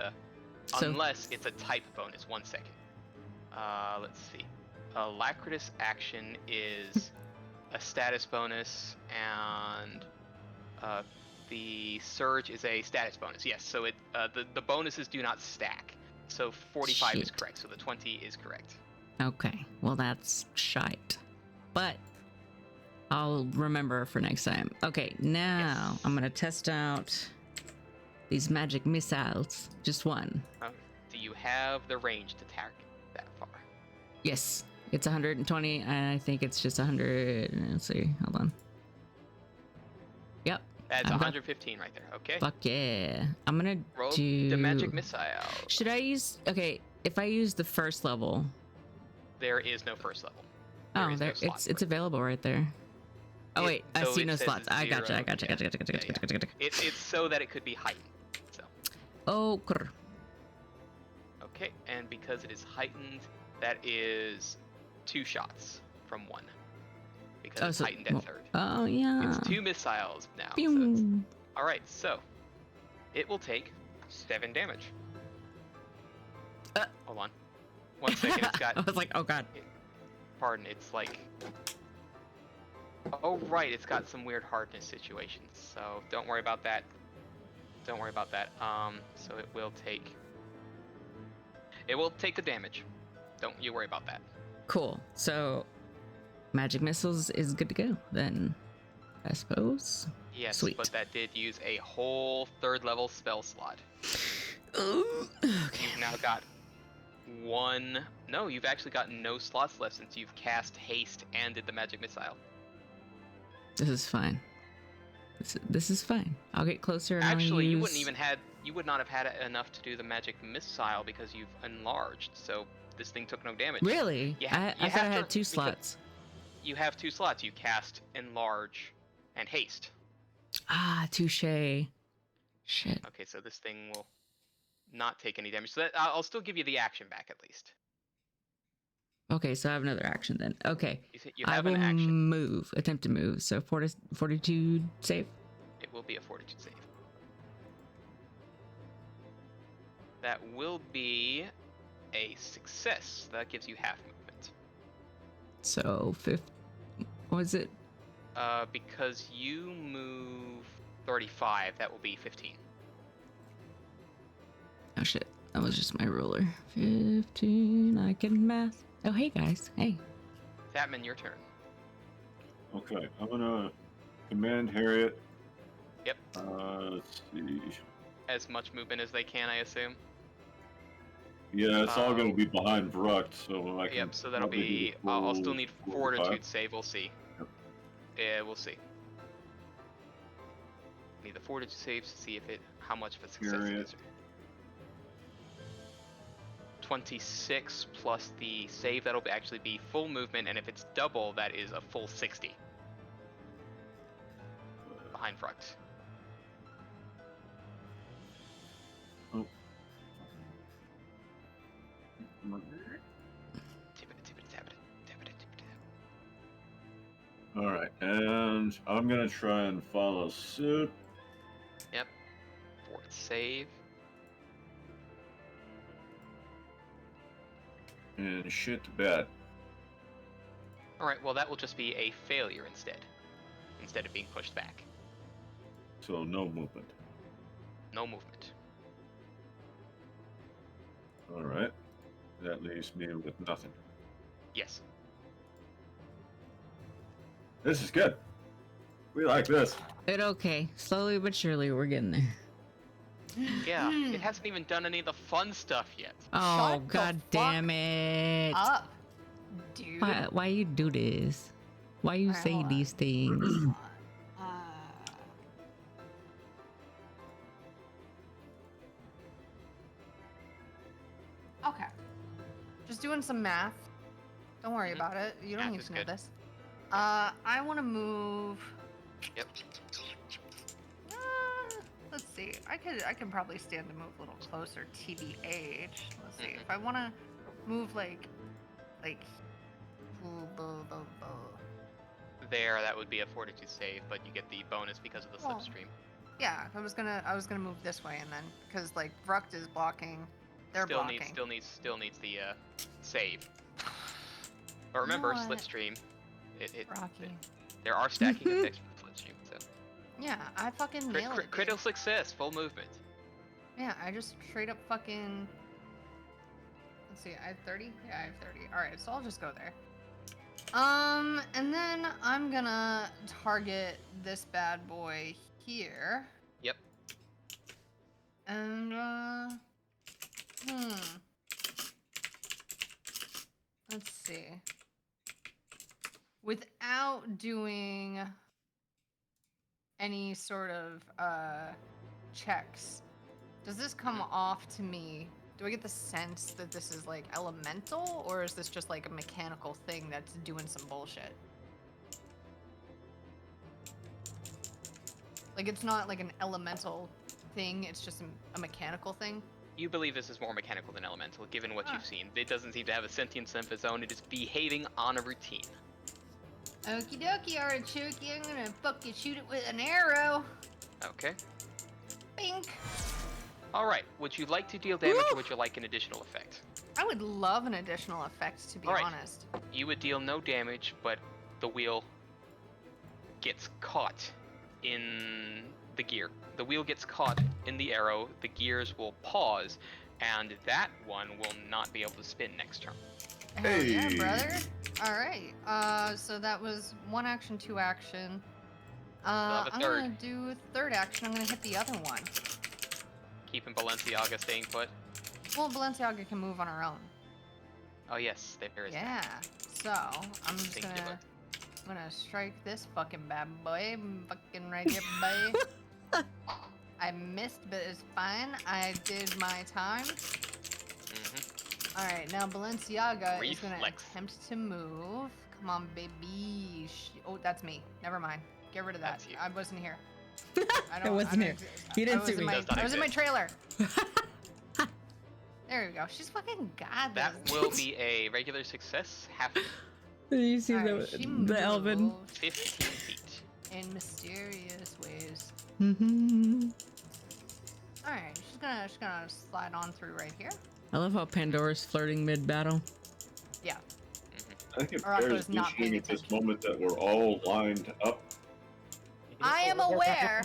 unless it's a type bonus. 1 second. Let's see. Alacritus action is a status bonus, and the surge is a status bonus. Yes, so the bonuses do not stack. So 45 is correct. So the 20 is correct.
Okay, well that's shite, but I'll remember for next time. Okay, now
Yes.
I'm gonna test out these magic missiles. Just one.
Do you have the range to target that far?
Yes, it's 120, and I think it's just 100. Let's see, hold on. Yep.
That's
I've got-
115 right there. Okay.
Fuck yeah. I'm gonna
Roll
do
the magic missile.
Should I use? Okay, if I use the first level.
There is no first level.
Oh, there it's available right there. Oh wait, I
so
see
it
no
says
slots. I gotcha.
zero.
Gotcha.
It's so that it could be heightened. So
Oh, grr.
okay, and because it is heightened, that is 2 shots from 1. Because it's heightened at 3rd.
Oh yeah.
It's 2 missiles now. So
Pew.
all right, so it will take 7 damage. Hold on. 1 second. It's got.
I was like, oh god.
Pardon. It's like. Oh right, it's got some weird hardness situations. So don't worry about that. Don't worry about that. So it will take. It will take the damage. Don't you worry about that.
Cool. So, magic missiles is good to go then, I suppose.
Yes,
Sweet.
but that did use a whole 3rd level spell slot.
Ooh, okay.
You've now got 1. No, you've actually got no slots left since you've cast haste and did the magic missile.
This is fine. This is fine. I'll get closer. And
Actually,
I'll use...
you would not have had enough to do the magic missile because you've enlarged. So this thing took no damage.
Really?
Yeah,
I thought I had 2 slots.
You have 2 slots. You cast enlarge and haste.
Ah, touche. Shit.
Okay, so this thing will not take any damage. So that, I'll still give you the action back at least.
Okay, so I have another action then. Okay.
You have
I
an
will
action.
move. Attempt to move. So fortitude save.
It will be a fortitude save. That will be a success. That gives you half movement.
So, what was it?
Because you move 35, that will be 15.
Oh shit, that was just my ruler. 15, I can math. Oh, hey guys, hey.
Fatman, your turn.
Okay, I'm gonna command Harriet.
Yep.
Let's see.
As much movement as they can, I assume.
Yeah, it's all gonna be behind Vrucht, so I can.
Yep, so that'll
probably do
be.
the
I'll
full
still need
45.
fortitude save, we'll see.
Yep.
Yeah, we'll see. Need the fortitude save to see if how much of a success it
Harriet.
is. 26 plus the save, that'll actually be full movement, and if it's double, that is a full 60. Behind Vrucht.
Oh. All right, and I'm gonna try and follow suit.
Yep. Fort save.
And shit to bed.
Alright, well that will just be a failure instead of being pushed back.
So no movement.
No movement.
All right, that leaves me with nothing.
Yes.
This is good. We like this.
But okay, slowly but surely we're getting there.
Yeah, it hasn't even done any of the fun stuff yet.
Oh,
Shut the
god damn it.
Up, dude.
Why you do this? Why you
Alright,
say
hold on.
these things?
Okay. Just doing some math. Don't worry
Mhm.
about it. You don't
Math
need
is
to know
good.
this. I want to move.
Yep.
Let's see. I can probably stand to move a little closer. TBH. Let's see.
Mhm.
If I want to move like.
There, that would be a fortitude save, but you get the bonus because of the
Well,
slipstream.
Yeah, I was gonna move this way and then because like Vrucht is blocking. They're
Still
blocking.
needs the save. But remember,
know what?
slipstream.
Rocky.
There are stacking effects for the slipstream. So
Yeah, I fucking nailed it. Dude.
critical success, full movement.
Yeah, I just straight up fucking. Let's see, I have 30? Yeah, I have 30. Alright, so I'll just go there. And then I'm gonna target this bad boy here.
Yep.
And, let's see. Without doing any sort of, checks, does this come off to me? Do I get the sense that this is like elemental, or is this just like a mechanical thing that's doing some bullshit? Like it's not like an elemental thing, it's just a mechanical thing?
You believe this is more mechanical than elemental, given what you've seen. It doesn't seem to have a sentience of its own, it is behaving on a routine.
Okie dokie, Artichoke, I'm gonna fucking shoot it with an arrow.
Okay.
Bink.
Alright, would you like to deal damage or would you like an additional effect?
I would love an additional effect, to be
Alright.
honest.
You would deal no damage, but the wheel gets caught in the gear. The wheel gets caught in the arrow, the gears will pause, and that one will not be able to spin next turn.
Hell yeah,
Hey.
brother. Alright, so that was 1 action, 2 action.
have a
I'm
third.
gonna do a 3rd action, I'm gonna hit the other one.
Keeping Balenciaga staying put.
Well, Balenciaga can move on her own.
Oh yes, there is
Yeah, so I'm just
Singular.
gonna strike this fucking bad boy, fucking right here, boy. I missed, but it's fine. I did my time.
Mm-hmm.
All right, now Balenciaga is gonna
Reflex.
attempt to move. Come on, baby. Oh, that's me. Never mind. Get rid of that.
That's you.
I wasn't here.
I wasn't here. You didn't
I
see
was in
me.
my,
Does not
I was in my
exist.
trailer. There we go. She's fucking god.
That will be a regular success, half
You see
Alright, she
the Elven?
moved
15 feet.
in mysterious ways.
Mm-hmm.
All right, she's gonna slide on through right here.
I love how Pandora's flirting mid-battle.
Yeah.
I think it
Rocco
bears
is not paying
mentioning at this
attention.
moment that we're all lined up.
I am aware.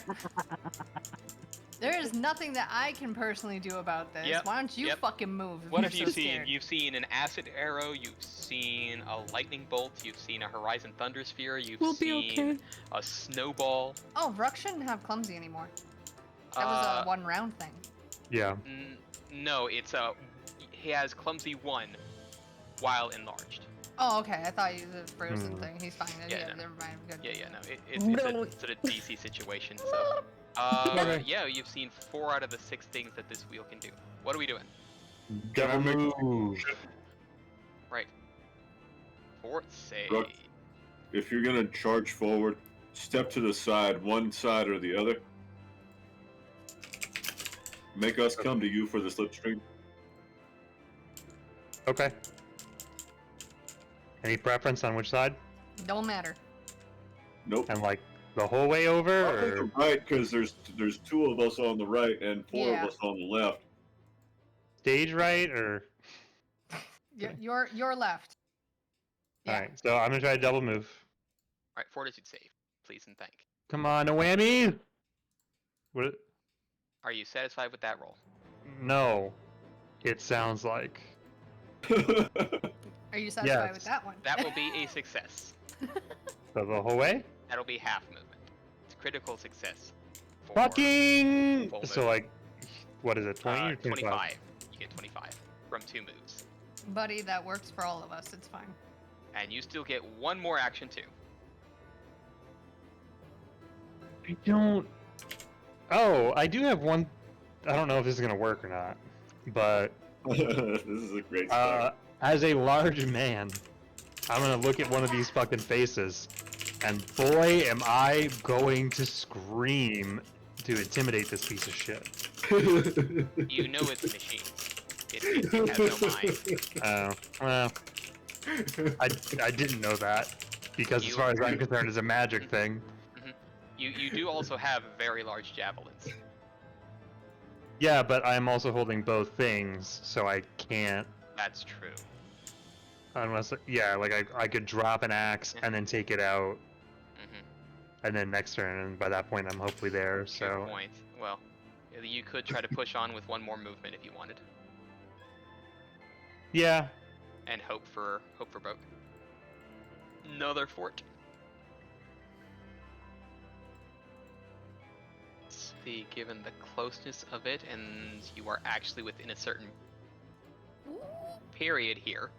There is nothing that I can personally do about this.
Yep,
Why don't you
yep.
fucking move? If
What
you're
have you
so
seen?
scared?
You've seen an acid arrow, you've seen a lightning bolt, you've seen a horizon thunder sphere, you've
We'll be
seen
okay.
a snowball.
Oh, Ruck shouldn't have clumsy anymore. That was a one round thing.
Yeah.
No, it's he has clumsy 1 while enlarged.
Oh, okay. I thought you was a frozen
Hmm.
thing. He's fine.
Yeah,
Yeah,
no.
never mind. I'm good.
Yeah, no, it's a sort of DC situation. So,
Okay.
yeah, you've seen 4 out of the 6 things that this wheel can do. What are we doing?
Can I
Double
make a
move.
suggestion?
Right. Fort save.
Rook. If you're gonna charge forward, step to the side, one side or the other. Make us come to you for the slipstream.
Okay. Any preference on which side?
Don't matter.
Nope.
And like the whole way over?
I'll take
Or...
the right because there's 2 of us on the right and 4
Yeah.
of us on the left.
Stage right or?
Yeah, you're left. Yeah.
All right. So I'm gonna try to double move.
Right, fortitude save, please and thank.
Come on, a whammy. What?
Are you satisfied with that roll?
No. It sounds like.
Are you satisfied
Yes.
with that one?
That will be a success.
So the whole way?
That'll be half movement. It's critical success. For,
Fucking.
full
So
movement.
like, what is it? 20 or
25. You get 25 from 2 moves.
Buddy, that works for all of us. It's fine.
And you still get 1 more action too.
I don't. Oh, I do have one. I don't know if this is gonna work or not, but
This is a great start.
as a large man, I'm gonna look at one of these fucking faces, and boy, am I going to scream to intimidate this piece of shit.
You know it's machines. It has no mind.
Well, I didn't know that because as far as I'm concerned, it's a magic thing.
You do also have very large javelins.
Yeah, but I'm also holding both things, so I can't.
That's true.
Unless, yeah, like I could drop an axe and then take it out, and then next turn, and by that point I'm hopefully there.
Good
So
point. Well, you could try to push on with 1 more movement if you wanted,
yeah,
and hope for broke. Another fort. Let's see, given the closeness of it, and you are actually within a certain period here,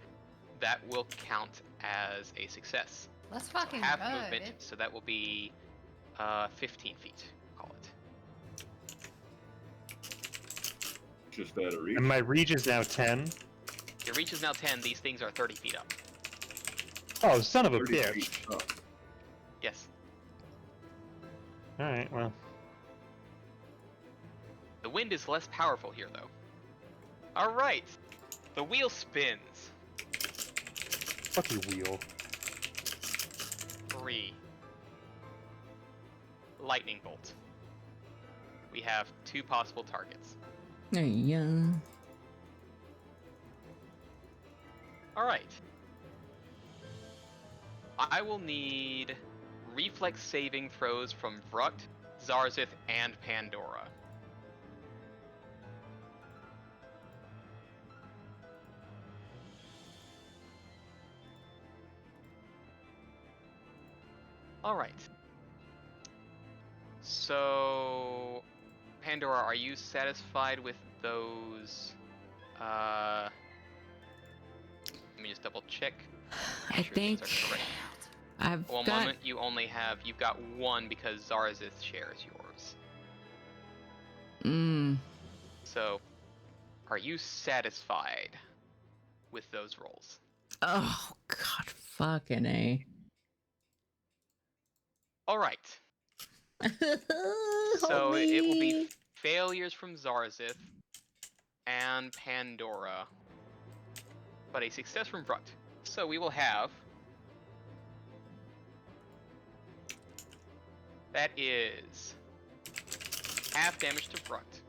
that will count as a success.
Let's
So
fucking
half
go,
movement,
bitch.
so that will be 15 feet, call it.
Just out of reach.
and my reach is now 10.
Your reach is now 10, these things are 30 feet up.
Oh, son of a
30
bitch!
feet up.
Yes.
All right, well,
The wind is less powerful here, though. Alright! The wheel spins.
fuck you, wheel.
3. Lightning bolt. We have 2 possible targets.
Yeah.
Alright. I will need reflex saving throws from Vrukt, Zarzith, and Pandora. Alright. So, Pandora, are you satisfied with those? Let me just double check.
I
Make sure these
think
are correct.
I've
One
got.
moment, you've got 1 because Zarzith shares yours. So, are you satisfied with those rolls?
Oh God, fucking A.
Alright. So it will be failures from Zarzith and Pandora, but a success from Vrukt. So we will have... That is half damage to Vrukt.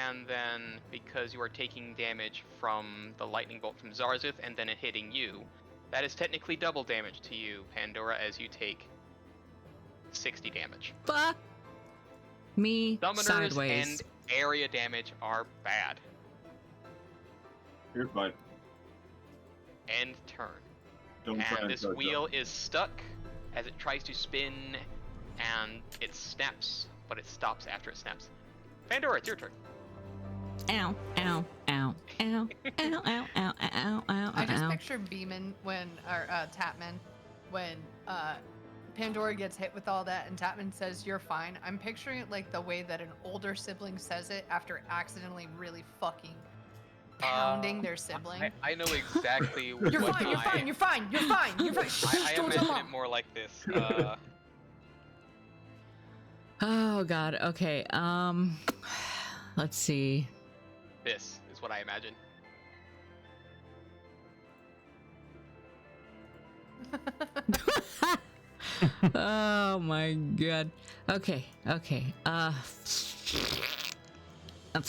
and then because you are taking damage from the lightning bolt from Zarzith and then it hitting you, that is technically double damage to you, Pandora, as you take 60 damage.
Fuck me
Summoners
sideways.
and area damage are bad.
You're fine.
End turn.
Don't try
And this
touch
wheel
up.
is stuck as it tries to spin, and it snaps, but it stops after it snaps. Pandora, it's your turn.
Ow, ow, ow, ow, ow, ow, ow, ow, ow,
I just
ow.
picture Beeman or Tapman when Pandora gets hit with all that and Tapman says, "You're fine." I'm picturing it like the way that an older sibling says it after accidentally really fucking pounding their sibling.
I know exactly what
You're fine, you're fine, you're fine, you're fine, you're fine.
I
Don't tell
imagine
mom.
it more like this.
Oh god. Okay. Let's see.
This is what I imagine.
Oh my god. Okay. Okay. That's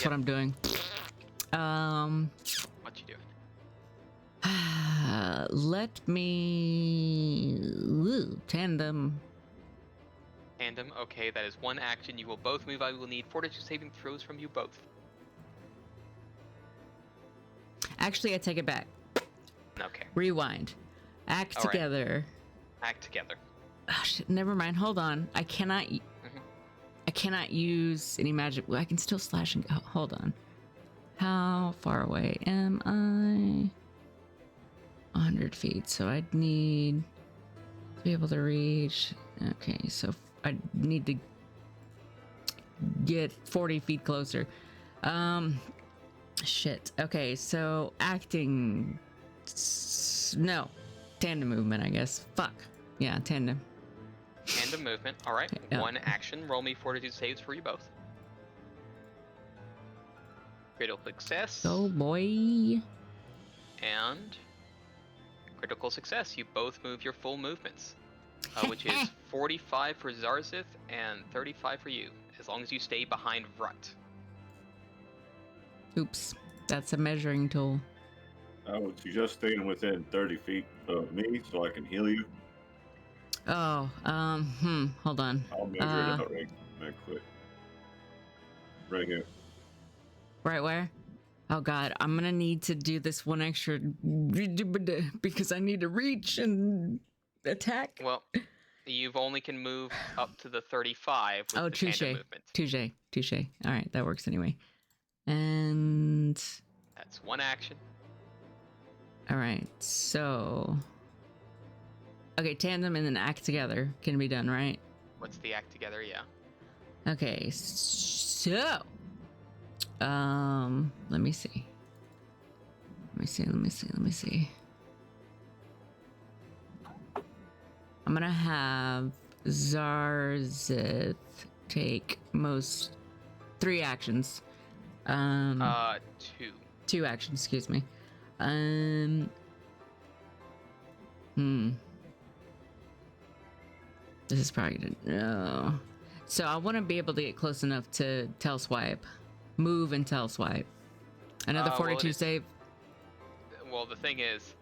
what I'm doing.
What you doing?
Let me tandem.
Tandem. Okay, that is one action. You will both move. I will need fortitude saving throws from you both.
Actually, I take it back.
Okay.
Rewind. Act
All right.
together.
Act together.
Oh, shit, never mind. Hold on. I cannot. I cannot use any magic. Well, I can still slash and go. Hold on. How far away am I? 100 feet. So I'd need to be able to reach. Okay, so I need to get 40 feet closer. Shit. Okay, so acting. No. Tandem movement, I guess. Fuck. Yeah, tandem.
Tandem movement. All right.
Yeah.
One action. Roll me fortitude saves for you both. Critical success.
Oh boy.
And critical success. You both move your full movements, which is 45 for Zarzith and 35 for you, as long as you stay behind Rut.
Oops. That's a measuring tool.
I would suggest staying within 30 feet of me so I can heal you.
Oh, hold on.
I'll measure it out right quick. Right here.
Right where? Oh god, I'm gonna need to do this one extra because I need to reach and attack.
Well, you've only can move up to the 35 with
Oh,
the tandem
touche.
movement.
Touche. All right, that works anyway. And
That's one action.
all right, so okay, tandem and then act together can be done, right?
What's the act together? Yeah.
Okay, so let me see. Let me see. I'm gonna have Zarzith take most 3 actions.
Two.
2 actions, excuse me. This is probably gonna no. So I want to be able to get close enough to tail swipe, move and tail swipe. Another
Well,
42 save.
Well, the thing is,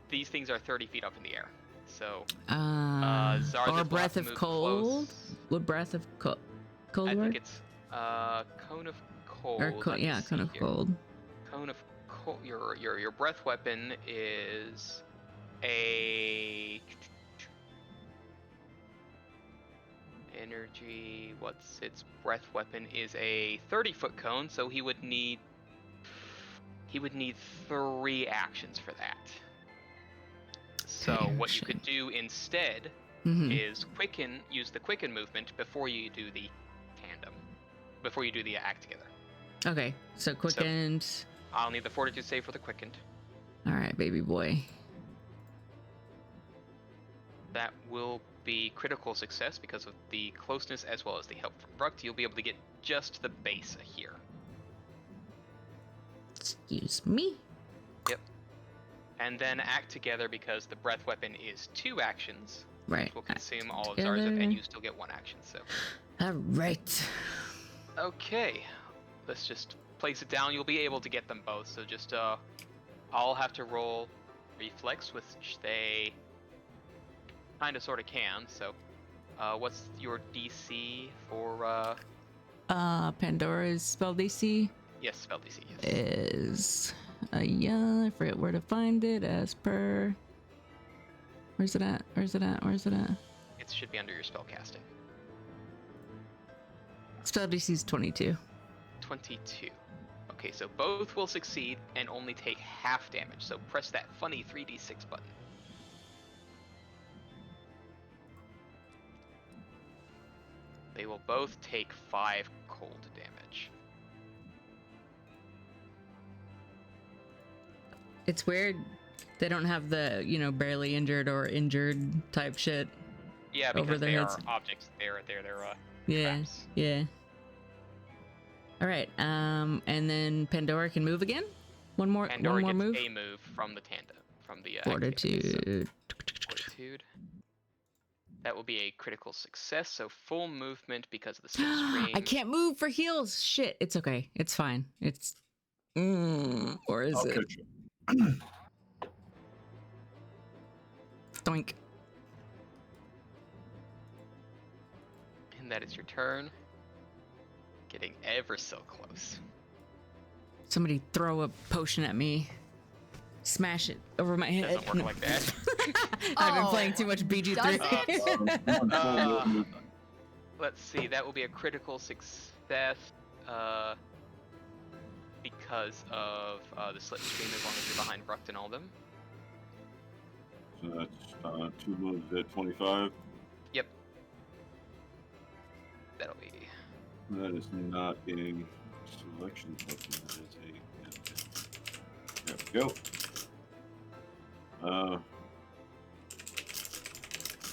these things are 30 feet up in the air. So,
Or
Zarzith will have
breath
to
of
move
cold.
close.
Would breath of cold
I
work?
think it's cone of cold.
Or
Let me
yeah, cone
see
of
here.
cold.
Cone of cold. Your breath weapon is a energy. What's its breath weapon is a 30-foot cone. So he would need 3 actions for that. So
Okay,
what you
shit.
could do instead
Mm-hmm.
is use the quicken movement before you do the tandem, before you do the act together.
Okay, so quickened.
I'll need the fortitude save for the quickened.
All right, baby boy.
That will be critical success because of the closeness as well as the help from Rukt. You'll be able to get just the base here.
Excuse me.
And then act together because the breath weapon is 2 actions,
Right.
which will consume
act
all of
together.
Zarzith, and you still get 1 action. So,
All right.
okay, let's just place it down, you'll be able to get them both. So just I'll have to roll reflex, which they kind of sort of can. So what's your DC for
Pandora's spell DC
yes, spell DC, yes.
is yeah, I forget where to find it as per. Where's it at?
It should be under your spell casting.
Spell DC is 22.
22. Okay, so both will succeed and only take half damage. So press that funny 3d6 button. They will both take 5 cold damage.
It's weird. They don't have the, barely injured or injured type shit.
Yeah,
over
because
their
they
heads.
are objects. They're
Yeah,
traps.
yeah. All right, and then Pandora can move again. One more
Pandora gets
move.
a move from the tandem, from the
Fortitude.
Fortitude. That will be a critical success, so full movement because of the slipstream.
I can't move for heals. Shit, it's okay. It's fine. It's or is
I'll
it?
catch you.
Doink.
And that is your turn. Getting ever so close.
Somebody throw a potion at me. Smash it over my head.
Doesn't work like that.
I've been
Oh,
playing too much
does
BG3.
Let's see, that will be a critical success because of the slipstream as long as you're behind Brucked and all them.
So that's 2 moves at 25.
Yep. That'll be...
That is not a selection token. That is a. There we go.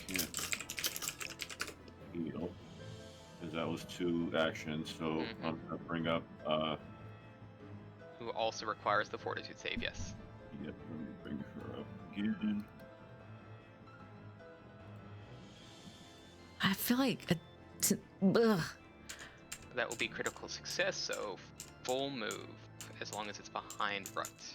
Can't heal because that was 2 actions. So I'm gonna bring up.
Who also requires the Fortitude save, yes.
Yep, let me bring her up again.
I feel like
That will be critical success, so full move as long as it's behind Brucked.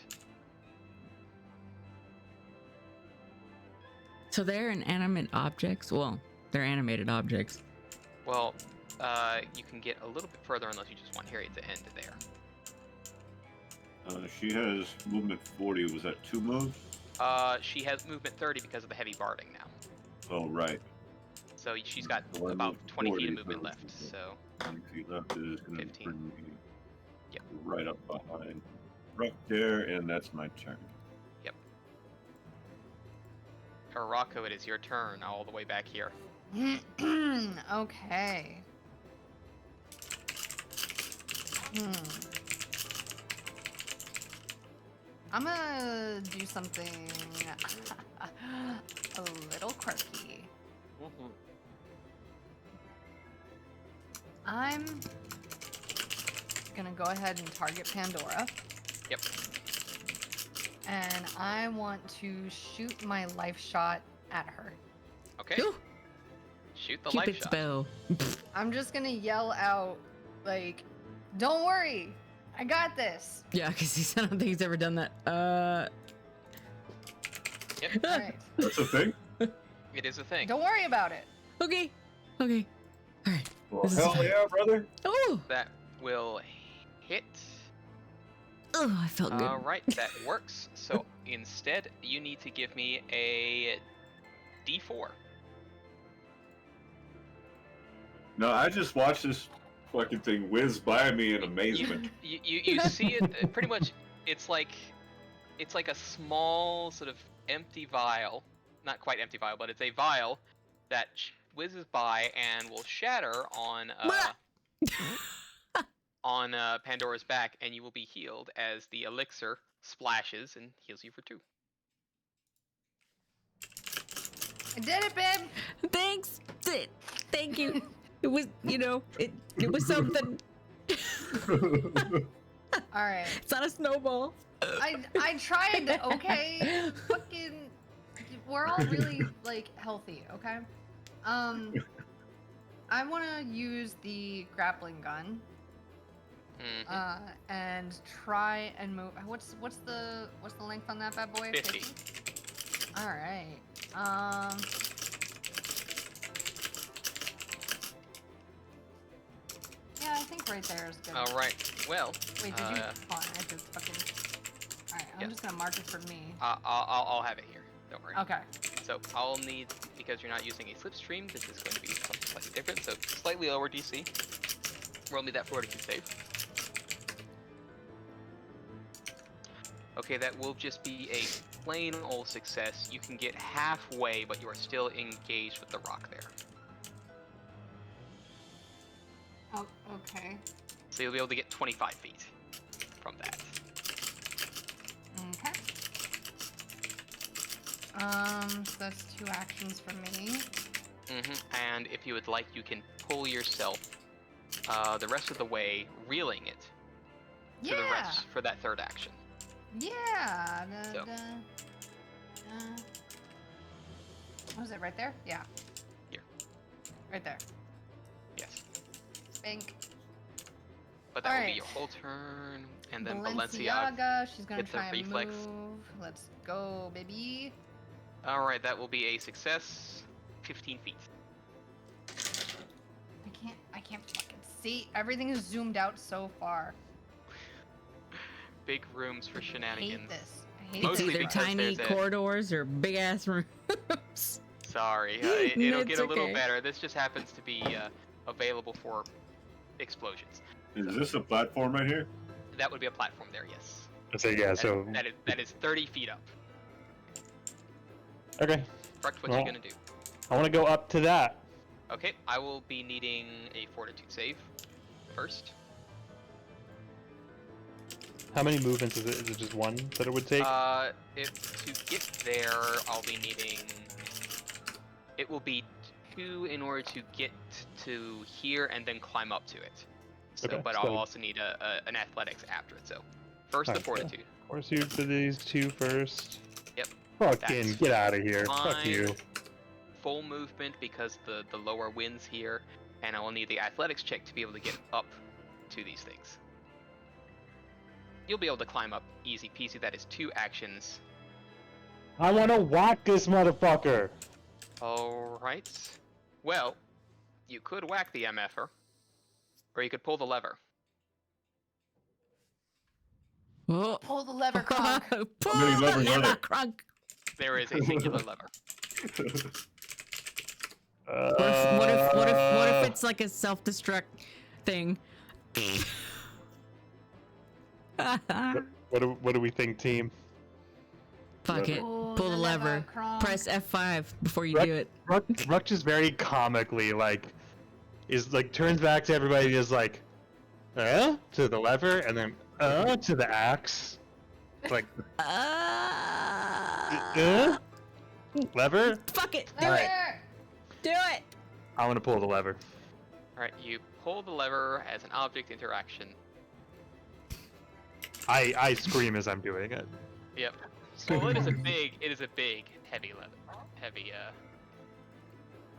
So they're inanimate objects. Well, they're animated objects.
Well, you can get a little bit further unless you just want Harriet to end there.
She has movement 40. Was that 2 moves?
She has movement 30 because of the heavy barding now.
Oh, right.
So she's got
So I
about
moved
20 feet
40,
of movement
so-
left. So
20 feet left is going to
15.
bring me
Yep.
right up behind Ruck there, and that's my turn.
Rocco, it is your turn, all the way back here.
Okay. I'm gonna do something a little quirky. I'm gonna go ahead and target Pandora.
Yep.
And I want to shoot my life shot at her.
Okay.
Ooh,
Shoot the life
Cupid's
shot.
bow.
I'm just gonna yell out, like, "Don't worry, I got this."
Yeah, because I don't think he's ever done that.
Yep.
All right.
That's a thing?
It is a thing.
Don't worry about it.
Okay. All right.
Well,
This is
hell
fine.
yeah, brother.
Oh,
That will hit.
I felt good.
Alright, that works. So instead, you need to give me a D4.
No, I just watched this fucking thing whiz by me in
You,
amazement.
you see it pretty much. It's like a small sort of empty vial, not quite empty vial, but it's a vial that whizzes by and will shatter on on Pandora's back, and you will be healed as the elixir splashes and heals you for 2.
I did it, babe.
Thanks. Thank you. It was, it was something.
All right.
It's not a snowball.
I tried. Okay. Fucking. We're all really like healthy. Okay. I want to use the grappling gun and try and move. What's the length on that bad boy?
50.
All right. Yeah, I think right there is good.
All right. Well.
Wait, did you? Hold on, I have to fucking. All right, I'm just gonna mark it for me.
I'll have it here. Don't worry.
Okay.
So I'll need, because you're not using a slipstream, this is going to be something slightly different. So slightly lower DC. Roll me that fortitude save. Okay, that will just be a plain old success. You can get halfway, but you are still engaged with the rock there.
Oh, okay.
So you'll be able to get 25 feet from that.
Okay. So that's 2 actions for me.
And if you would like, you can pull yourself the rest of the way, reeling it to the rest for that third action.
Yeah.
So.
What was it? Right there? Yeah.
Here.
Right there.
Yes.
Bink.
But that will be your whole turn, and then
Balenciaga, she's gonna
gets a
try and
reflex.
move. Let's go, baby.
All right, that will be a success. 15 feet.
I can't fucking see. Everything is zoomed out so far.
Big rooms for
I
shenanigans.
hate this. I hate
It's
Mostly
this.
either
because
tiny
there's
corridors or big ass rooms.
Sorry, it'll
It's
get a little
okay.
better. This just happens to be available for explosions.
Is this a platform right here?
That would be a platform there, yes.
So yeah, so
That is 30 feet up.
okay.
Correct, what
Well,
you gonna do?
I want to go up to that.
Okay, I will be needing a fortitude save first.
How many movements is it? Is it just one that it would take?
To get there, I'll be needing. It will be 2 in order to get to here and then climb up to it. So,
Okay,
but
so-
I'll also need an athletics after it. So, first the
Alright, so-
fortitude.
Fortitude for these 2 first.
Yep.
Fucking
That's
get out of here. Fuck
fine.
you.
Full movement because the lower winds here, and I will need the athletics check to be able to get up to these things. You'll be able to climb up easy peasy. That is 2 actions.
I want to whack this motherfucker.
Alright. Well, you could whack the MFer, or you could pull the lever.
Oh.
Pull the lever, Kronk.
Pull
many
the
levers are
lever,
there?
Kronk.
There is a singular lever.
What if it's like a self-destruct thing?
What do we think, team?
Fuck it.
Pull
Pull
the
the lever.
Kronk.
Press F5 before you
Ruck-
do it.
Ruck just very comically turns back to everybody and is like, to the lever, and then to the axe. Like, lever?
Fuck it. Do
Alright.
it.
There.
Do it.
I want to pull the lever.
Alright, you pull the lever as an object interaction.
I scream as I'm doing it.
Yep. Well, it is a big, heavy lever. Heavy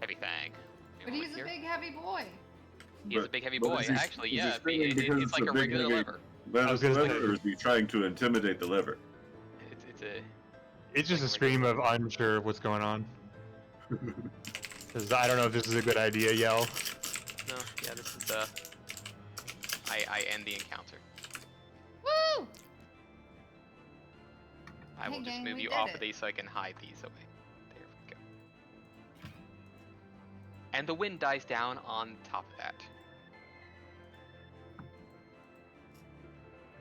thing.
But he's a big, heavy boy.
He's a big, heavy
But
boy.
is he-
Actually,
is he
yeah,
screaming because
it's like
it's
a
a big,
regular
heavy-
lever.
I was gonna
lever,
say-
or is he trying to intimidate the lever?
It's a.
It's just a scream of unsure of what's going on. Because I don't know if this is a good idea, Yell.
No, yeah, this is I end the encounter.
Woo!
I
Hey,
will just
gang,
move
we
you
did
off
it.
of these so I can hide these away. There we go. And the wind dies down on top of that.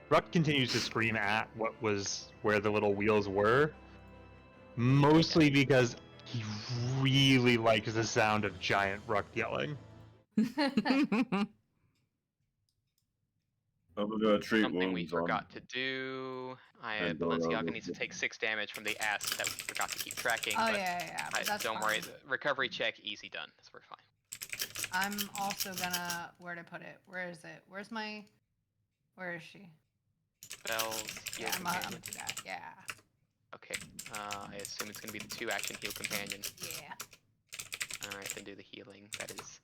Ruck continues to scream at where the little wheels were, mostly because he really likes the sound of giant Ruck yelling.
I'm gonna treat
Something we
wounds on.
forgot to do.
And go
Balenciaga
around
needs to
the-
take 6 damage from the acid that we forgot to keep tracking.
Oh
but
yeah. But that's
don't
fine.
worry, the recovery check, easy done. So we're fine.
I'm also gonna. Where to put it? Where is it? Where is she?
Spells, heal
Yeah, I'm gonna
companion.
do that. Yeah.
Okay, I assume it's going to be the 2 action heal companion.
Yeah.
Alright, then do the healing. That is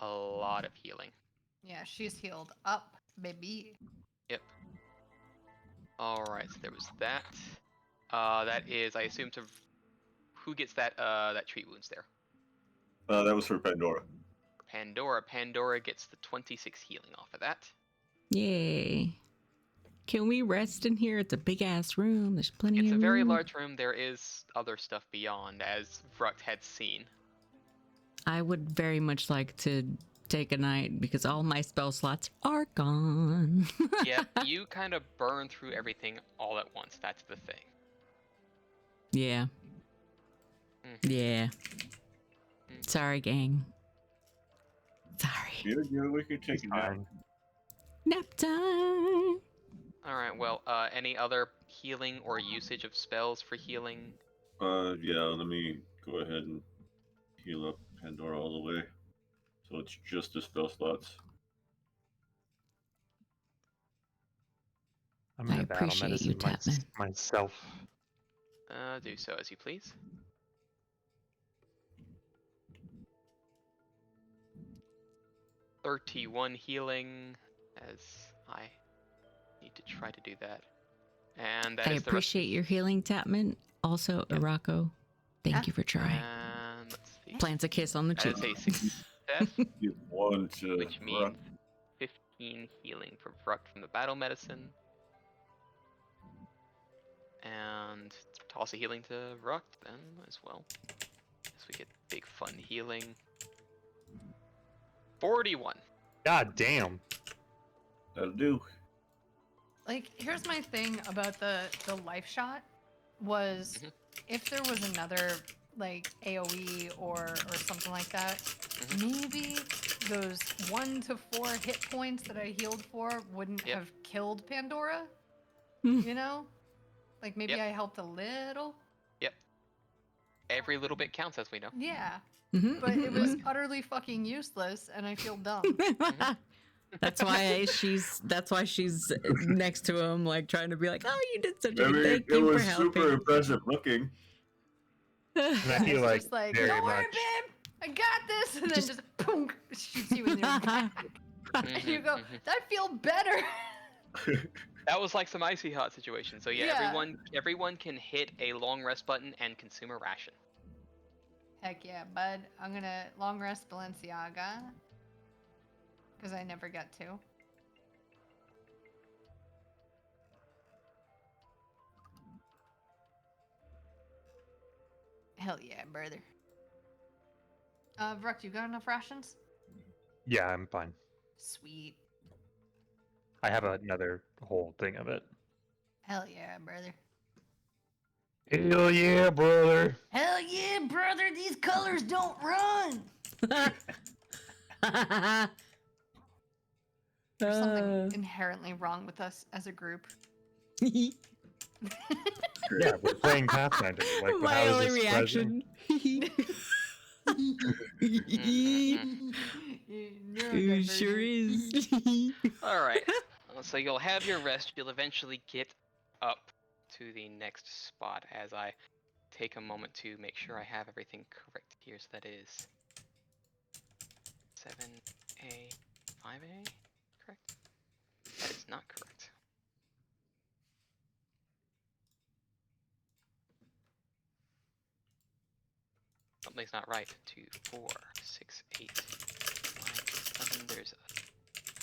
a lot of healing.
Yeah. She's healed up baby.
Yep. Alright, so there was that. That is, I assume, to who gets that treat wounds there?
That was for Pandora.
Pandora. Pandora gets the 26 healing off of that.
Yay. Can we rest in here? It's a big ass room. There's plenty
It's
of
a very
room.
large room. There is other stuff beyond, as Vrucht had seen.
I would very much like to take a night because all my spell slots are gone.
Yeah, you kind of burn through everything all at once. That's the thing.
Yeah. Yeah. Sorry, gang. Sorry.
Yeah, we could take it down.
Nap time.
Alright, well, any other healing or usage of spells for healing?
Yeah, let me go ahead and heal up Pandora all the way. So it's just the spell slots.
I'm
I
gonna battle
appreciate you,
medicine
Tapman.
myself.
Do so as you please. "31 healing, as I need to try to do that. And that
I
is the rest of
appreciate your healing, Tapman. Also,
Yep.
Arako, thank you for trying.
And let's see.
Plants a kiss on the
That
cheek.
is a success,
Give one to
which means 15 healing for Vrucht from the battle medicine. And toss a healing to Vrucht then as well. As we get big fun healing. 41.
God damn.
That'll do.
Like, here's my thing about the life shot was
Mhm.
if there was another like AoE or something like that, maybe those 1 to 4 hit points that I healed for wouldn't
Yep.
have killed Pandora. You know? Like maybe
Yep.
I helped a little.
Yep. Every little bit counts, as we know.
Yeah.
Mhm,
But it
mhm,
was utterly fucking useless and I feel dumb.
mhm. That's why she's next to him, like trying to be like, "Oh, you did such a
I
good.
mean,
Thank
it
you for
was super
helping."
impressive looking.
And I
Yeah,
feel
it's
like
just like,
very
don't worry,
much.
babe, I got this, and then
Just-
just boom, shoots you in your back. And you go, I feel better.
That was like some icy hot situation. So yeah,
Yeah.
everyone can hit a long rest button and consume a ration.
Heck yeah, bud. I'm gonna long rest Balenciaga. Because I never get to. Hell yeah, brother. Vrucht, you got enough rations?
Yeah, I'm fine.
Sweet.
I have another whole thing of it.
Hell yeah, brother.
Hell yeah, brother.
Hell yeah, brother, these colors don't run! There's something inherently wrong with us as a group.
Yeah, we're playing Pathfinder. Like,
My
how is
only
this
reaction. It sure is.
All right. So you'll have your rest. You'll eventually get up to the next spot as I take a moment to make sure I have everything correct here. So that is 7A, 5A, correct? That is not correct. Something's not right. 2, 4, 6, 8, 9, 7.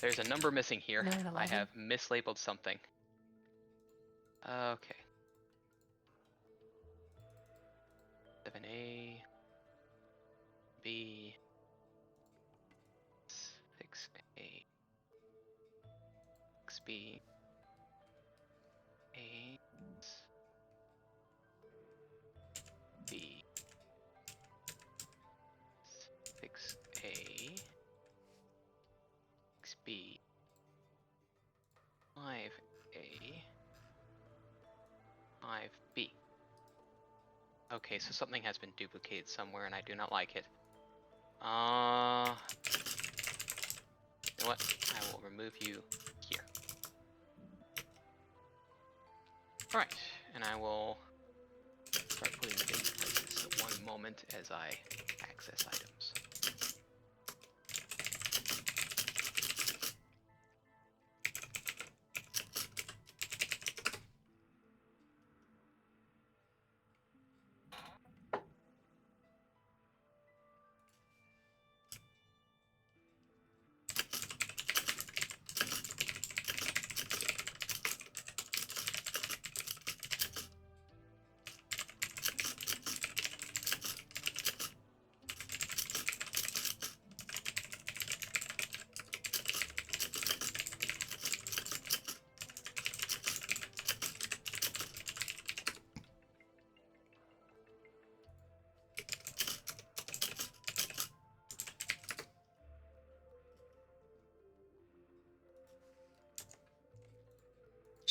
There's a number missing here.
9,
I
11.
have mislabeled something. Okay. 7A, B, 6A, 6B, 8, B, 6A, 6B, 5A, 5B. Okay, so something has been duplicated somewhere and I do not like it. You know what? I will remove you here. Alright, and I will start putting it in places. So one moment as I access items.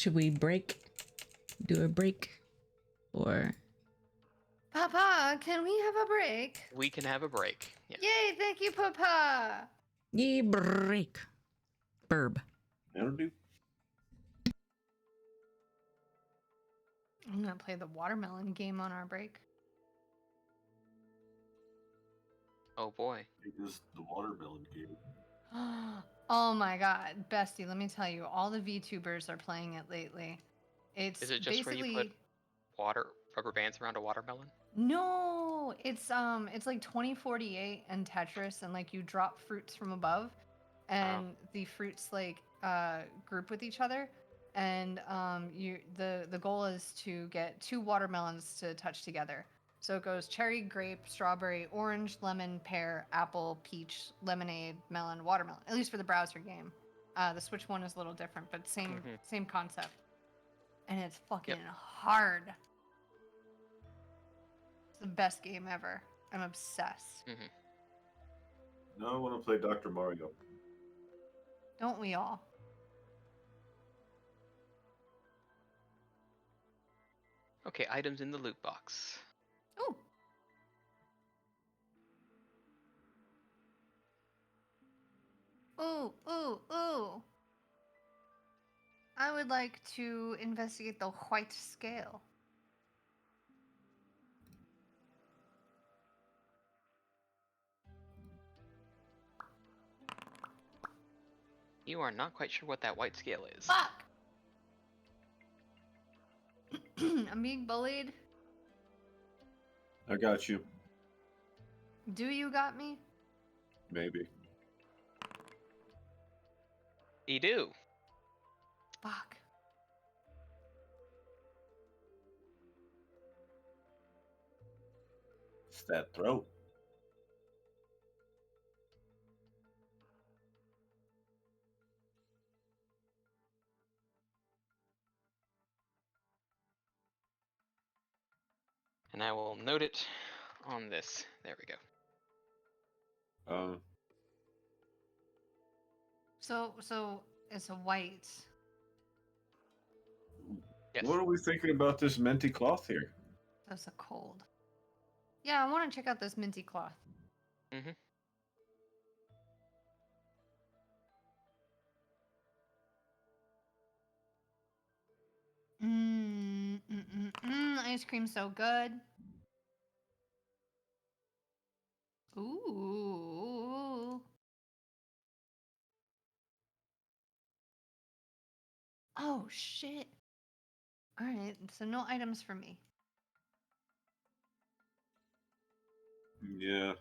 should we break? Do a break? Or
Papa, can we have a break?
We can have a break. Yeah.
Yay, thank you, Papa.
ye break. Burb.
That'll do.
I'm gonna play the watermelon game on our break.
Oh boy.
It is the watermelon game.
Oh my god, bestie, let me tell you, all the VTubers are playing it lately. It's
Is it just where
basically
you put rubber bands around a watermelon?
no, it's like 2048 and Tetris, and like you drop fruits from above, and the fruits like group with each other, and the goal is to get 2 watermelons to touch together. So it goes cherry, grape, strawberry, orange, lemon, pear, apple, peach, lemonade, melon, watermelon. At least for the browser game. The Switch one is a little different, but same concept. And it's fucking hard. It's the best game ever. I'm obsessed.
Now I want to play Dr. Mario.
Don't we all?
Okay, items in the loot box.
Ooh. Ooh, ooh, ooh. I would like to investigate the white scale.
You are not quite sure what that white scale is.
Fuck! I'm being bullied.
I got you.
Do you got me?
Maybe.
You do.
Fuck.
It's that throat.
And I will note it on this. There we go.
So it's a white.
Yes.
What are we thinking about this minty cloth here?
That's a cold. Yeah, I want to check out this minty cloth. Ice cream so good. Ooh. Oh shit. All right, so no items for me.
Yeah.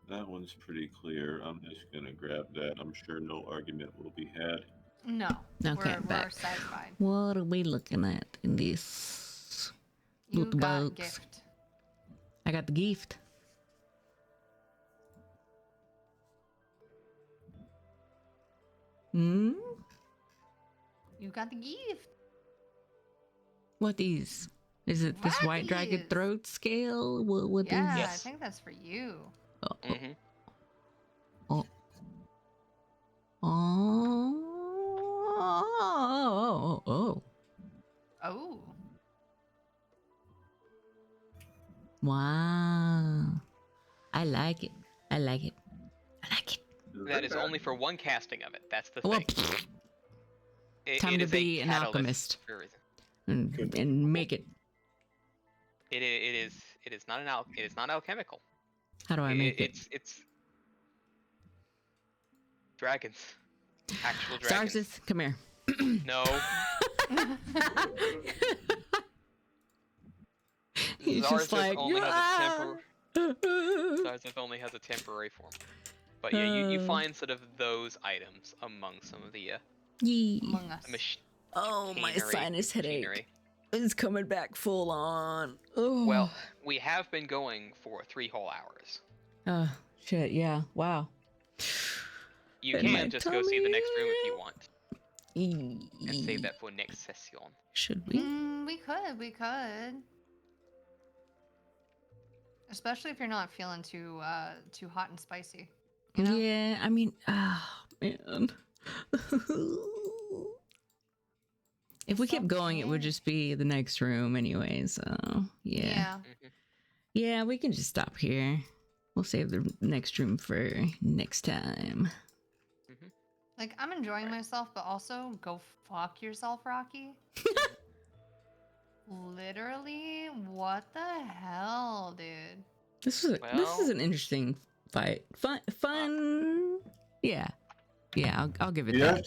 That one's pretty clear. I'm just gonna grab that. I'm sure no argument will be had.
No.
Okay,
we're
back.
satisfied.
What are we looking at in this
You
loot
got
box?
gift.
I got the gift. Hmm?
You got the gift.
What is? Is it this
What
white dragon
is?
throat scale? What
Yeah,
is?
I
Yes.
think that's for you.
Oh,
Mm-hmm.
oh, oh, oh.
Oh.
Wow. I like it. I like it. I like it.
That is only for one casting of it. That's the
Well,
thing.
time
it
to
is
be
a
an
catalyst
alchemist.
for a reason.
And make it.
It is not it is not alchemical.
How do I make it?
It's dragons. Actual dragons.
Starsis, come here.
No.
He's just like,
Zarzeth only has a temporary form. But yeah, you find sort of those items among some of the
Among Us.
Oh, my
machinery,
sinus headache.
machinery.
It's coming back full on. Oh.
Well, we have been going for 3 whole hours.
Oh, shit, yeah. Wow.
You
And my
can just go see the next room if you
tummy.
want. And save that for next session.
Should we?
We could. Especially if you're not feeling too hot and spicy. You know?
Yeah, I mean, oh man. If we kept going, it would
Okay.
just be the next room anyway. So yeah,
Mhm.
yeah, we can just stop here. We'll save the next room for next time.
Like, I'm enjoying myself, but also go fuck yourself, Rocky. Literally, what the hell, dude?
This is
Well,
an interesting fight. Fun. Yeah, yeah. I'll give it that.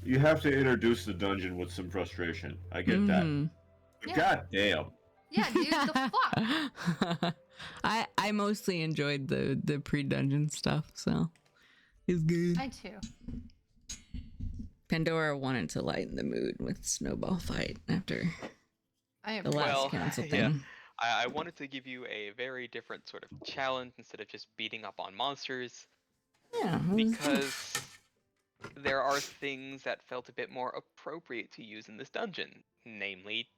You have to introduce the dungeon with some frustration. I get that.
Mhm.
But
Yeah.
god damn.
Yeah, dude, the fuck?
I mostly enjoyed the pre-dungeon stuff, so it's good.
I too.
Pandora wanted to lighten the mood with Snowball fight after
I
the
appreciate
last
well,
council
yeah.
thing.
I wanted to give you a very different sort of challenge instead of just beating up on monsters,
Yeah,
because there are things that felt a bit more appropriate to use in this dungeon, namely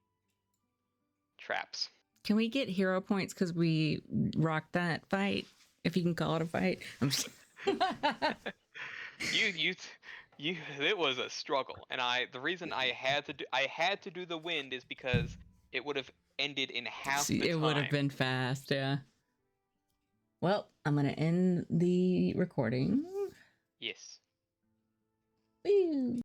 traps.
can we get hero points because we rocked that fight? If you can call it a fight. I'm just...
You it was a struggle, and the reason I had to do the wind is because it would have ended in half
See,
the
it
time.
would have been fast, yeah. Well, I'm gonna end the recording.
Yes.
Woo.